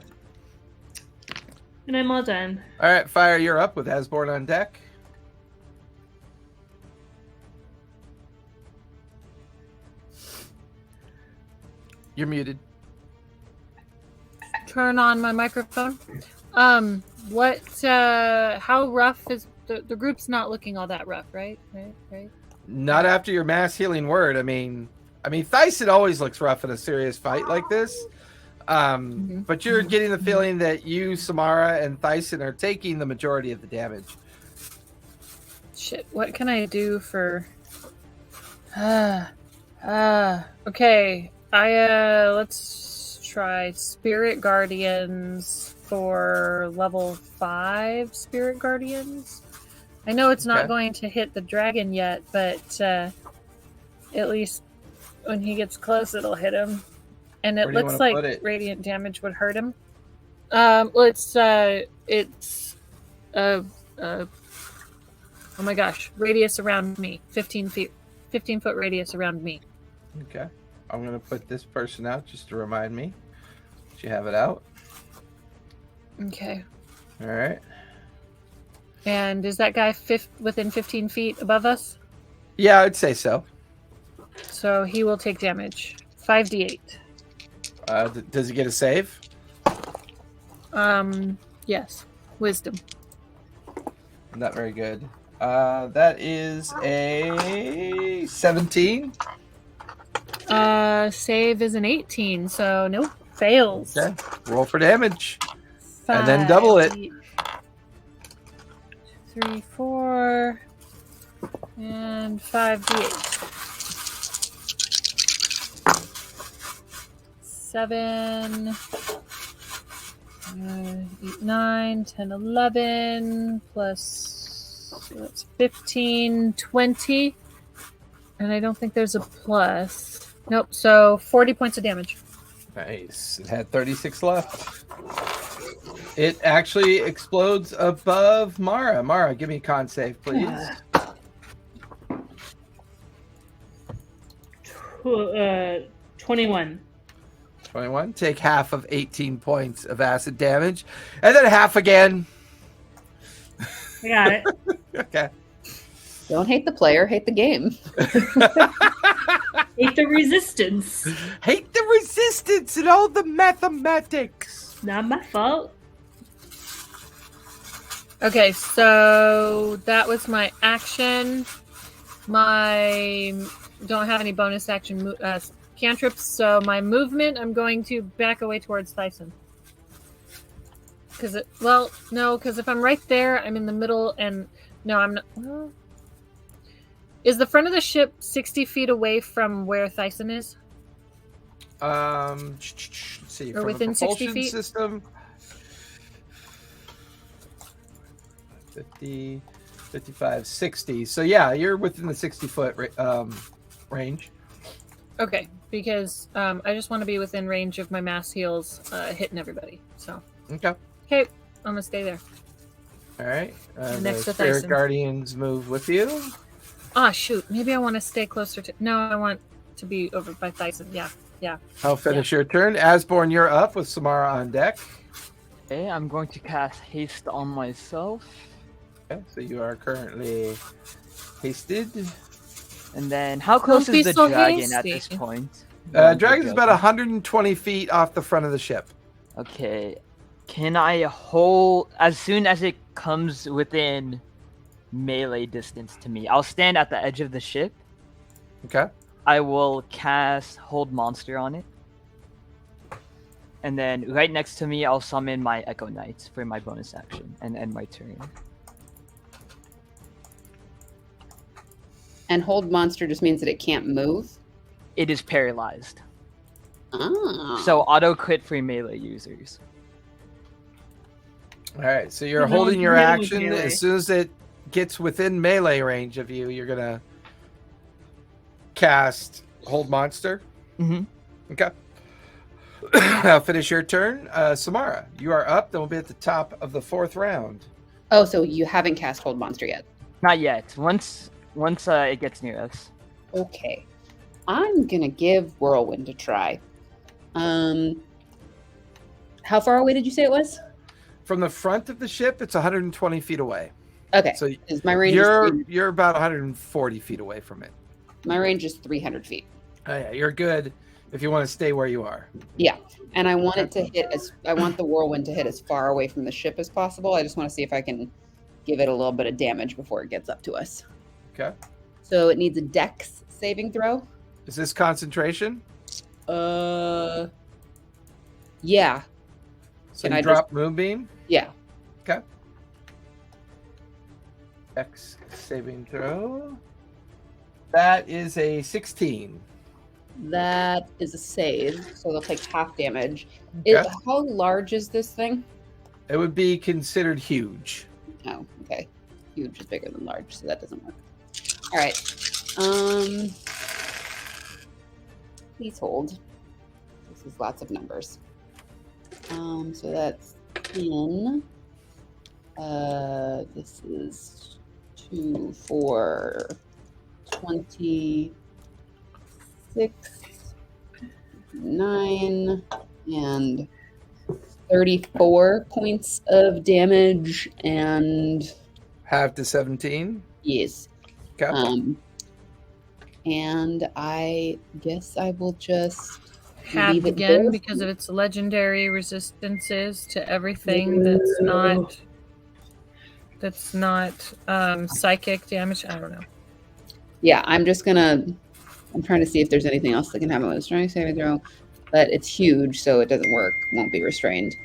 and I'm all done. All right, Fire, you're up with Asborn on deck. You're muted. Turn on my microphone. How rough is the group's not looking all that rough, right? Right. Not after your mass healing word. I mean, Thyson always looks rough in a serious fight like this. But you're getting the feeling that you, Samara, and Thyson are taking the majority of the damage. Shit, what can I do for okay. Let's try Spirit Guardians for level 5 Spirit Guardians. I know it's not Okay. going to hit the dragon yet, but at least when he gets close it'll hit him. And it Where do you looks wanna like put it? radiant damage would hurt him. Well, it's oh my gosh, radius around me, 15 foot radius around me. Okay. I'm going to put this person out just to remind me that you have it out. Okay. All right. And is that guy within 15 feet above us? Yeah, I'd say so. So he will take damage. 5d8. Does he get a save? Yes. Wisdom. Not very good. That is a 17. Save is an 18, so nope, fails. Okay. Roll for damage. And then double it. 3, 4, and 5d8. 7, 8, 9, 10, 11, plus, so that's 15, 20. And I don't think there's a plus. Nope, so 40 points of damage. Nice. It had 36 left. It actually explodes above Mara. Mara, give me a con save, please. 21. 21. Take half of 18 points of acid damage. And then half again. I got it. Okay. Don't hate the player, hate the game. Hate the resistance. Hate the resistance and all the mathematics. Not my fault. Okay, so that was my action. My don't have any bonus action cantrips, so my movement, I'm going to back away towards Thyson. Because if I'm right there, I'm in the middle, and no, I'm not. Well, is the front of the ship 60 feet away from where Thyson is? Let's see. Or From within a 60 propulsion feet? system. 50, 55, 60. So yeah, you're within the 60-foot range. Okay, because I just want to be within range of my mass heals hitting everybody. So Okay. okay, I'm gonna stay there. All right. Next The to Spirit Thyson. Guardians move with you. Ah, shoot. Maybe I want to stay closer to. No, I want to be over by Thyson. Yeah. I'll finish your turn. Asborn, you're up with Samara on deck. Okay, I'm going to cast haste on myself. Okay, so you are currently hasted. And then, how close Don't be is the so dragon at hasty. this point? Dragon's about 120 feet off the front of the ship. Okay. Can I hold as soon as it comes within melee distance to me? I'll stand at the edge of the ship. Okay. I will cast Hold Monster on it. And then right next to me, I'll summon my Echo Knights for my bonus action and end my turn. And hold monster just means that it can't move. It is paralyzed. Ah. So auto crit for melee users. All right, so you're No, holding your melee with action. melee. As soon as it gets within melee range of you, you're gonna cast Hold Monster. Mm-hmm. Okay. I'll finish your turn. Samara, you are up. Then we'll be at the top of the 4th round. Oh, so you haven't cast hold monster yet. Not yet. Once it gets near us. Okay. I'm gonna give Whirlwind a try. How far away did you say it was? From the front of the ship, it's 120 feet away. Okay. So Is my range you're about 140 feet away from it. my range is 300 feet. Oh yeah, you're good if you want to stay where you are. Yeah. And I want it to hit I want the whirlwind to hit as far away from the ship as possible. I just want to see if I can give it a little bit of damage before it gets up to us. Okay. So it needs a dex saving throw. Is this concentration? Yeah. So Can you I drop Moonbeam. Yeah. Okay. X saving throw. That is a 16. That is a save, so they'll take half damage. Okay. How large is this thing? It would be considered huge. Oh, okay. Huge is bigger than large, so that doesn't work. All right. Please hold. This is lots of numbers. So that's 10. This is 2, 4, 26, 9, and 34 points of damage, and Half to 17. yes. Okay. And I guess I will just Half leave it again there. because of its legendary resistances to everything that's not. that's not psychic damage. I don't know. Yeah, I'm trying to see if there's anything else that can happen with a strength saving throw, but it's huge, so it doesn't work. Won't be restrained.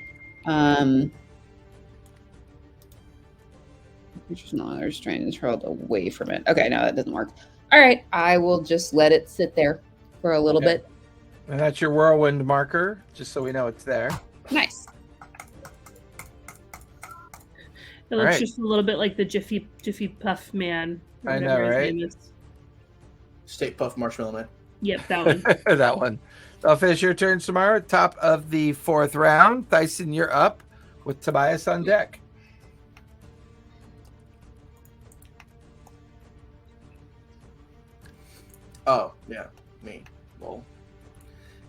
Creature's not restrained is hurled away from it. Okay, no, that doesn't work. All right, I will just let it sit there for a little bit. And that's your whirlwind marker, just so we know it's there. Nice. It looks Alright. just a little bit like the Jiffy Puff Man. I whatever know, his right? name is. Stay Puff Marshmallow Man. Yep, that one. That one. I'll finish your turn tomorrow. Top of the 4th round. Thyson, you're up with Tobias on deck. Oh, yeah, me. Well,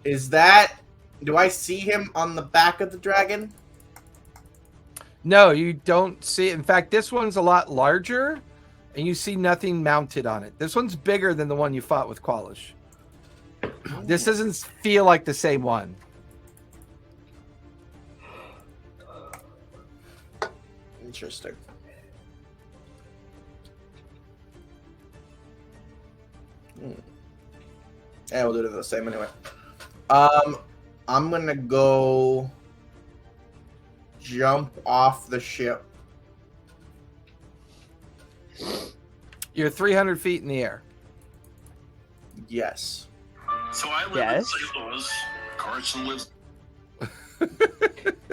do I see him on the back of the dragon? No, you don't see it. In fact, this one's a lot larger, and you see nothing mounted on it. This one's bigger than the one you fought with Qualish. This doesn't feel like the same one. Interesting. Yeah, we'll do it the same anyway. I'm gonna go jump off the ship. You're 300 feet in the air. Yes. So I live Yes. in St. Louis. Carson lives.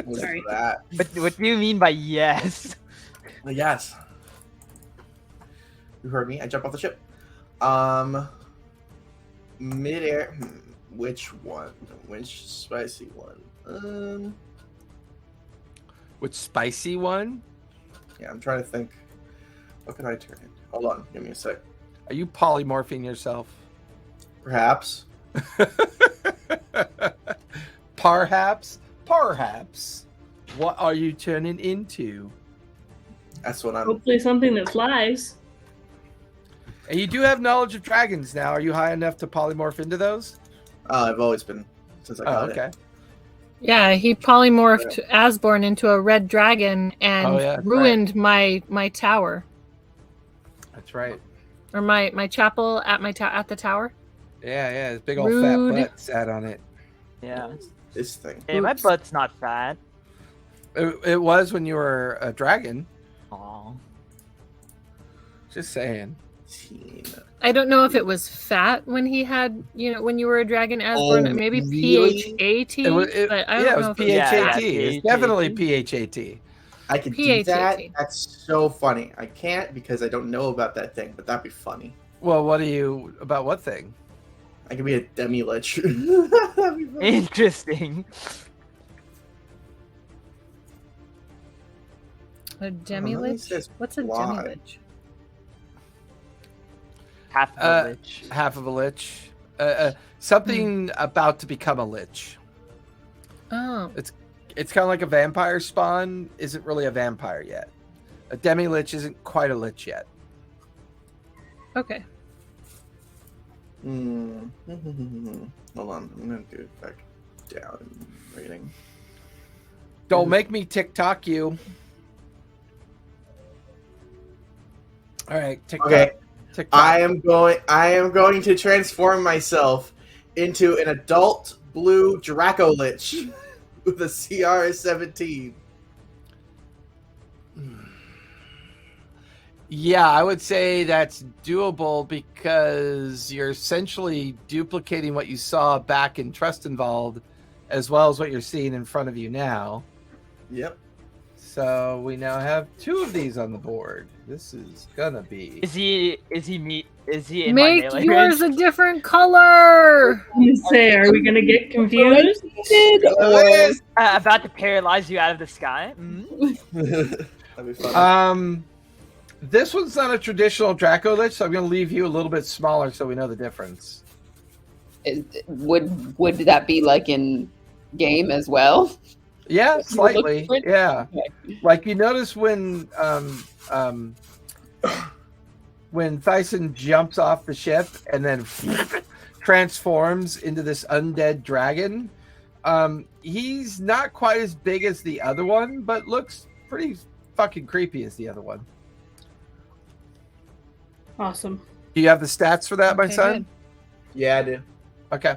What's Sorry. that? What do you mean by yes? Yes. You heard me. I jump off the ship. Midair. Which one? Which spicy one? Which spicy one? Yeah, I'm trying to think. What can I turn in? Hold on. Give me a sec. Are you polymorphing yourself? Perhaps. Perhaps. Perhaps. What are you turning into? That's what I'm. Hopefully something that flies. And you do have knowledge of dragons now. Are you high enough to polymorph into those? I've always been since I Oh, got okay. it. Yeah, he polymorphed Asborn into a red dragon and Oh, yeah, that's ruined my tower That's right. or my chapel at at the tower. Yeah, this big old Rude. fat butt sat on it. Yeah. This thing. Hey, my Oops. butt's not fat. It was when you were a dragon. Aw. Just saying. I don't know if it was fat when he had, when you were a dragon Asborn. Oh, Maybe really? PHAT, Yeah, but I don't it know was if PHAT. Yeah, It's PHAT. definitely PHAT. I could do PHAT. that. That's so funny. I can't because I don't know about that thing, but that'd be funny. Well, about what thing? I could be a demi-lich. That'd be funny. Interesting. A demi-lich? says What's a fly. demi-lich? Half of a lich. Half of a lich. Something about to become a lich. Oh, It's kind of like a vampire spawn. Isn't really a vampire yet. A demi-lich isn't quite a lich yet. okay. Hold on. I'm going to do it back down in rating. Don't make me TikTok you. All right, TikTok. Okay. TikTok. I am going to transform myself into an adult blue Draco Lich with a CR 17. Yeah, I would say that's doable because you're essentially duplicating what you saw back in Trustenwald as well as what you're seeing in front of you now. Yep. So we now have 2 of these on the board. This is gonna be. Is he in Make my melee yours range? a different color. You say, are we gonna get confused? About to paralyze you out of the sky? That'd be fun. This one's not a traditional Draco Lich, so I'm gonna leave you a little bit smaller so we know the difference. Would that be like in game as well? Yeah, slightly. different? Yeah, Okay. like you notice when Thyson jumps off the ship and then transforms into this undead dragon. He's not quite as big as the other one, but looks pretty fucking creepy as the other one. Awesome. Do you have the stats for that, my Okay, son? good. Yeah, I do. Okay.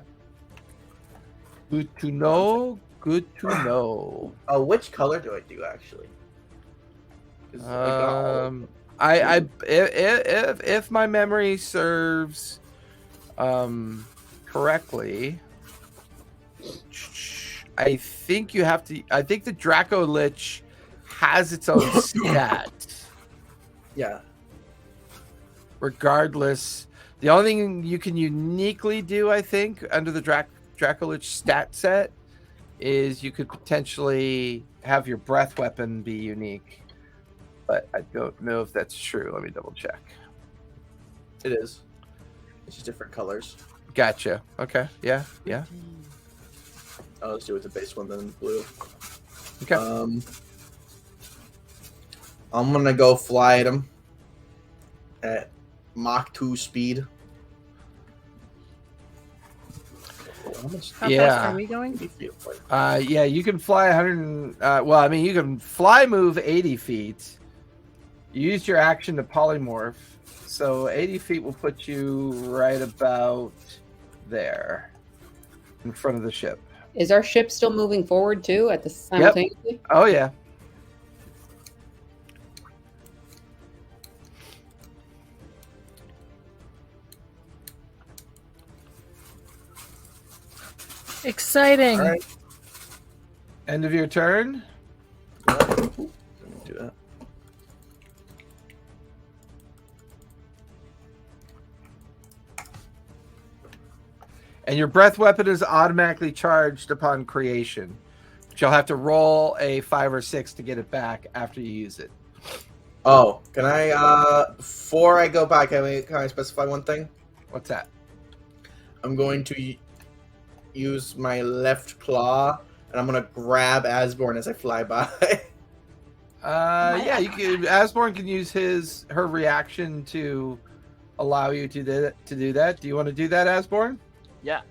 Good to know. Good to know. Oh, which color do I do actually? 'Cause I got all of them. If my memory serves correctly, I think you have to. I think the Draco Lich has its own stat. Yeah. Regardless, the only thing you can uniquely do, I think, under the Draco Lich stat set is you could potentially have your breath weapon be unique. But I don't know if that's true. Let me double check. It is. It's just different colors. Gotcha. Okay. Yeah. Yeah. Oh, let's do it with the base one then blue. Okay. I'm gonna go fly at him at Mach 2 speed. How much How Yeah. fast are we going? feet? Yeah, you can fly 100. Well, I mean, you can fly move 80 feet. You used your action to polymorph, so 80 feet will put you right about there, in front of the ship. Is our ship still moving forward too at the simultaneously? Oh yeah. Exciting. All right. End of your turn. Do that. And your breath weapon is automatically charged upon creation. But you'll have to roll a 5 or 6 to get it back after you use it. Oh, can I? Before I go back, can I specify one thing? What's that? I'm going to use my left claw, and I'm gonna grab Asborn as I fly by. Yeah, you can. Asborn can use her reaction to allow you to do that. Do you want to do that, Asborn? Yeah.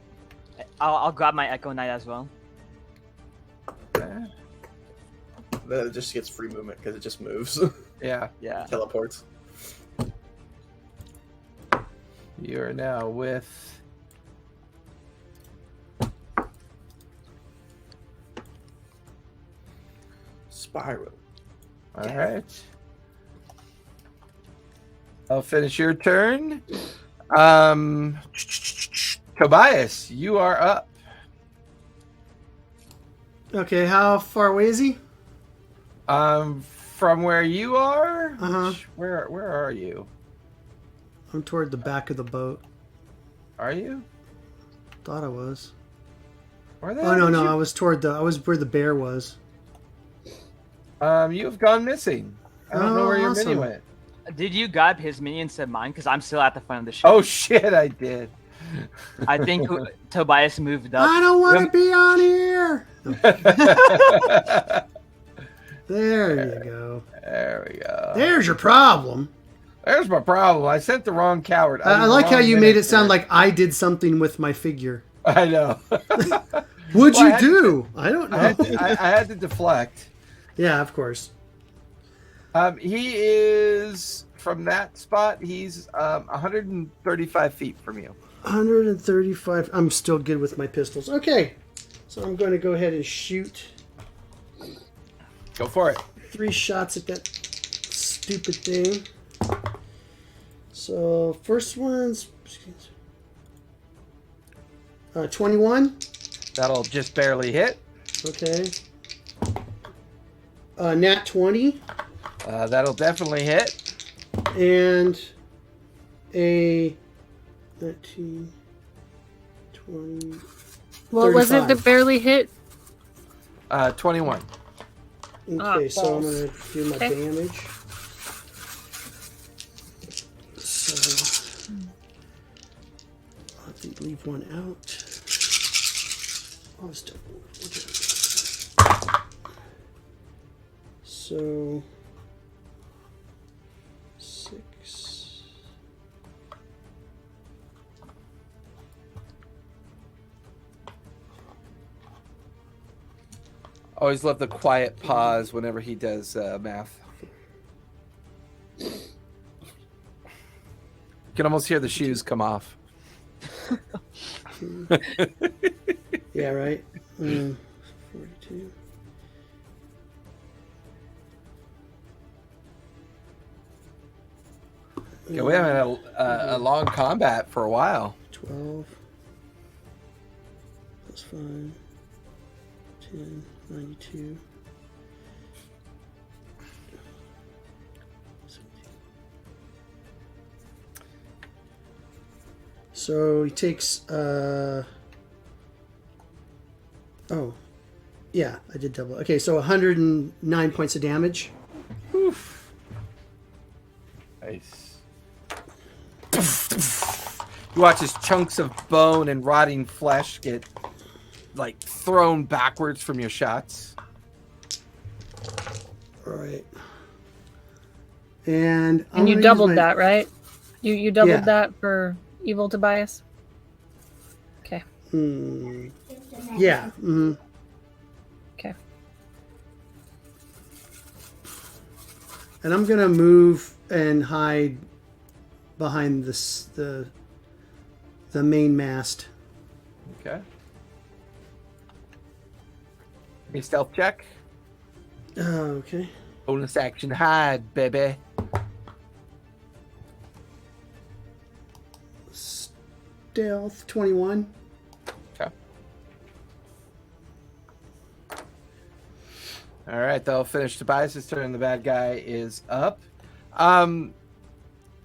I'll grab my Echo Knight as well. Okay. That just gets free movement because it just moves, Yeah. Yeah. teleports. You are now with. Spiral. All right. I'll finish your turn. Tobias, you are up. Okay, how far away is he? From where you are. Uh-huh. Where are you? I'm toward the back of the boat. Are you? Thought I was. Where the Oh hell no, did no, you- I was where the bear was. You have gone missing. I don't know Oh, where your awesome. mini went. Did you grab his mini instead of mine? Because I'm still at the front of the ship. Oh shit, I did. I think Tobias moved up. I don't want to Rem- be on here. There you go. There we go. There's your problem. There's my problem. I sent the wrong coward. I like how you made it sound like I did something with my figure. I know. What'd Well, you I had do? I don't know. I had to deflect. Yeah, of course. He is from that spot. He's 135 feet from you. 135. I'm still good with my pistols. Okay. So I'm going to go ahead and shoot Go for it. 3 shots at that stupid thing. So first one's 21. That'll just barely hit. Okay. Nat 20 That'll definitely hit. and a 19, 20. What was it that 35. barely hit? 21. Okay, so I'm balls. going to do my Okay. damage. So I'll have to leave one out. I'll still so 6. Always love the quiet pause whenever he does math. You can almost hear the shoes come off. Yeah, right. 42. Okay, we haven't had a long combat for a while. 12 plus 5, 10, 92. So he takes oh yeah, I did double. Okay, so 109 points of damage. Oof. Nice. You watch as chunks of bone and rotting flesh get like thrown backwards from your shots. All right. And you doubled that, right? You doubled Yeah. that for evil Tobias? Okay. Yeah. Mm-hmm. Okay. And I'm gonna move and hide behind the main mast. Okay. Give me a stealth check. Okay. Bonus action hide, baby. Stealth 21. Okay. All right, they'll finish Tobias' turn. The bad guy is up.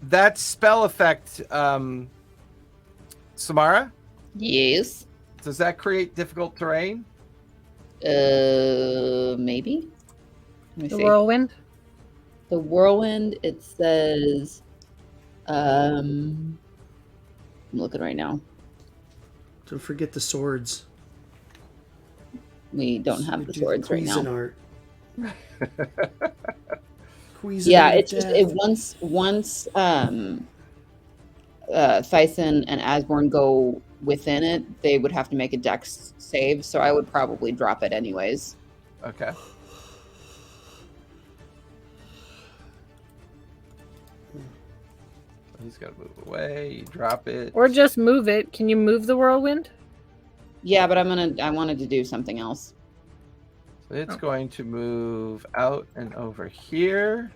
That spell effect, Samara, Yes. does that create difficult terrain? Maybe. Let me The see. whirlwind? The whirlwind, it says, I'm looking right now. Don't forget the swords. We don't have the swords right now. Cuisinart. Yeah, it's just once Thyson and Asborn go within it, they would have to make a dex save, so I would probably drop it anyways. Okay. He's got to move away. You drop it. Or just move it. Can you move the whirlwind? Yeah, but I wanted to do something else. So it's going to move out and over here.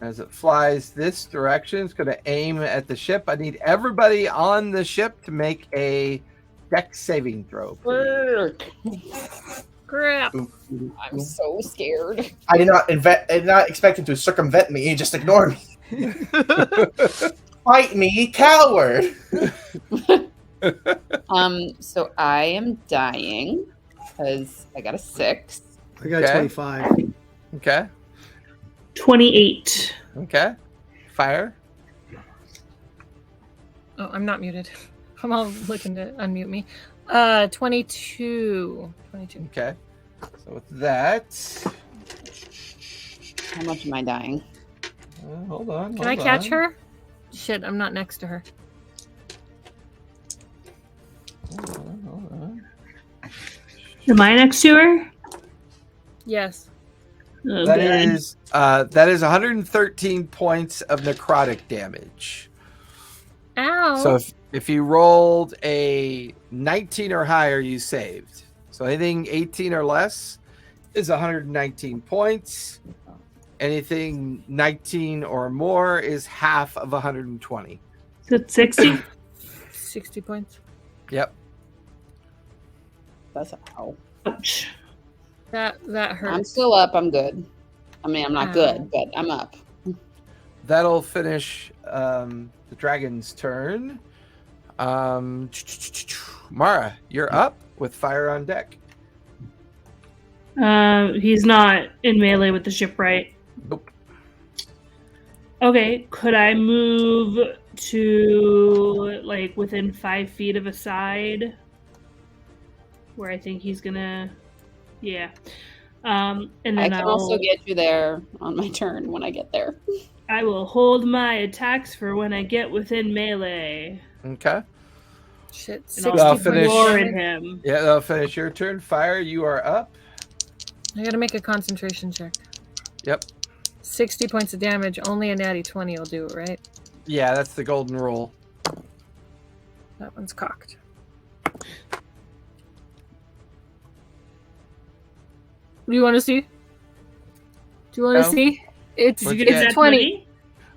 As it flies this direction, it's going to aim at the ship. I need everybody on the ship to make a dex saving throw. Crap. I'm so scared. I did not expect him to circumvent me. He just ignored me. Fight me, coward! So I am dying because I got a 6. I got Okay. 25. Okay. 28. Okay. Fire. Oh, I'm not muted. I'm all looking to unmute me. 22. 22. Okay. So with that, How much am I dying? hold on. Can I catch her? Shit, I'm not next to her. Hold on. Am I next to her? Yes. Oh, That good. is 113 points of necrotic damage. Ow. So if you rolled a 19 or higher, you saved. So anything 18 or less is 119 points. Anything 19 or more is half of 120. Is it 60? 60 points. Yep. That's ow. Ouch. That I'm hurts. still up. I'm good. I mean, I'm not Ow. good, but I'm up. That'll finish the dragon's turn. Mara, you're up with fire on deck. He's not in melee with the ship, right? Nope. Okay, could I move to like within 5 feet of a side where I think he's gonna, yeah. And then I can also get you there on my turn when I get there. I will hold my attacks for when I get within melee. Okay. Shit. And 60 I'll I'll finish. roar at points. him. Yeah, that'll finish your turn. Fire, you are up. I gotta make a concentration check. Yep. 60 points of damage. Only a natty 20 will do it, right? Yeah, that's the golden rule. That one's cocked. Do you want to see? Do you want to No. see? It's What'd you Is get? it's that 20.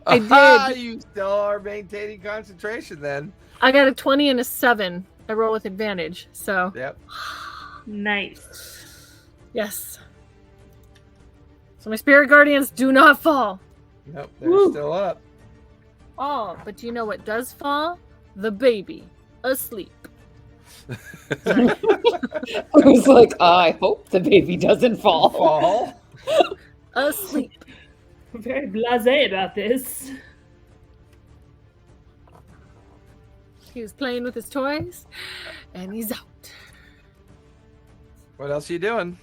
I did. Ah, you still are maintaining concentration then. I got a 20 and a 7. I roll with advantage. So Yep. Nice. yes. So my spirit guardians do not fall. Nope, they're Woo. still up. Oh, but you know what does fall? The baby asleep. I was like, I hope the baby doesn't fall. Fall. Asleep. I'm very blasé about this. He was playing with his toys, and he's out. What else are you doing?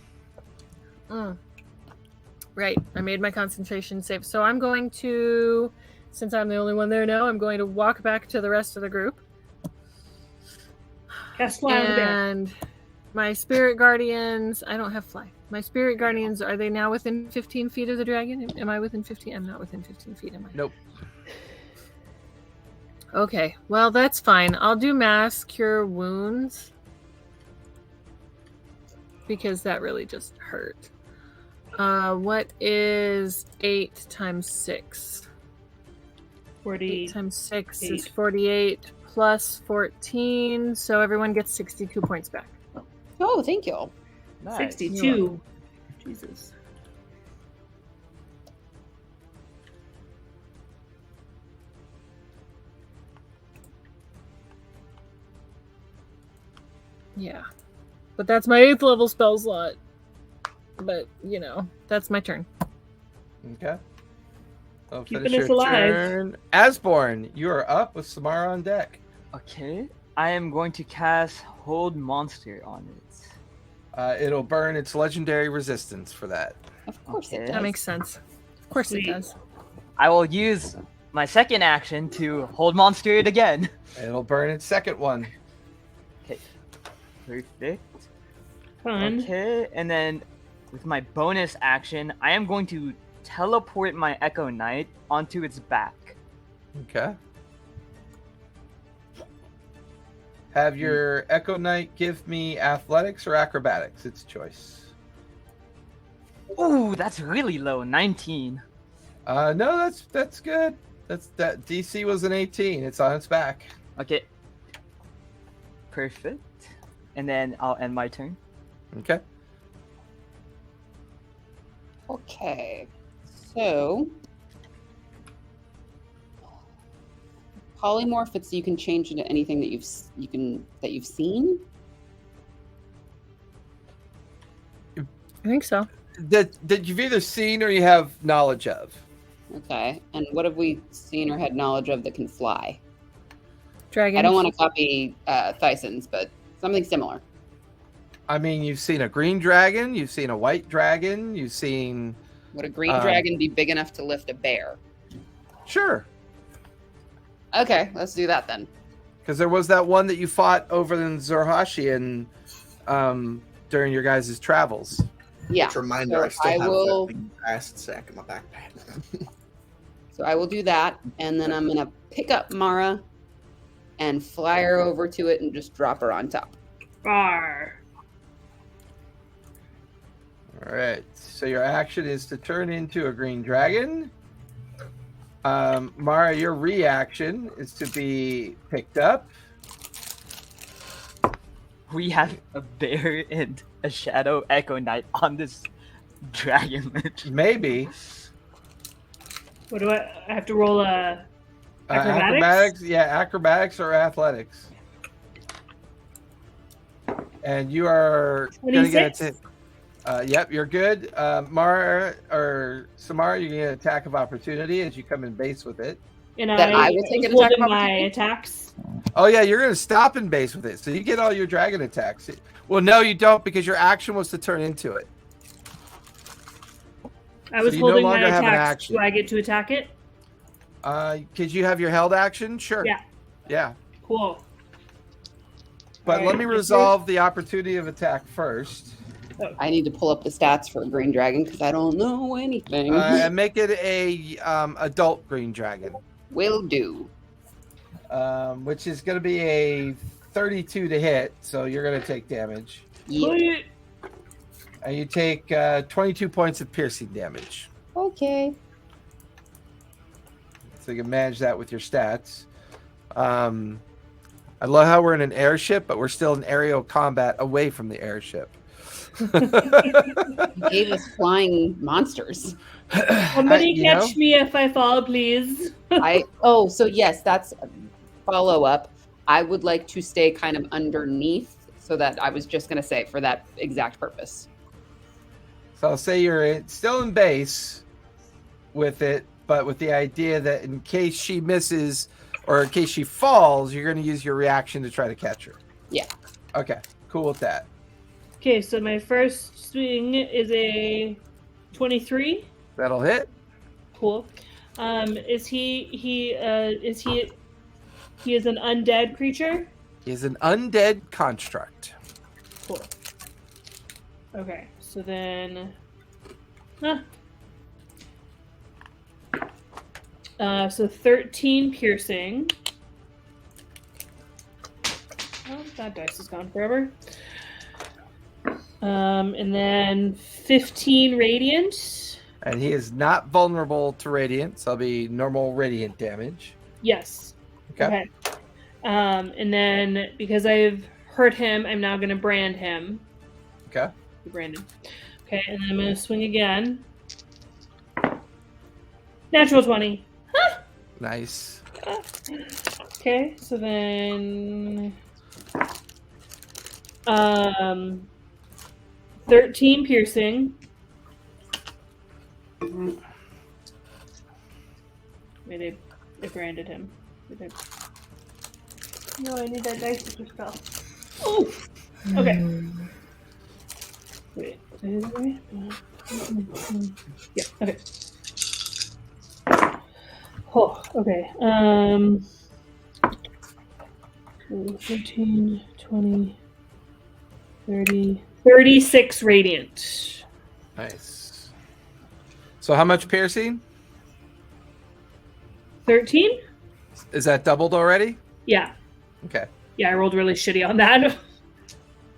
Right, I made my concentration save. So I'm going to, since I'm the only one there now, I'm going to walk back to the rest of the group. Cast fly on the bear. And my spirit guardians, I don't have fly. My spirit guardians, are they now within 15 feet of the dragon? Am I within 15? I'm not within 15 feet, am I? Nope. Okay, well, that's fine. I'll do mass cure wounds. Because that really just hurt. What is 8 times 6? 8 times 6 is 48 plus 14. So everyone gets 62 points back. Oh, thank you. Nice. 62. Jesus. Yeah. But that's my 8th level spell slot. But, you know, that's my turn. Okay. I'll Keeping finish us your alive. turn. Asborn, you are up with Samara on deck. Okay. I am going to cast Hold Monster on it. It'll burn its legendary resistance for that. Of course Okay. it That does. makes sense. Of course Sweet. it does. I will use my second action to Hold Monster it again. It'll burn its second one. Perfect. Fun. Okay, and then with my bonus action, I am going to teleport my Echo Knight onto its back. Okay. Have your Echo Knight give me athletics or acrobatics. It's a choice. Ooh, that's really low. 19. No, that's good. That DC was an 18. It's on its back. Okay. Perfect. And then I'll end my turn. Okay. Okay. So polymorph it so you can change into anything that you've seen. I think so. That you've either seen or you have knowledge of. Okay. And what have we seen or had knowledge of that can fly? Dragon. I don't want to copy Thyson's, but something similar. I mean, you've seen a green dragon, you've seen a white dragon, you've seen. Would a green dragon be big enough to lift a bear? Sure. Okay, let's do that then. Because there was that one that you fought over in Zorhashian during your guys' travels. Yeah. Just a reminder, So I still I have will- that big acid sack in my backpack. So I will do that, and then I'm gonna pick up Mara and fly her over to it and just drop her on top. Bar. All right. So your action is to turn into a green dragon. Mara, your reaction is to be picked up. We have a bear and a shadow Echo Knight on this dragon lich. Maybe. What do I have to roll? Acrobatics? Acrobatics? Yeah, acrobatics or athletics. And you are going to get 26? yep, you're good. Mara or Samara, you get an attack of opportunity as you come in base with it. And That I will take an attack holding of my opportunity? attacks. Oh yeah, you're going to stop in base with it, so you get all your dragon attacks. Well, no, you don't, because your action was to turn into it. I was you no holding my longer have an attacks. action. Do I get to attack it? Because you have your held action, sure. Yeah. Yeah. Cool. But Alright, let me resolve the opportunity of attack first. I need to pull up the stats for a green dragon because I don't know anything. And make it a adult green dragon. Will do. Which is going to be a 32 to hit, so you're going to take damage. Yeah. And you take 22 points of piercing damage. Okay. So you can manage that with your stats. I love how we're in an airship, but we're still in aerial combat away from the airship. You gave us flying monsters. Somebody catch me if I fall, please. So yes, that's a follow-up. I would like to stay kind of underneath, so that I was just going to say for that exact purpose. So I'll say you're still in base with it, but with the idea that in case she misses or in case she falls, you're going to use your reaction to try to catch her. Yeah. Okay, cool with that. Okay, so my first swing is a 23. That'll hit. Cool. Is he is an undead creature? He is an undead construct. Cool. Okay, so then so 13 piercing. Oh, that dice is gone forever. And then 15 radiant. And he is not vulnerable to radiant, so it'll be normal radiant damage. Yes. Okay. And then because I've hurt him, I'm now going to brand him. Okay. Brandon. Okay, and then I'm going to swing again. Natural 20. Nice. Okay, so then 13 piercing. Wait, I branded him. No, I need that dice to just fell. Oh! Okay. Wait, did I do it right? Yeah, okay. Oh, okay. 15, 20, 30, 36 radiant. Nice. So how much piercing? 13? Is that doubled already? Yeah. Okay. Yeah, I rolled really shitty on that. And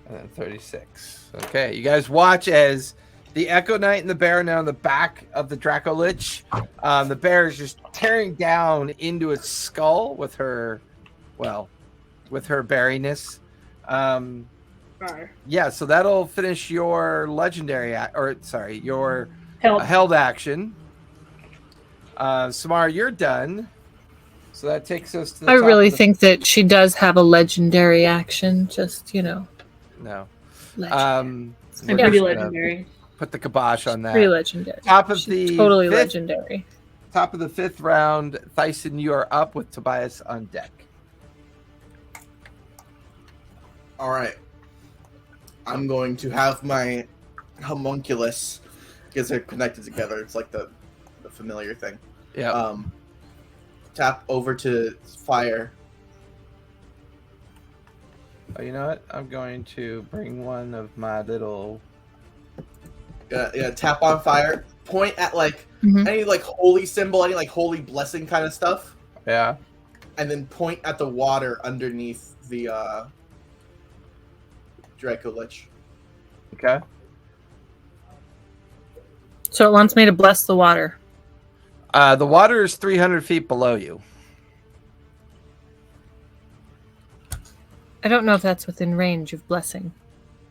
then 36. Okay, you guys watch as the Echo Knight and the bear are now in the back of the Draco Lich. The bear is just tearing down into its skull with her berryness. Yeah, so that'll finish your legendary, your held action. Samara, you're done. So that takes us to the I top really of the... think that she does have a legendary action, just, No. I'm pretty legendary. Put the kibosh on that. Pretty legendary. Top of the totally legendary. Top of the 5th round, Thyson, you are up with Tobias on deck. All right. I'm going to have my homunculus, because they're connected together. It's like the familiar thing. Yeah. Tap over to fire. Oh, you know what? I'm going to bring one of my little... Yeah, tap on fire. Point at any holy symbol, any holy blessing kind of stuff. Yeah. And then point at the water underneath the Draco Lich. Okay. So it wants me to bless the water. The water is 300 feet below you. I don't know if that's within range of blessing.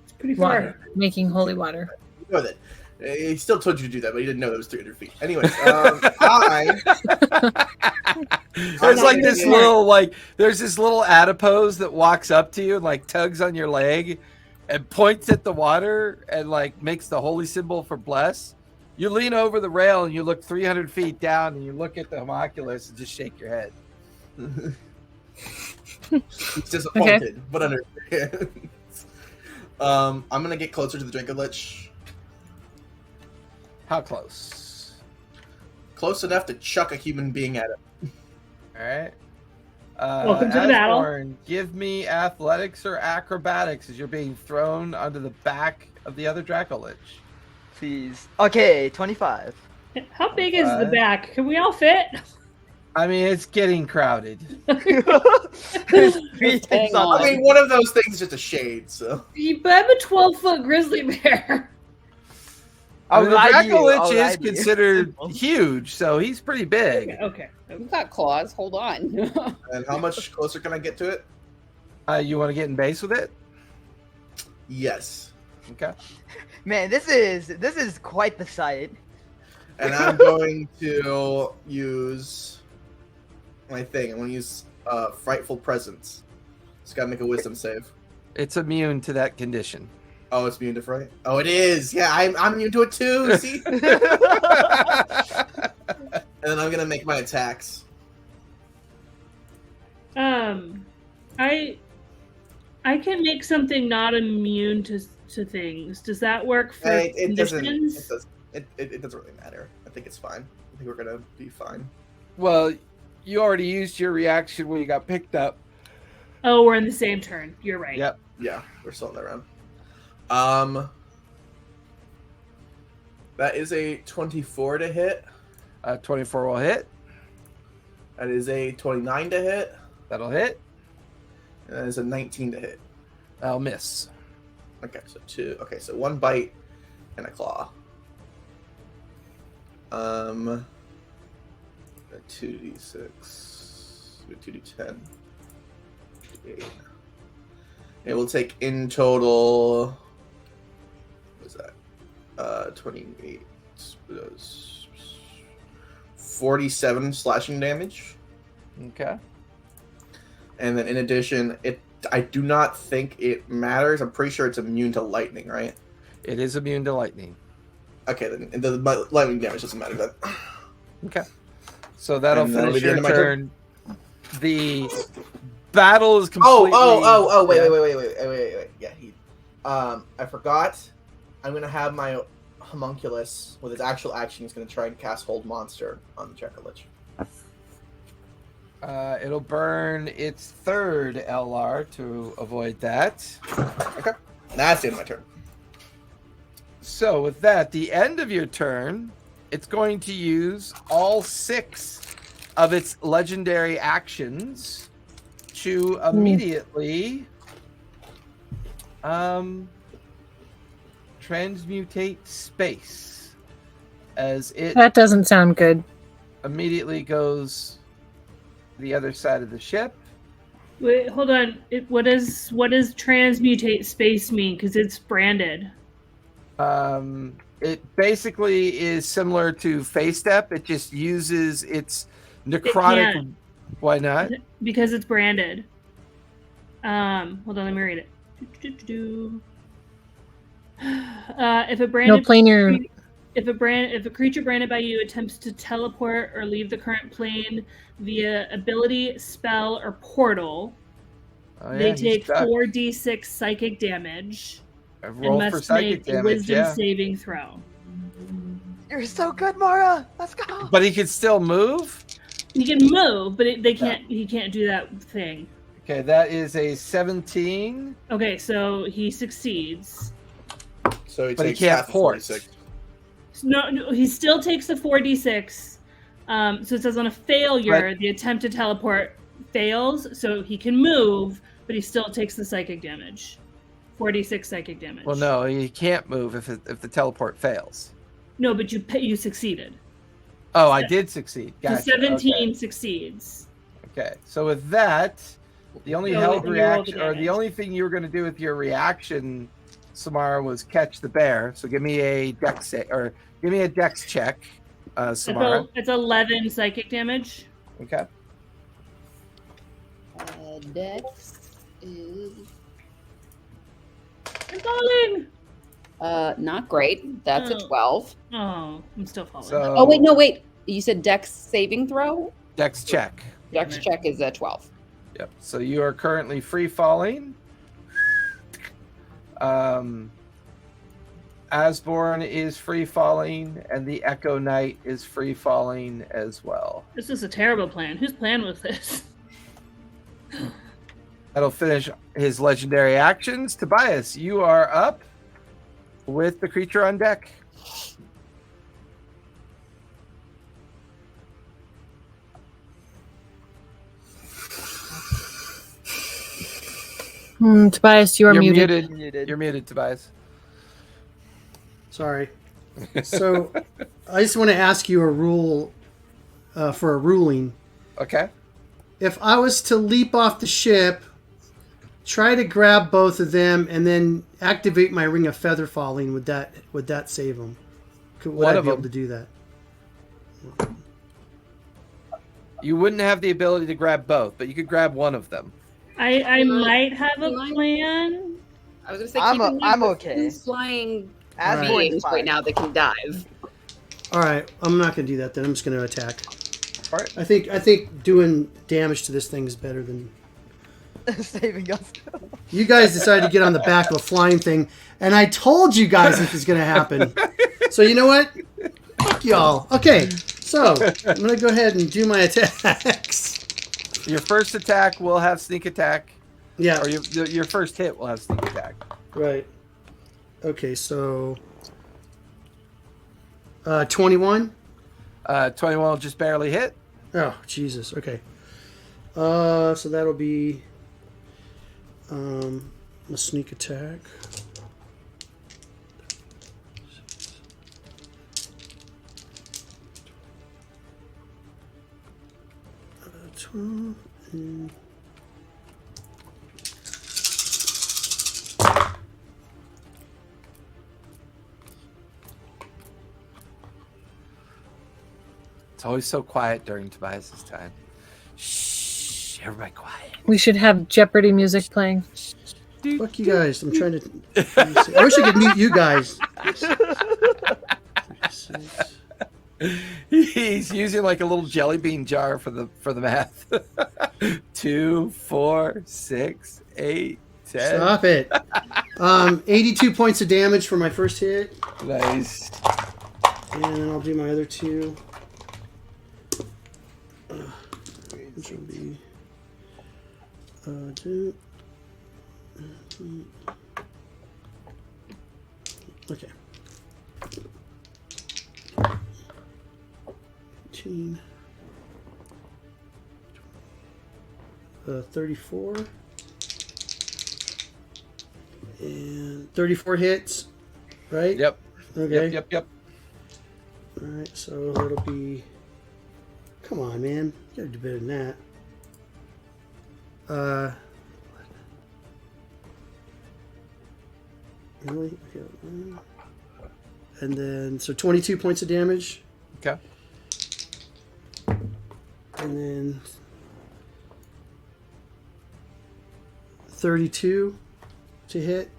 It's pretty far. Water, making holy water. You know that. He still told you to do that, but he didn't know it was 300 feet. Anyways, there's there's this little adipose that walks up to you and tugs on your leg and points at the water and makes the holy symbol for bless. You lean over the rail and you look 300 feet down and you look at the homunculus and just shake your head. He's disappointed, but understands. I'm gonna get closer to the Draco Lich. How close? Close enough to chuck a human being at it. All right. Welcome to the battle. Asborn, give me athletics or acrobatics as you're being thrown onto the back of the other Draco Lich. Please. Okay, 25. How big is the back? Can we all fit? I mean, it's getting crowded. Hang on. I mean, one of those things is just a shade, so. But I'm a 12-foot grizzly bear. I mean, the ride you, Dracolich I'll is ride you. considered huge, so he's pretty big. Okay. We've got claws. Hold on. And how much closer can I get to it? You want to get in base with it? Yes. Okay. Man, this is quite the sight. And I'm going to use my thing. I'm going to use Frightful Presence. Just got to make a wisdom save. It's immune to that condition. Oh, it's immune to fright? Oh, it is. Yeah, I'm immune to it too, see? And then I'm going to make my attacks. I can make something not immune to things. Does that work for It doesn't conditions? it doesn't really matter. I think it's fine. I think we're going to be fine. Well, you already used your reaction when you got picked up. Oh, we're in the same turn. You're right. Yep. Yeah, we're still in that round. That is a 24 to hit. 24 will hit. That is a 29 to hit. That'll hit. And that is a 19 to hit. That'll miss. Okay, so 2. Okay, so 1 bite and a claw. A 2d6, 2d10, 8. It will take in total. What is that? 28. 47 slashing damage. Okay. And then in addition, I do not think it matters. I'm pretty sure it's immune to lightning, right? It is immune to lightning. Okay, then the lightning damage doesn't matter then. Okay. So that'll And that'll finish be the your end of my turn. turn. The battle is completely... Wait. Yeah, I forgot. I'm going to have my homunculus, with his actual action, he's going to try and cast Hold Monster on the Dracolich. It'll burn its third LR to avoid that. Okay. That's the end of my turn. So with that, the end of your turn, it's going to use all 6 of its legendary actions to immediately transmutate space, as it That doesn't sound good. immediately goes to the other side of the ship. Wait, hold on. What does transmutate space mean? Because it's branded. It basically is similar to Face Step. It just uses its necrotic. can't. Why not? Because it's branded. Hold on, let me read it. If a branded No planar. if a creature branded by you attempts to teleport or leave the current plane via ability, spell, or portal, Oh, yeah, they he's take stuck. 4d6 psychic damage and Roll for must psychic make a damage. wisdom Yeah, saving throw. You're so good, Mara. Let's go. but he can still move. He can move, but they can't. He can't do that thing. Okay, that is a 17. Okay, so he succeeds. So he But he takes can't half of port. 46. No, he still takes the 4d6. So it says on a failure, the attempt to teleport fails, so he can move, but he still takes the psychic damage. 4d6 psychic damage. Well, no, he can't move if the teleport fails. No, but you succeeded. Oh, I did succeed. Gotcha. So 17 succeeds. Okay, so with that, the only So held you roll the reaction, or the damage. only thing you were going to do with your reaction, Samara, was catch the bear. So give me a dex or give me a dex check, Samara. It's 11 psychic damage. Okay. Dex is I'm falling. not great. That's a Oh. 12. Oh, I'm still falling. So Oh wait, no, wait. You said Dex saving throw? dex check. Dex Damn it. check is a 12. Yep. So you are currently free falling. Asborn is free falling, and the Echo Knight is free falling as well. This is a terrible plan. Whose plan was this? That'll finish his legendary actions. Tobias, you are up with the creature on deck. Tobias, you are You're muted. Muted. You're muted, Tobias. Sorry. So I just want to ask you a rule for a ruling. Okay. If I was to leap off the ship, try to grab both of them, and then activate my ring of feather falling, would that save them? Would One I of be able them. to do that? You wouldn't have the ability to grab both, but you could grab one of them. I might have a plan. I was gonna say, I'm keep in mind, I'm but okay. who's flying As Right. going beings to right now that can dive? All right, I'm not going to do that then. I'm just going to attack. All right. I think doing damage to this thing is better than saving us. you guys decided to get on the back of a flying thing, and I told you guys this was going to happen. So you know what? Fuck y'all. Okay, so I'm going to go ahead and do my attacks. Your first attack will have sneak attack, Yeah, or your first hit will have sneak attack. right. Okay, so 21. 21 will just barely hit. Oh, Jesus. Okay. So that'll be a sneak attack. It's always so quiet during Tobias's time. Shh, everybody quiet. We should have Jeopardy music playing. Fuck you guys. I'm trying to. I wish I could mute you guys. He's using like a little jelly bean jar for the math. 2, 4, 6, 8, 10. Stop it. 82 points of damage for my first hit. Nice. And then I'll do my other two. Which will be. Okay. 18. 34. And 34 hits, right? Yep. Okay. Yep. All right, so it'll be. Come on, man. You gotta do better than that. Really? Okay. And then, so 22 points of damage. Okay. And then 32 to hit.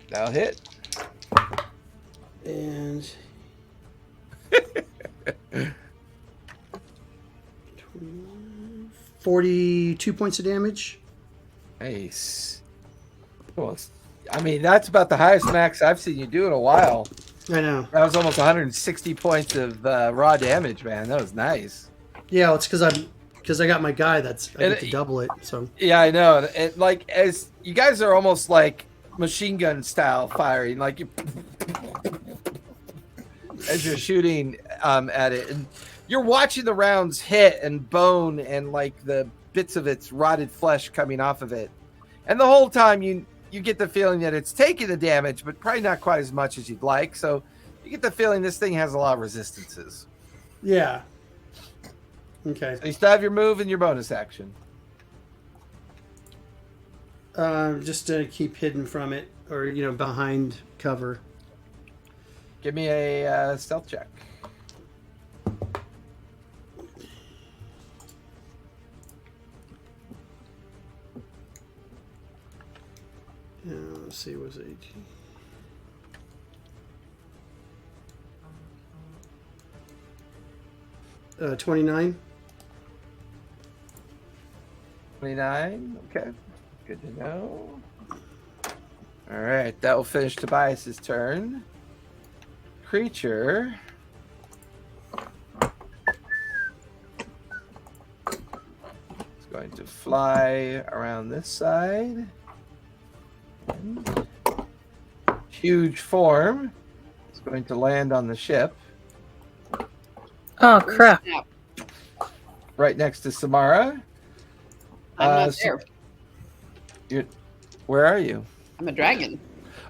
That'll hit. And 42 points of damage. Nice. Well, I mean, that's about the highest max I've seen you do in a while. I know. That was almost 160 points of raw damage, man. That was nice. Yeah, well, it's because I got my guy that's I And get to double it. So Yeah, I know. And like, as you guys are almost like machine gun style firing, like you as you're shooting at it, and you're watching the rounds hit and bone and like the bits of its rotted flesh coming off of it, and the whole time you get the feeling that it's taking the damage, but probably not quite as much as you'd like. So you get the feeling this thing has a lot of resistances. yeah. Okay. So you still have your move and your bonus action. Just to keep hidden from it, or behind cover. Give me a stealth check. Yeah, let's see, was it 18? 29. 29. Okay. Good to know. All right. That will finish Tobias's turn. Creature. Is going to fly around this side. Huge form. It's going to land on the ship Oh crap! right next to Samara. I'm not so- there. Where are you? I'm a dragon.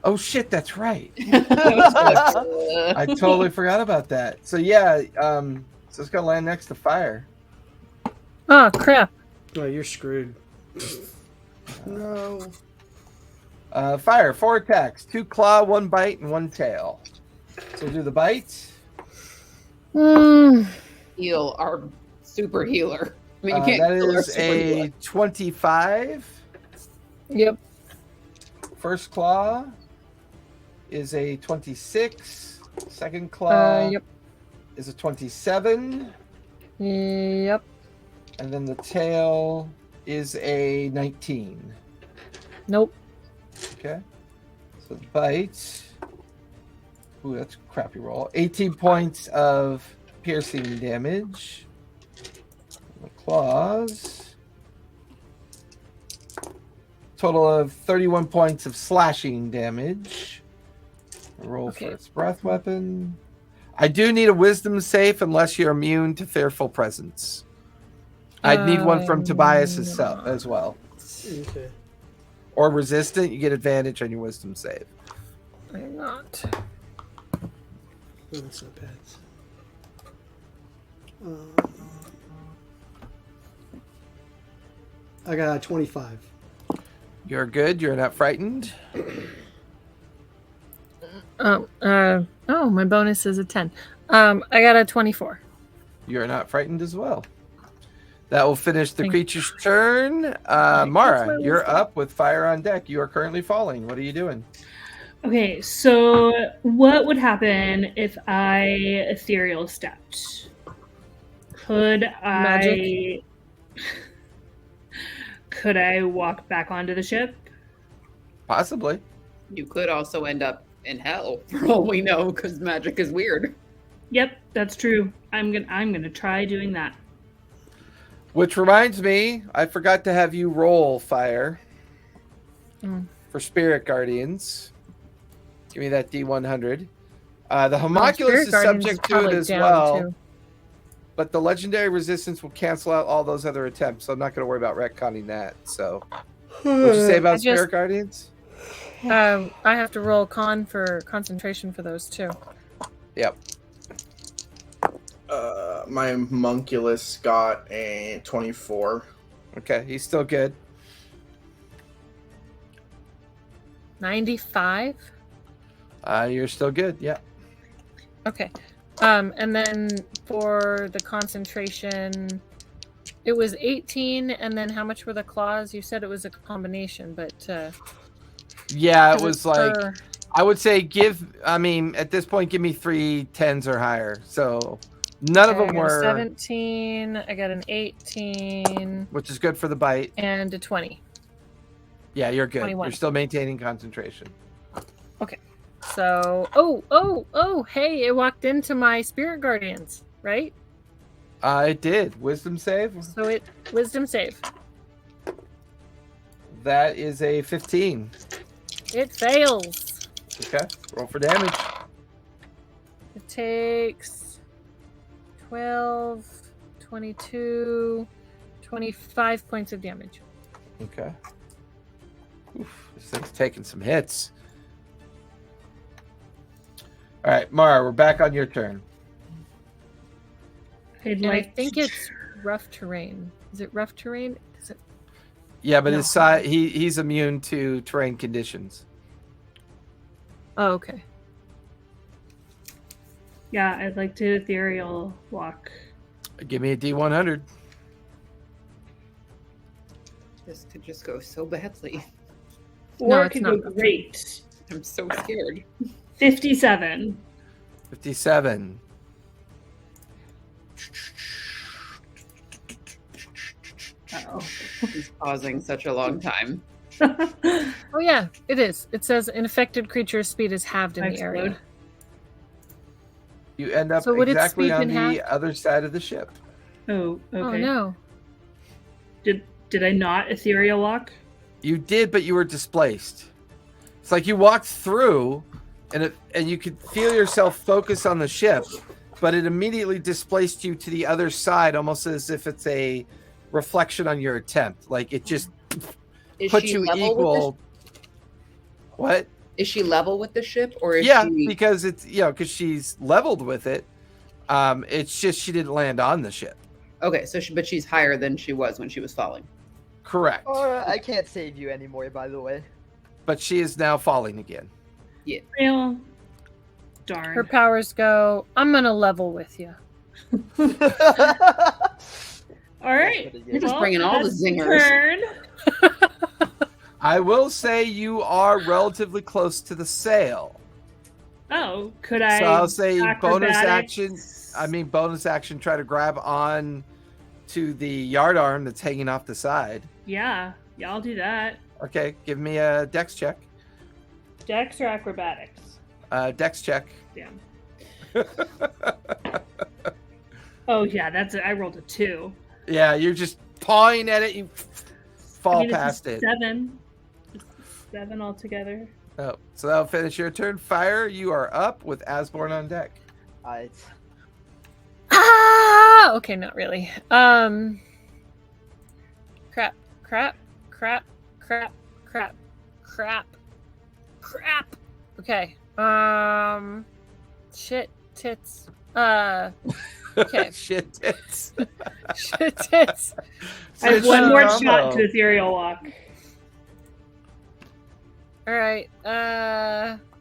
Oh shit, that's right. I I totally forgot about that. So yeah, so it's gonna land next to fire. Oh crap! Oh, you're screwed. No. Fire, 4 attacks, 2 claw, 1 bite, and 1 tail. So we'll do the bite. Heal our super healer. I mean, you can't That kill our is super a healer. 25. Yep. First claw is a 26. Second claw Yep. is a 27. Yep. And then the tail is a 19. Nope. Okay. So the bite. Ooh, that's a crappy roll. 18 points of piercing damage. The claws. Total of 31 points of slashing damage. Roll for its breath weapon. I do need a wisdom save unless you're immune to fearful presence. I'd need one from Tobias as well. Okay. Or resistant, you get advantage on your wisdom save. I'm not. Oh, that's not bad. I got 25. You're good. You're not frightened. Oh, my bonus is a 10. I got a 24. You're not frightened as well. That will finish the Thank creature's turn. Mara, you're up with fire on deck. You are currently falling. What are you doing? Okay, so what would happen if I ethereal stepped? Could I could I walk back onto the ship? Possibly. You could also end up in hell, for all we know, because magic is weird. Yep, that's true. I'm gonna try doing that. Which reminds me, I forgot to have you roll fire for Spirit Guardians. Give me that D100. The Homunculus is subject to it as well. Too. But the legendary resistance will cancel out all those other attempts, so I'm not going to worry about retconning that. So, what'd you say about Spirit Guardians? I have to roll con for concentration for those too. Yep. My Homunculus got a 24. Okay, he's still good. 95. You're still good. Yeah. Okay. And then for the concentration, it was 18. And then how much were the claws? You said it was a combination, but yeah, it was like I would say at this point, give me 3 10s or higher. So none of them were 17. I got an 18, which is good for the bite, and a 20. Yeah, you're good. 21. You're still maintaining concentration. Okay. So, hey, it walked into my spirit guardians, right? It did. Wisdom save? So it wisdom save. That is a 15. It fails. Okay. Roll for damage. It takes 12, 22, 25 points of damage. Okay. Oof, this thing's taking some hits. All right, Mara, we're back on your turn. I think it's rough terrain. Is it rough terrain? Is it? Yeah, but his he's immune to terrain conditions. Oh, okay. Yeah, I'd like to ethereal walk. Give me a D100. This could just go so badly. Or it could go great. I'm so scared. 57. 57. Uh-oh. He's pausing such a long time. Oh yeah, it is. It says an affected creature's speed is halved in the area. You end up So would its exactly speed on been the halved? other side of the ship. Oh, okay. Oh no. Did I not ethereal walk? You did, but you were displaced. It's like you walked through, and you could feel yourself focus on the ship, but it immediately displaced you to the other side, almost as if it's a reflection on your attempt. Like it just Is put she you level with equal. What? Is she level with the ship, or is Yeah, she? because it's because she's leveled with it. It's just she didn't land on the ship. Okay, so but she's higher than she was when she was falling. Correct. Oh, I can't save you anymore, by the way. But she is now falling again. Real. Darn. Her powers go, I'm going to level with you. All right. You're just bringing all the that's zingers. turn. I will say you are relatively close to the sail. Oh, could I? So I'll say bonus acrobatics? action. Bonus action. Try to grab on to the yardarm that's hanging off the side. Yeah, I'll do that. Okay, give me a dex check. Dex or acrobatics? Dex check. Damn. Oh yeah, that's it. I rolled a 2. Yeah, you're just pawing at it. You fall It's past it. 7. It's 7 altogether. Oh, so that'll finish your turn. Fire, you are up with Asborn on deck. Alright. Ah! Okay, not really. Crap. Okay. Shit tits. Okay. Shit tits. Shit tits. I have one more Combo. shot to ethereal walk. All right.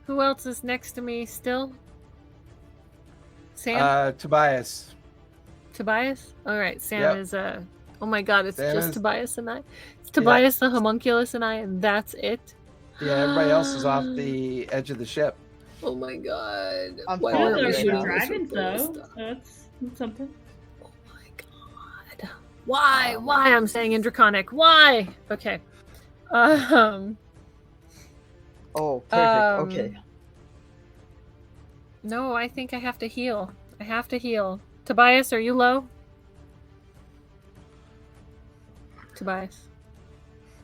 Who else is next to me still? Sam? Tobias. Tobias? All right. Sam Yep. is oh my god, it's Sam just is- Tobias and I. It's Tobias the homunculus and I, and that's it. Yeah, everybody else is off the edge of the ship. Oh my god. I'm Why fine. aren't we There's shooting no this dragons with though. stuff? That's something. Oh my god. Why? Why I'm saying in Draconic? Why? Okay. Oh, perfect. Okay. No, I think I have to heal. I have to heal. Tobias, are you low? Tobias.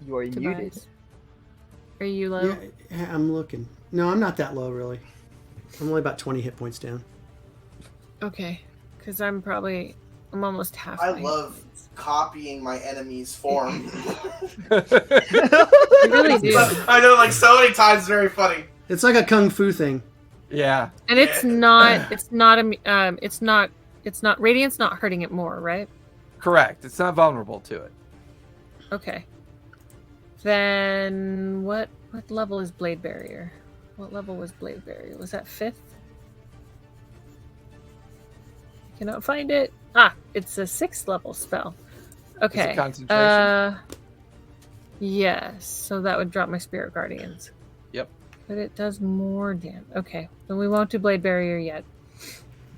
You are muted. Tobias. Are you low? Yeah, I'm looking. No, I'm not that low, really. I'm only about 20 hit points down. Okay. Because I'm almost halfway. I love copying my enemy's form. You really do. I know, like so many times, it's very funny. It's like a kung fu thing. Yeah. And it's not Radiant's not hurting it more, right? Correct. It's not vulnerable to it. Okay. Then what level is Blade Barrier? What level was Blade Barrier? Was that 5th? I cannot find it. Ah, it's a 6th level spell. Okay. Is it concentration? Yes. So that would drop my Spirit Guardians. Yep. But it does more damage. Okay. Then we won't do Blade Barrier yet.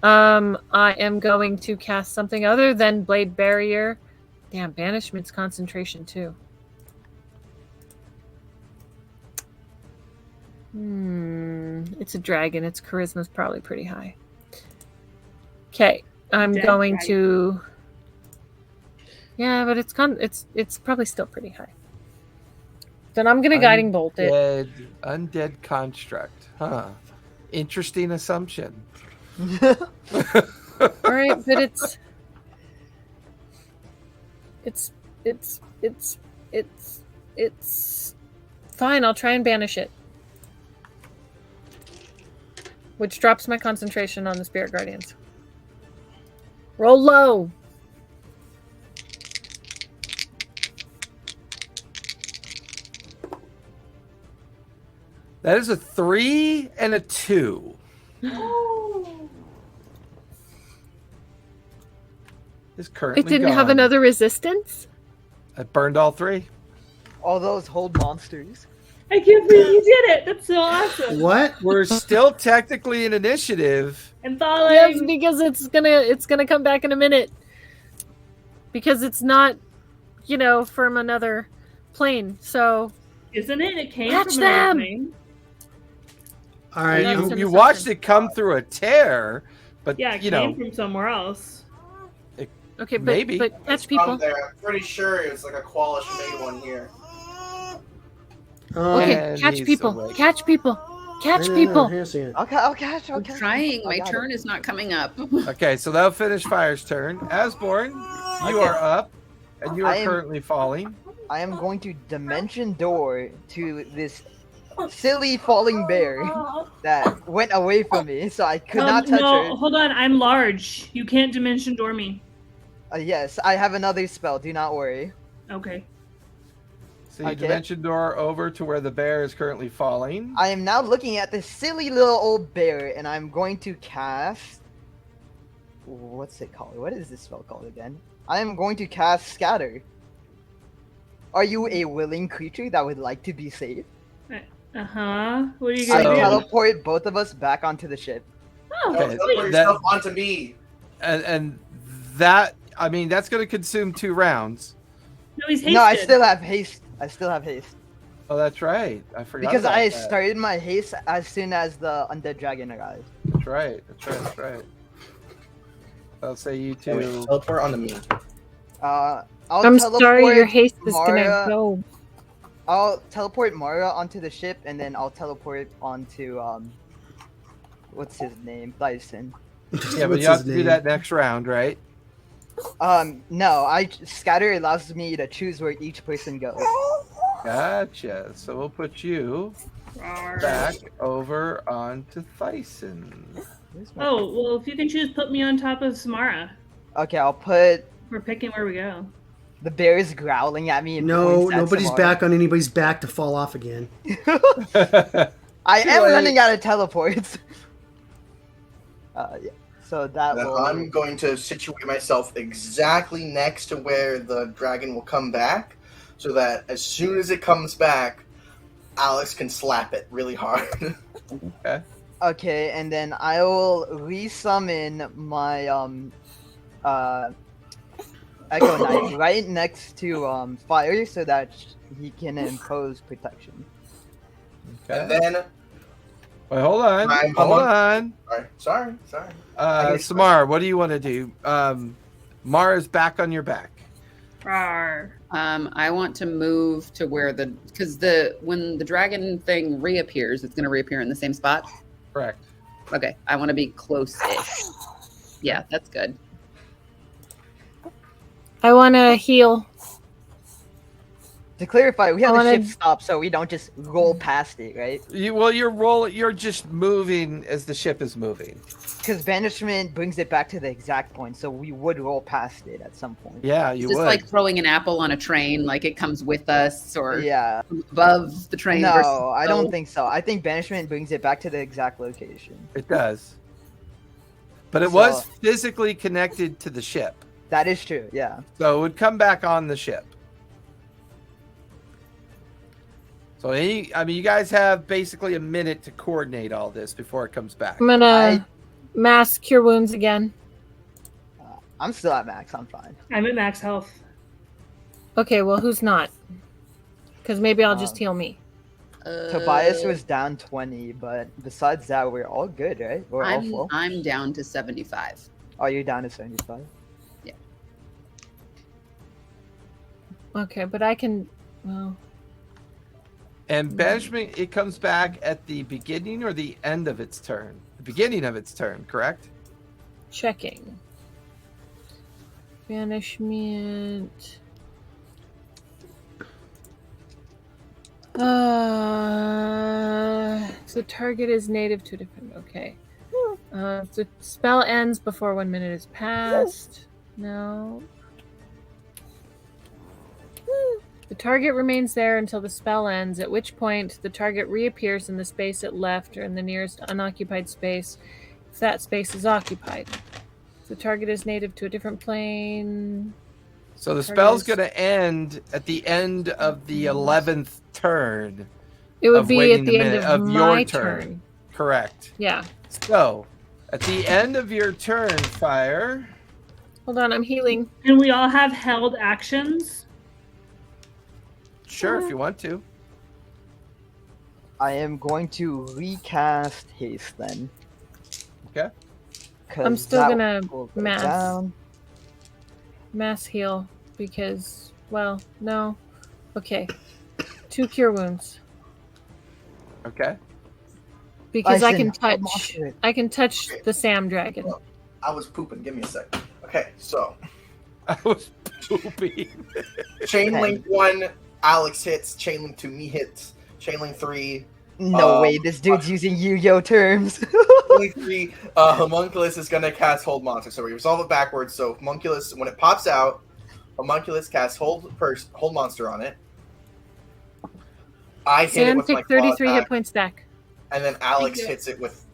I am going to cast something other than Blade Barrier. Damn, Banishment's concentration too. It's a dragon. Its charisma's probably pretty high. Okay, I'm Dead going dragon. to. Yeah, but it's probably still pretty high. Then I'm gonna guiding bolt it. Undead construct. Huh. Interesting assumption. All right, but it's fine. I'll try and banish it, which drops my concentration on the Spirit Guardians. Roll low. That is a 3 and a 2. Is currently It didn't have gone. another resistance? I burned all 3. All those hold monsters. I can't believe you did it. That's so awesome. What? We're still technically in initiative. And falling. Yes, because it's gonna come back in a minute. Because it's not, from another plane. So Isn't it? It came Catch from another them! plane. All right. That's You, an you watched assumption. it come through a tear, but Yeah, it you came know, from somewhere else. okay, but Maybe. but catch people. There. I'm pretty sure it was like a Qualish made one here. Okay, And catch he's people. awake. Catch people. Catch No, people. here's the- Okay, I'll catch. I'm trying. My turn is not coming up. Okay, so that'll finish Fire's turn. Asborn, you Okay. are up, and you are I am- currently falling. I am going to dimension door to this silly falling bear that went away from me, so I could not touch no, her. hold on. I'm large. You can't dimension door me. Yes, I have another spell. Do not worry. Okay. So you Okay. dimension door over to where the bear is currently falling. I am now looking at this silly little old bear, and I'm going to cast. What's it called? What is this spell called again? I am going to cast Scatter. Are you a willing creature that would like to be saved? Uh-huh. What are you I gonna do? teleport both of us back onto the ship. Oh, Okay, Teleport yourself onto me. And that, I mean, that's going to consume 2 rounds. no, he's hasted. No, I still have haste. I still have haste. Oh, that's right. I forgot Because about I that. started my haste as soon as the undead dragon arrived. That's right. That's right. I'll say you Wait, two. teleport onto me. I'll I'm teleport sorry, your haste is Mara. gonna go. I'll teleport Mara onto the ship, and then I'll teleport onto what's his name, Dyson. Yeah, but What's you have his to do name? that next round, right? No, Scatter allows me to choose where each person goes. Gotcha. So we'll put you back over onto Thyson. Oh, well, if you can choose, put me on top of Samara. Okay, I'll put We're picking where we go. the bear is growling at me. And No, points at nobody's Samara. back on anybody's back to fall off again. I Too am late. running out of teleports. Yeah. So that Then will. I'm going to situate myself exactly next to where the dragon will come back, so that as soon as it comes back, Alex can slap it really hard. Okay. Okay, and then I will resummon my Echo Knight right next to Fire, so that he can impose protection. And Okay. then, Wait, hold on. I'm Hold on. on. sorry. I get Samar, what do you want to do? Mara's back on your back. Rawr. I want to move to where because when the dragon thing reappears, it's going to reappear in the same spot. Correct. Okay, I want to be close-ish. Yeah, that's good. I want to heal. To clarify, we have I the ship wanna- stop, so we don't just roll past it, right? You're just moving as the ship is moving. Because banishment brings it back to the exact point, so we would roll past it at some point. Yeah, It's you just would. like throwing an apple on a train, like it comes with us or Yeah. above the train. versus No, I don't below. think so. I think banishment brings it back to the exact location. It does. But it So- was physically connected to the ship. That is true, yeah. So it would come back on the ship. So you guys have basically a minute to coordinate all this before it comes back. I'm gonna mass cure wounds again. I'm still at max, I'm fine. I'm at max health. Okay, well, who's not? Because maybe I'll just heal me. Tobias was down 20, but besides that, we're all good, right? We're all full. I'm down to 75. Oh, you're down to 75? Okay, but I can. Well, And banishment, it comes back at the beginning or the end of its turn? The beginning of its turn, correct? checking. Banishment. The target is native to a different. Okay. The spell ends before 1 minute is passed. No. The target remains there until the spell ends, at which point the target reappears in the space it left or in the nearest unoccupied space if that space is occupied. The target is native to a different plane. So the Target spell's is- going to end at the end of the 11th turn. It would Of be waiting at the the end minute of of my your turn. turn. Correct. Yeah. So, at the end of your turn, Fire. Hold on, I'm healing. And we all have held actions. Sure, if you want to. I am going to recast haste then. Okay. 'Cause I'm still that gonna will go mass. down. Mass heal because, well, no. Okay. 2 cure wounds. Okay. Because I Bison, can I'm touch. off it. I can touch the Sam Dragon. I was pooping. Give me a sec. Okay, so I was pooping. Chain link 1, Alex hits. Chain link 2, me hits. Chain link 3. No way, this dude's using Yu-Gi-Oh terms. Chain link 3. Homunculus is gonna cast Hold Monster. So we resolve it backwards. So Homunculus, when it pops out, Homunculus casts Hold Monster on it. I hit it Sam, with my take 33 claw hit attack, points back. and then Alex you. hits it with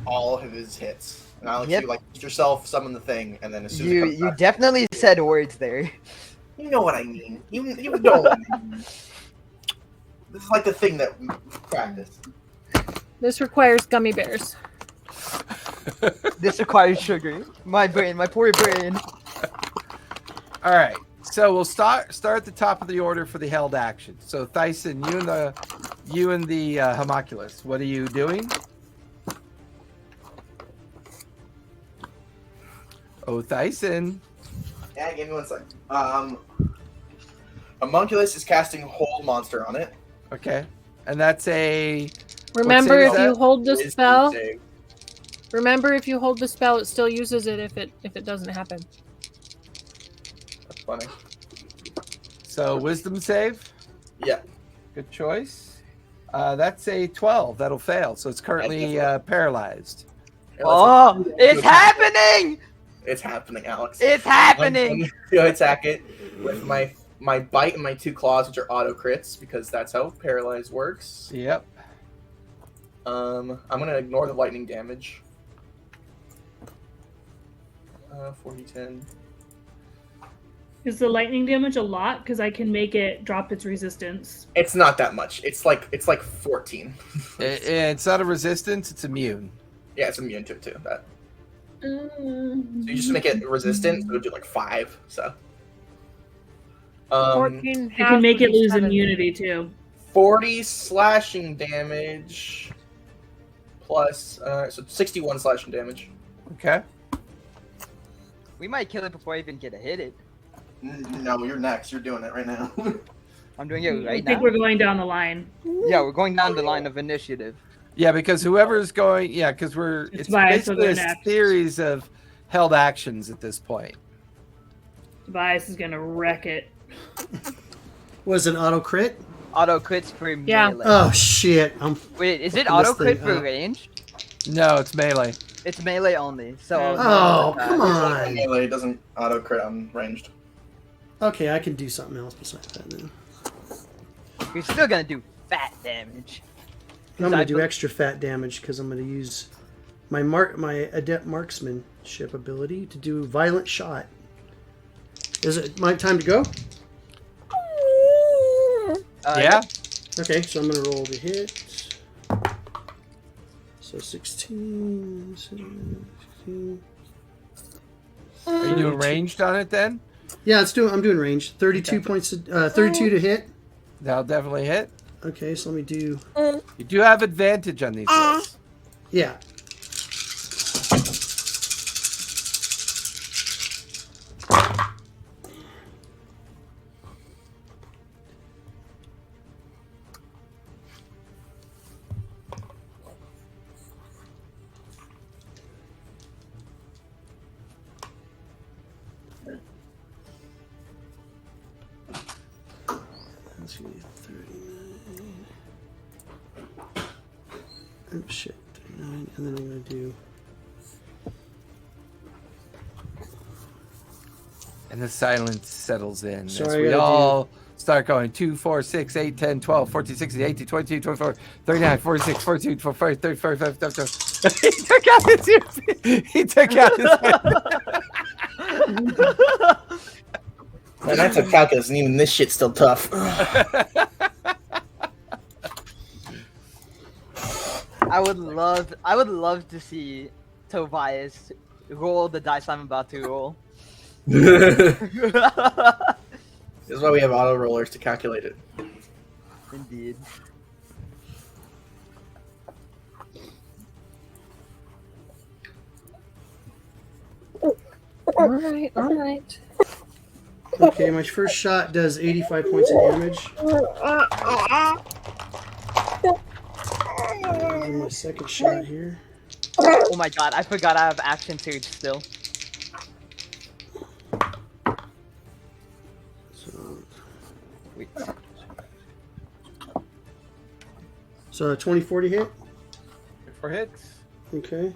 all of his hits. And Alex, Yep. you like yourself, summon the thing, and then as soon as it You comes you back, definitely said words there. you know what I mean. You know what I mean. This is like the thing that we practice. This requires gummy bears. This requires sugar. My brain, my poor brain. All right. So we'll start at the top of the order for the held action. So Thyson, you and the homunculus. What are you doing? Oh, Thyson. Yeah, give me 1 second. Homunculus is casting Hold Monster on it. Okay. And that's a Remember, save if is you that? hold the Wisdom spell, save. remember if you hold the spell, it still uses it if it doesn't happen. That's funny. so wisdom save. Yeah. Good choice. That's a 12. That'll fail. So it's currently paralyzed. Oh, it's happening! It's happening, Alex. It's I'm happening! going to attack it with my bite and my 2 claws, which are auto crits, because that's how paralyze works. Yep. I'm gonna ignore the lightning damage. 40-10. Is the lightning damage a lot? Because I can make it drop its resistance. It's not that much. It's like 14. It's not a resistance. It's immune. Yeah, it's immune to it too. That. So you just make it resistant, so it'll do like 5. So. 14. I can make it lose immunity too. 40 slashing damage plus so 61 slashing damage. Okay. We might kill it before I even get to hit it. No, you're next. You're doing it right now. I'm doing it I right think now. we're going down the line. Yeah, we're going down the line of initiative. Yeah, because whoever's going, because it's Tobias will basically go a next. series of held actions at this point. Tobias is gonna wreck it. Was it an auto crit? Auto crits for Yeah. melee. Oh shit! Wait, is it fucking auto this crit thing for up. ranged? No, it's melee. It's melee only. So. Oh, come on. Melee doesn't auto crit on ranged. Okay, I can do something else besides that then. You're still gonna do fat damage. I'm gonna I do bel- extra fat damage because I'm gonna use my adept marksmanship ability to do violent shot. Is it my time to go? Yeah. Okay, so I'm gonna roll the hit. So 16. 16. Are you doing ranged on it then? Yeah, I'm doing range. 32 points. 32 to hit. That'll definitely hit. Okay, so let me do. You do have advantage on these rolls. Yeah. Let's see, 39. Oh shit, 39, and then I'm gonna do. And the silence settles in as Sorry, I we gotta all start going 2, 4, 6, 8, 10, 12, 14, 16, 18, 22, 24, 39, 46, 42, 45, 35, 35. He took out his He took out his Man, that's a calculus, and even this shit's still tough. I would love to see Tobias roll the dice I'm about to roll. This is why we have auto rollers to calculate it. Indeed. All right. Okay, my first shot does 85 points of damage. And my second shot here. Oh my god, I forgot I have action surge still. Wait. So 20-40 hit. 4 hits. Okay.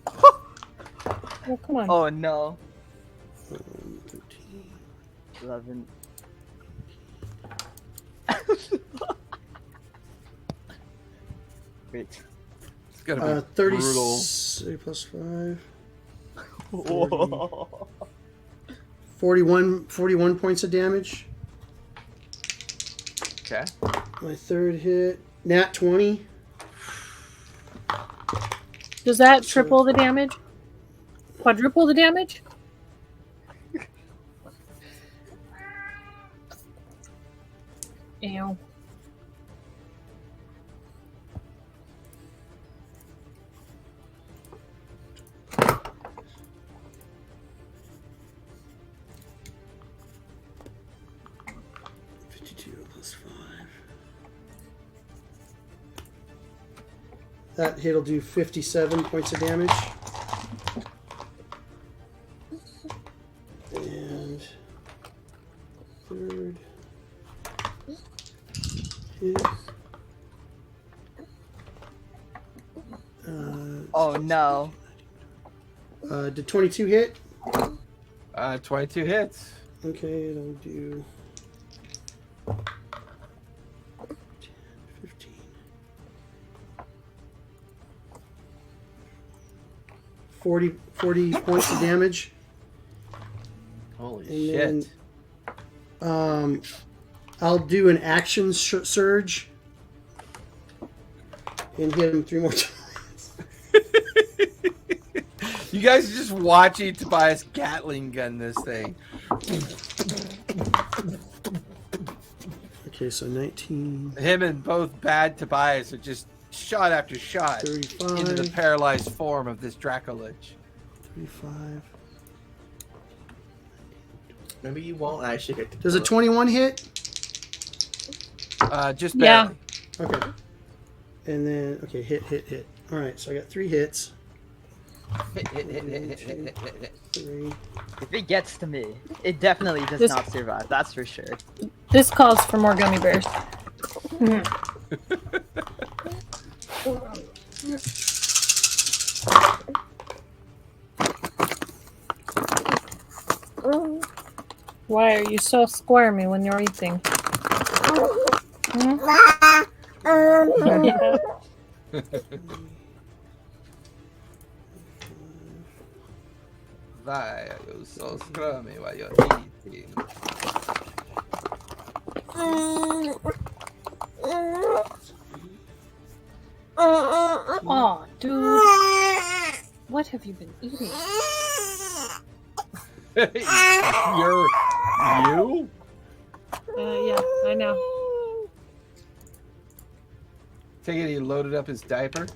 Oh, come on. Oh no. 13. 11. Wait. It's gonna be 30 brutal. plus 5. Whoa. 41 points of damage. Okay. My third hit. Nat 20. Does that triple the damage? Quadruple the damage? Ew. That hit'll do 57 points of damage. And third hit. Oh no. Did 22 hit? 22 hits. Okay, it'll do 10, 15. 40 points of damage. Holy And shit. then, I'll do an action surge and hit him 3 more times. You guys are just watching Tobias Gatling gun this thing. Okay, so 19, Him and both bad Tobias are just shot after shot 35, into the paralyzed form of this Dracolich. 35. Maybe you won't actually get to Does a 21 hit? Just Yeah. barely. Okay. And then, okay, hit. All right, so I got 3 hits. 1, 2, 3. If it gets to me, it definitely does This- not survive. That's for sure. This calls for more gummy bears. Why are you so squirmy when you're eating? Yeah. Vai, eu sou scrummy while you're eating. Oh, dude. What have you been eating? You're you? Yeah, I know. Take it he loaded up his diaper.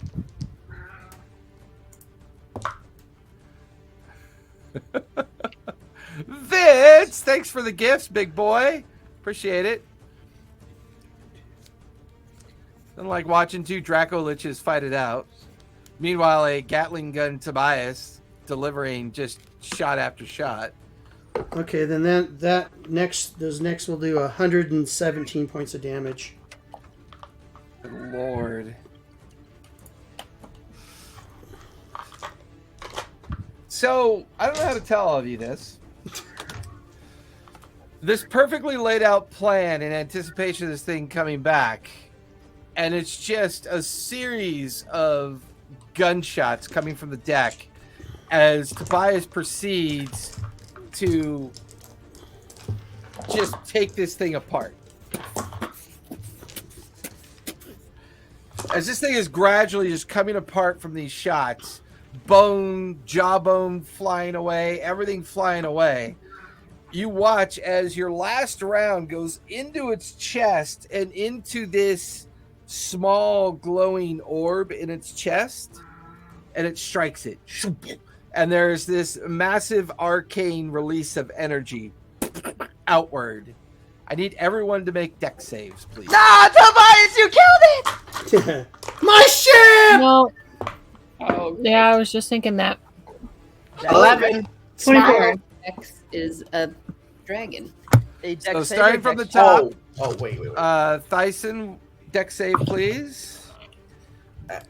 Vince, thanks for the gifts, big boy. Appreciate it. Nothing like watching 2 Dracoliches fight it out. Meanwhile, a Gatling gun Tobias delivering just shot after shot. Okay, then those next will do 117 points of damage. Good Lord. So, I don't know how to tell all of you this. This perfectly laid out plan in anticipation of this thing coming back, and it's just a series of gunshots coming from the deck as Tobias proceeds to just take this thing apart. As this thing is gradually just coming apart from these shots, bone, jawbone flying away, everything flying away, you watch as your last round goes into its chest and into this small glowing orb in its chest, and it strikes it. And there's this massive arcane release of energy outward. I need everyone to make deck saves, please. Ah, Tobias, you killed it! My ship! No, Oh, yeah, I was just thinking that. 11. 24. X is a dragon. A dex So save starting or from the dex top, Wait. Thyson, deck save, please.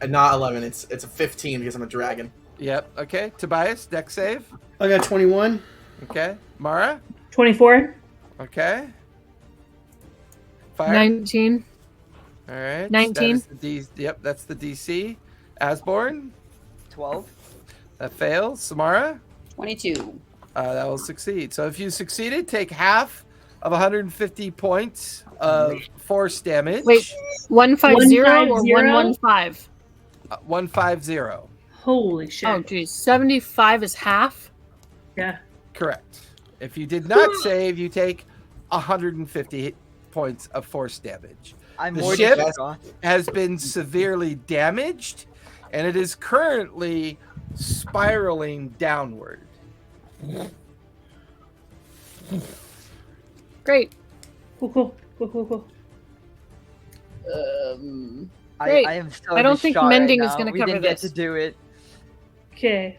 Not 11. It's a 15 because I'm a dragon. Yep. Okay. Tobias, deck save. I got 21. Okay. Mara. 24. Okay. Fire. 19. All right. 19. That is yep, that's the DC. Asborn. 12. That fails. Samara. 22. That will succeed. So if you succeeded, take half of 150 points of force damage. Wait, 150 or 150? 115? 150. Holy shit. Oh, geez. 75 is half? Yeah. Correct. If you did not save, you take 150 points of force damage. I'm The more ship- distraught. Has been severely damaged, and it is currently spiraling downward. Great. Cool. Great. I am so I don't think distraught mending right is now. gonna We cover didn't this. get to do it. Okay.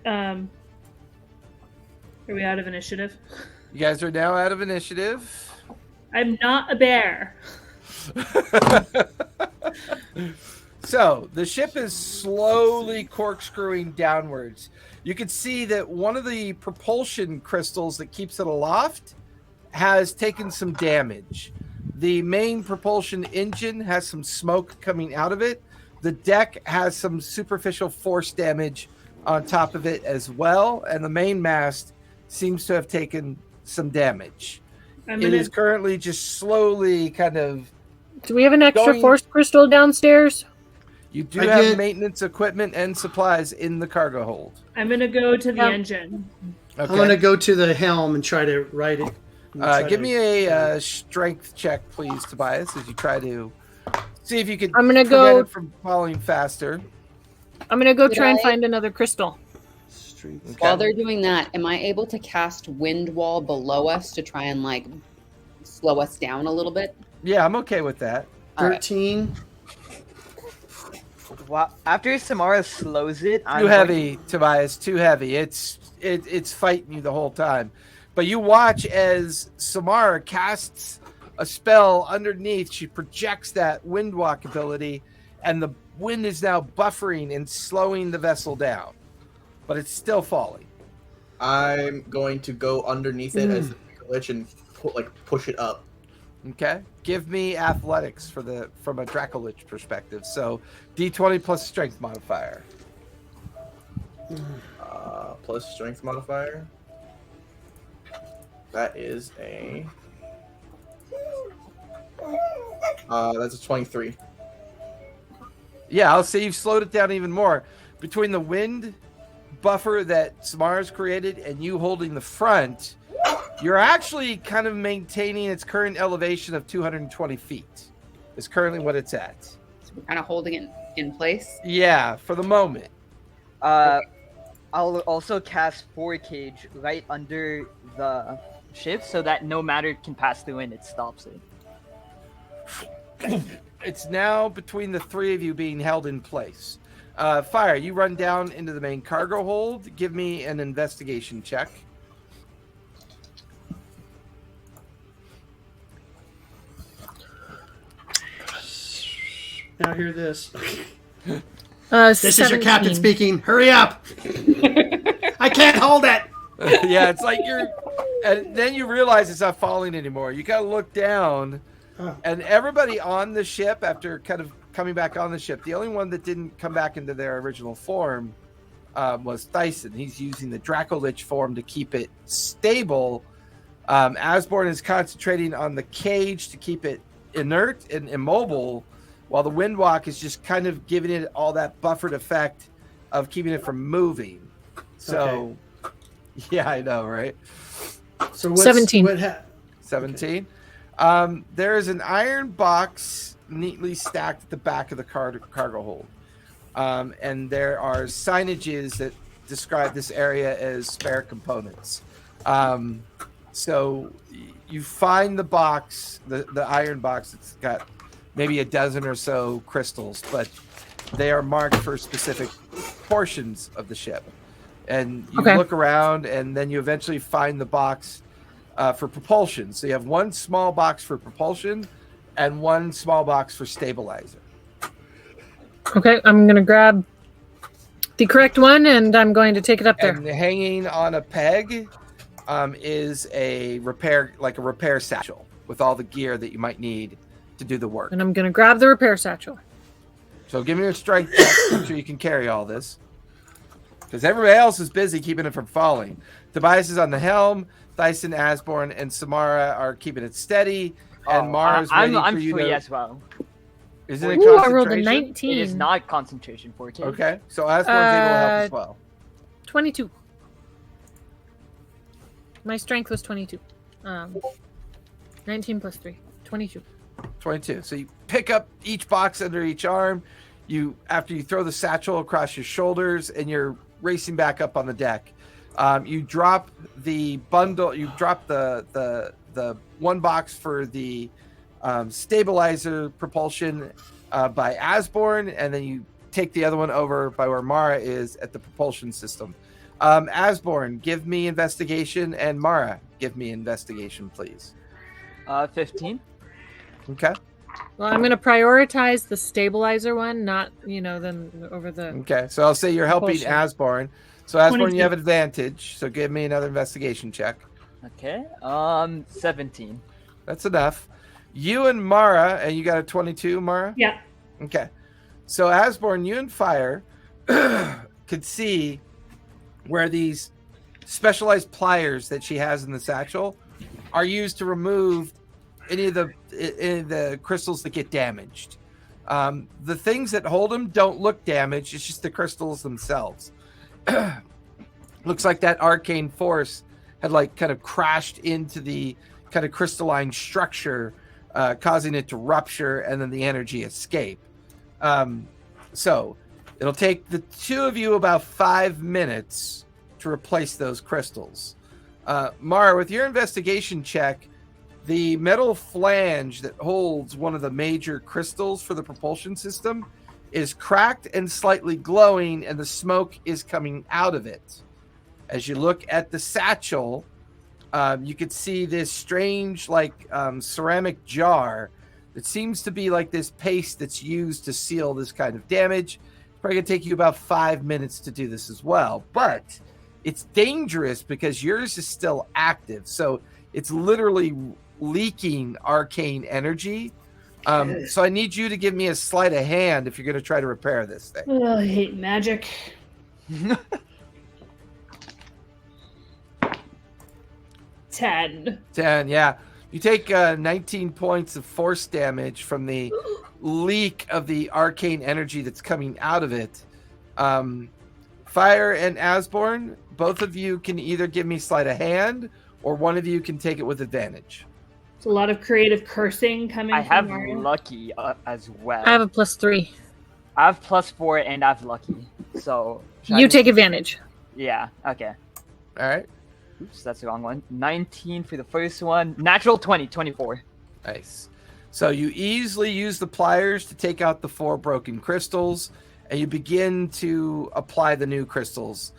Are we out of initiative? You guys are now out of initiative. I'm not a bear. So the ship is slowly corkscrewing downwards. You can see that one of the propulsion crystals that keeps it aloft has taken some damage. The main propulsion engine has some smoke coming out of it. The deck has some superficial force damage on top of it as well, and the main mast seems to have taken some damage. It is currently just slowly kind of... Do we have an extra Going- force crystal downstairs? You do I have get- maintenance equipment and supplies in the cargo hold. I'm gonna go to the Yeah. engine. Okay. I'm gonna go to the helm and try to ride it. Give me a strength check, please, Tobias, as you try to see if you can I'm gonna prevent go- it from falling faster. I'm going to go Did try and I- find another crystal. Okay. While they're doing that, am I able to cast wind wall below us to try and like slow us down a little bit? Yeah, I'm okay with that. All right. 13. Wow. After Samara slows it, I'm Too going- heavy, Tobias. Too heavy. It's fighting you the whole time. But you watch as Samara casts a spell underneath. She projects that wind walk ability, and the wind is now buffering and slowing the vessel down. But it's still falling. I'm going to go underneath it as a glitch and push it up. Okay. Give me athletics from a Dracolich perspective. So D20 plus strength modifier. Plus strength modifier. That is a. That's a 23. Yeah, I'll say you've slowed it down even more. Between the wind buffer that Samara's created and you holding the front, you're actually kind of maintaining its current elevation of 220 feet. Is currently what it's at. So we're kind of holding it in place. Yeah, for the moment. I'll also cast 4 cage right under the ship so that no matter can pass through and it stops it. It's now between the three of you being held in place. Fire, you run down into the main cargo hold. Give me an investigation check. Now hear this. This This is your captain speaking. Hurry up! I can't hold it. Yeah, it's like you're, and then you realize it's not falling anymore. You gotta look down, and everybody on the ship, after kind of coming back on the ship, the only one that didn't come back into their original form was Thyson. He's using the Dracolich form to keep it stable. Asborn is concentrating on the cage to keep it inert and immobile, while the Windwalk is just kind of giving it all that buffered effect of keeping it from moving. So, yeah, I know, right? So what's, 17. 17. There is an iron box neatly stacked at the back of the cargo hold. And there are signages that describe this area as spare components. So you find the box, the iron box that's got maybe a dozen or so crystals, but they are marked for specific portions of the ship. And you look around, and then you eventually find the box for propulsion. So you have one small box for propulsion and one small box for stabilizer. Okay, I'm going to grab the correct one, and I'm going to take it up there. And hanging on a peg is a repair satchel with all the gear that you might need to do the work. And I'm going to grab the repair satchel. So give me your strength check. Make sure you can carry all this. Because everybody else is busy keeping it from falling. Tobias is on the helm. Dyson, Asborn, and Samara are keeping it steady. And Mara's waiting I'm for you free to... as well. Is it a Ooh, I rolled a concentration? 19. It is not concentration 14. Okay, so Asborn's able to help as well. 22. My strength was 22. 19 plus 3. 22. 22. So you pick up each box under each arm. After you throw the satchel across your shoulders, and you're racing back up on the deck. You drop the bundle. You drop the one box for the stabilizer propulsion by Asborn, and then you take the other one over by where Mara is at the propulsion system. Asborn, give me investigation, and Mara, give me investigation, please. 15. Okay. Well, I'm going to prioritize the stabilizer one, not, then over the... Okay, so I'll say you're helping propulsion. Asborn. So Asborn, 22. you have advantage. So give me another investigation check. Okay. 17. That's enough. You and Mara, and you got a 22, Mara? Yeah. Okay. So Asborn, you and Fire could see where these specialized pliers that she has in the satchel are used to remove any of the crystals that get damaged. The things that hold them don't look damaged. It's just the crystals themselves. Looks like that arcane force had kind of crashed into the kind of crystalline structure, causing it to rupture, and then the energy escape. So it'll take the two of you about 5 minutes to replace those crystals. Mara, with your investigation check, the metal flange that holds one of the major crystals for the propulsion system is cracked and slightly glowing, and the smoke is coming out of it. As you look at the satchel, you could see this strange, ceramic jar that seems to be like this paste that's used to seal this kind of damage. It's probably going to take you about 5 minutes to do this as well. But it's dangerous because yours is still active. So it's literally leaking arcane energy. So I need you to give me a sleight of hand if you're going to try to repair this thing. Oh, I hate magic. 10. 10, yeah. You take 19 points of force damage from the leak of the arcane energy that's coming out of it. Fire and Asborn, both of you can either give me sleight of hand, or one of you can take it with advantage. It's a lot of creative cursing coming I from have Mario. lucky as well. I have a +3. I have +4 and I have lucky. So You take advantage. Yeah. Okay. All right. Oops, that's the wrong one. 19 for the first one. Natural 20. 24. Nice. So you easily use the pliers to take out the 4 broken crystals, and you begin to apply the new crystals.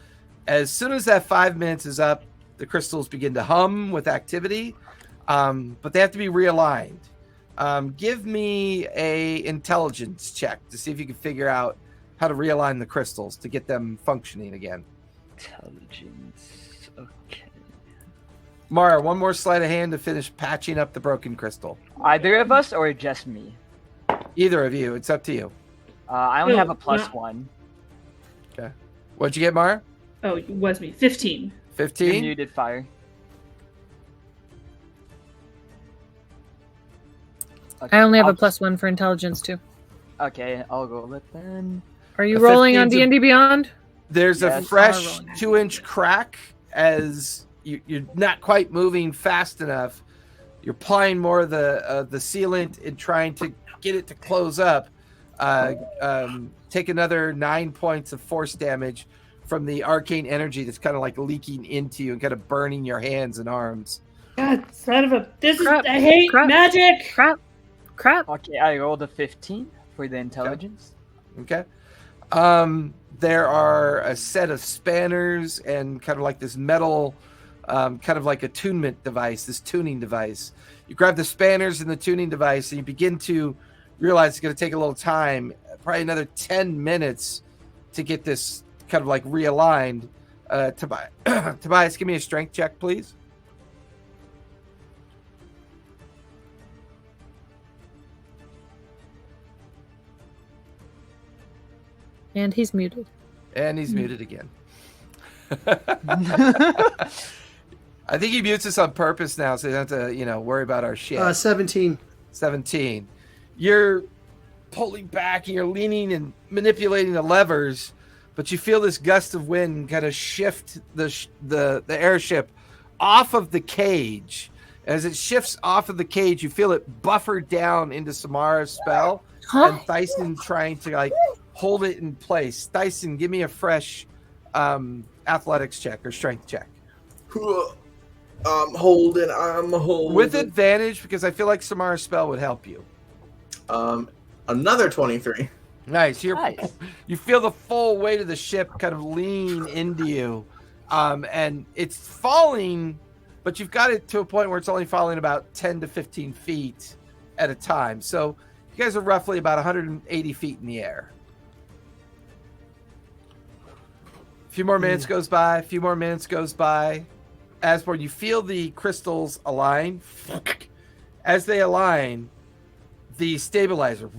As soon as that 5 minutes is up, the crystals begin to hum with activity, but they have to be realigned. Give me a intelligence check to see if you can figure out how to realign the crystals to get them functioning again. Intelligence. Okay. Mara, one more sleight of hand to finish patching up the broken crystal. Either of us or just me? Either of you. It's up to you. I only have a No, +1. Okay. What'd you get, Mara? Oh, it was me. 15. 15? You muted Fire. Okay, I only have I'll a +1 for intelligence, too. Okay, I'll go with then. Are you The rolling on 15's a- D&D Beyond? There's Yes. a fresh Are rolling. 2-inch crack as you're not quite moving fast enough. You're applying more of the sealant and trying to get it to close up. Take another 9 points of force damage from the arcane energy that's kind of like leaking into you and kind of burning your hands and arms. God, son of a. Crap, I hate crap. magic! Crap. Okay, I rolled a 15 for the intelligence. Okay. There are a set of spanners and kind of like this metal kind of like a tunement device, this tuning device. You grab the spanners in the tuning device and you begin to realize it's going to take a little time, probably another 10 minutes to get this kind of like realigned. Tobias, give me a strength check, please. And he's muted. And he's muted again. I think he mutes us on purpose now, so he doesn't have to, worry about our shit. 17. 17. You're pulling back and you're leaning and manipulating the levers, but you feel this gust of wind kind of shift the airship off of the cage. As it shifts off of the cage, you feel it buffer down into Samara's spell, and Thyson trying to hold it in place. Thyson, give me a fresh athletics check or strength check. I'm holding. With advantage, because I feel like Samara's spell would help you. Another 23. Nice. You feel the full weight of the ship kind of lean into you. And it's falling, but you've got it to a point where it's only falling about 10 to 15 feet at a time. So you guys are roughly about 180 feet in the air. A few more minutes goes by. Asborn, you feel the crystals align. As they align, the stabilizer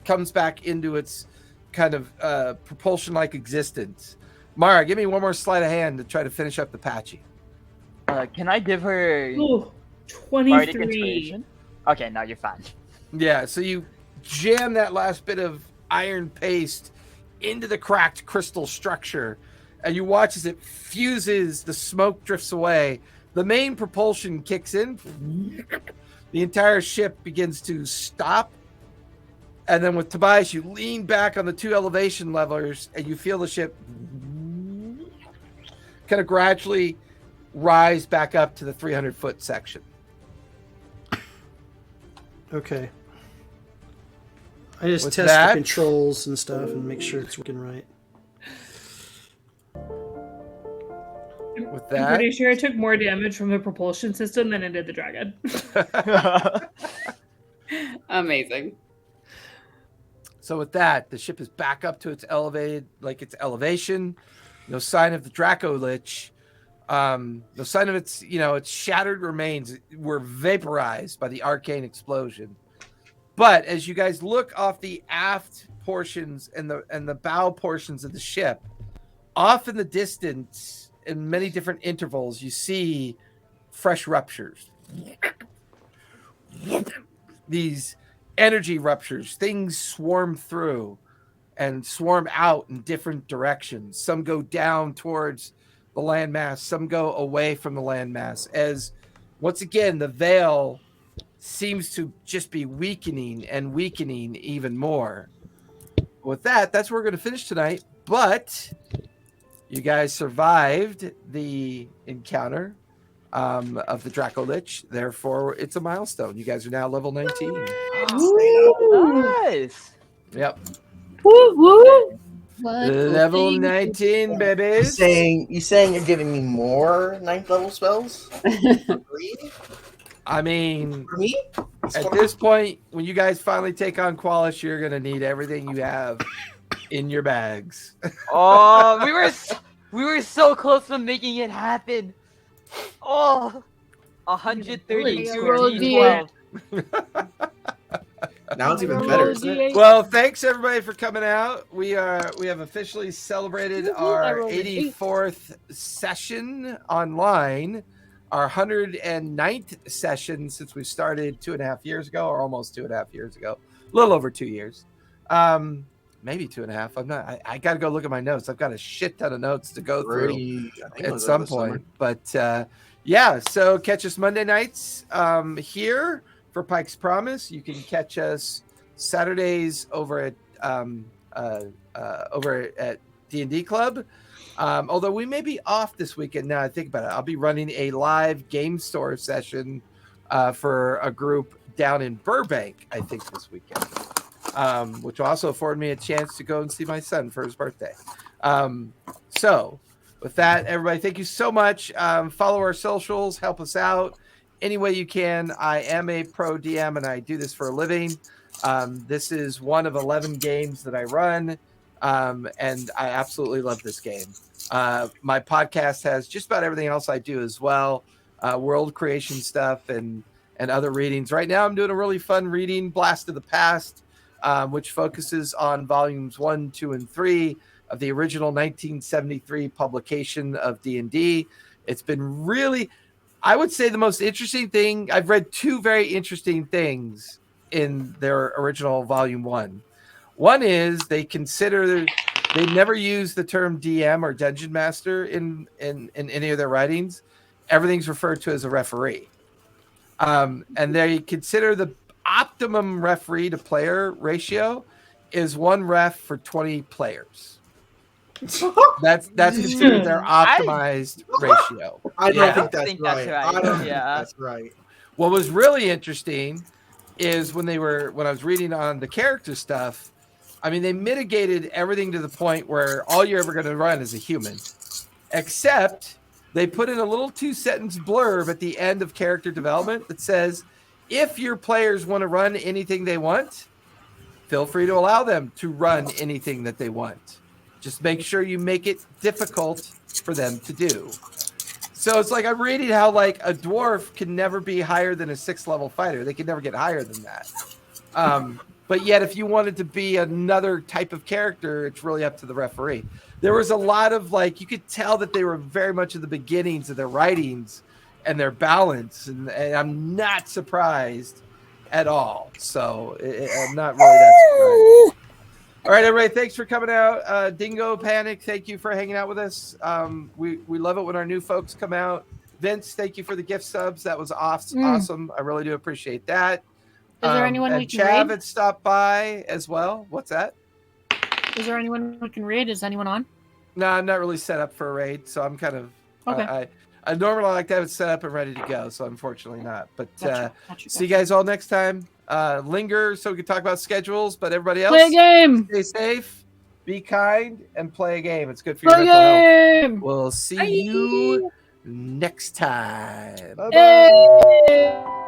comes back into its kind of propulsion-like existence. Mara, give me one more sleight of hand to try to finish up the patchy. Can I give her Ooh, bardic 23. inspiration? Okay, now you're fine. Yeah, so you jam that last bit of iron paste into the cracked crystal structure, and you watch as it fuses, the smoke drifts away, the main propulsion kicks in, the entire ship begins to stop, and then with Tobias, you lean back on the 2 elevation levers, and you feel the ship kind of gradually rise back up to the 300-foot section. Okay. I just With test that- the controls and stuff and make sure it's working right. With I'm that, pretty sure I took more damage from the propulsion system than I did the dragon. Amazing. so with that, the ship is back up to its elevation. No sign of the Draco Lich. No sign of its shattered remains were vaporized by the arcane explosion. But as you guys look off the aft portions and the bow portions of the ship, off in the distance, in many different intervals, you see fresh ruptures. These energy ruptures, things swarm through and swarm out in different directions. Some go down towards the landmass, some go away from the landmass, as once again the veil seems to just be weakening and weakening even more. With that, that's where we're going to finish tonight. But you guys survived the encounter of the Draco Lich. Therefore, it's a milestone. You guys are now level 19. Nice. Yep. Woo woo! Level 19, babies. You saying you're giving me more 9th level spells? For me? I mean, For me? at this point, when you guys finally take on Qualis, you're going to need everything you have in your bags. Oh, we were so close to making it happen. Oh, 132 Roll D12. Now it's even better, isn't it? Well, thanks everybody for coming out. We have officially celebrated I our rolled an 84th session online, our 109th session since we started 2.5 years ago, or almost 2.5 years ago, a little over 2 years, maybe 2.5. I'm not. I got to go look at my notes. I've got a shit ton of notes to go through at some point, but yeah. So catch us Monday nights here for Pike's Promise. You can catch us Saturdays over at D&D Club. Although we may be off this weekend. Now I think about it, I'll be running a live game store session for a group down in Burbank, I think, this weekend, which will also afford me a chance to go and see my son for his birthday. So with that, everybody, thank you so much. Follow our socials, help us out any way you can. I am a pro DM and I do this for a living. This is one of 11 games that I run, and I absolutely love this game. My podcast has just about everything else I do as well, world creation stuff and other readings. Right now, I'm doing a really fun reading, Blast of the Past, which focuses on volumes 1, 2, and 3 of the original 1973 publication of D&D. It's been really, I would say, the most interesting thing. I've read two very interesting things in their original volume 1. One is they never use the term DM or dungeon master in any of their writings. Everything's referred to as a referee. And they consider the optimum referee to player ratio is 1 ref for 20 players. That's considered their optimized ratio. I don't think that's right. right. I don't think Yeah. that's right. What was really interesting is when I was reading on the character stuff, I mean, they mitigated everything to the point where all you're ever going to run is a human, except they put in a little 2-sentence blurb at the end of character development that says, if your players want to run anything they want, feel free to allow them to run anything that they want. Just make sure you make it difficult for them to do. So it's like I'm reading how like a dwarf can never be higher than a 6th level fighter. They can never get higher than that. But yet if you wanted to be another type of character, it's really up to the referee. There was a lot of like, you could tell that they were very much at the beginnings of their writings and their balance. And I'm not surprised at all. So I'm not really that surprised. All right, everybody, thanks for coming out. Dingo Panic, thank you for hanging out with us. We love it when our new folks come out. Vince, thank you for the gift subs. That was awesome. I really do appreciate that. Is there anyone we can Chav raid? had stopped by as well. What's that? Is there anyone we can raid? Is anyone on? No, I'm not really set up for a raid, so I'm kind of Okay. I normally like to have it set up and ready to go, so unfortunately not. But Gotcha. see you guys all next time. Linger so we can talk about schedules, but everybody else, Play a game. stay safe, be kind, and play a game. It's good for Play your a mental health. game. We'll see you next time. Bye-bye. Hey.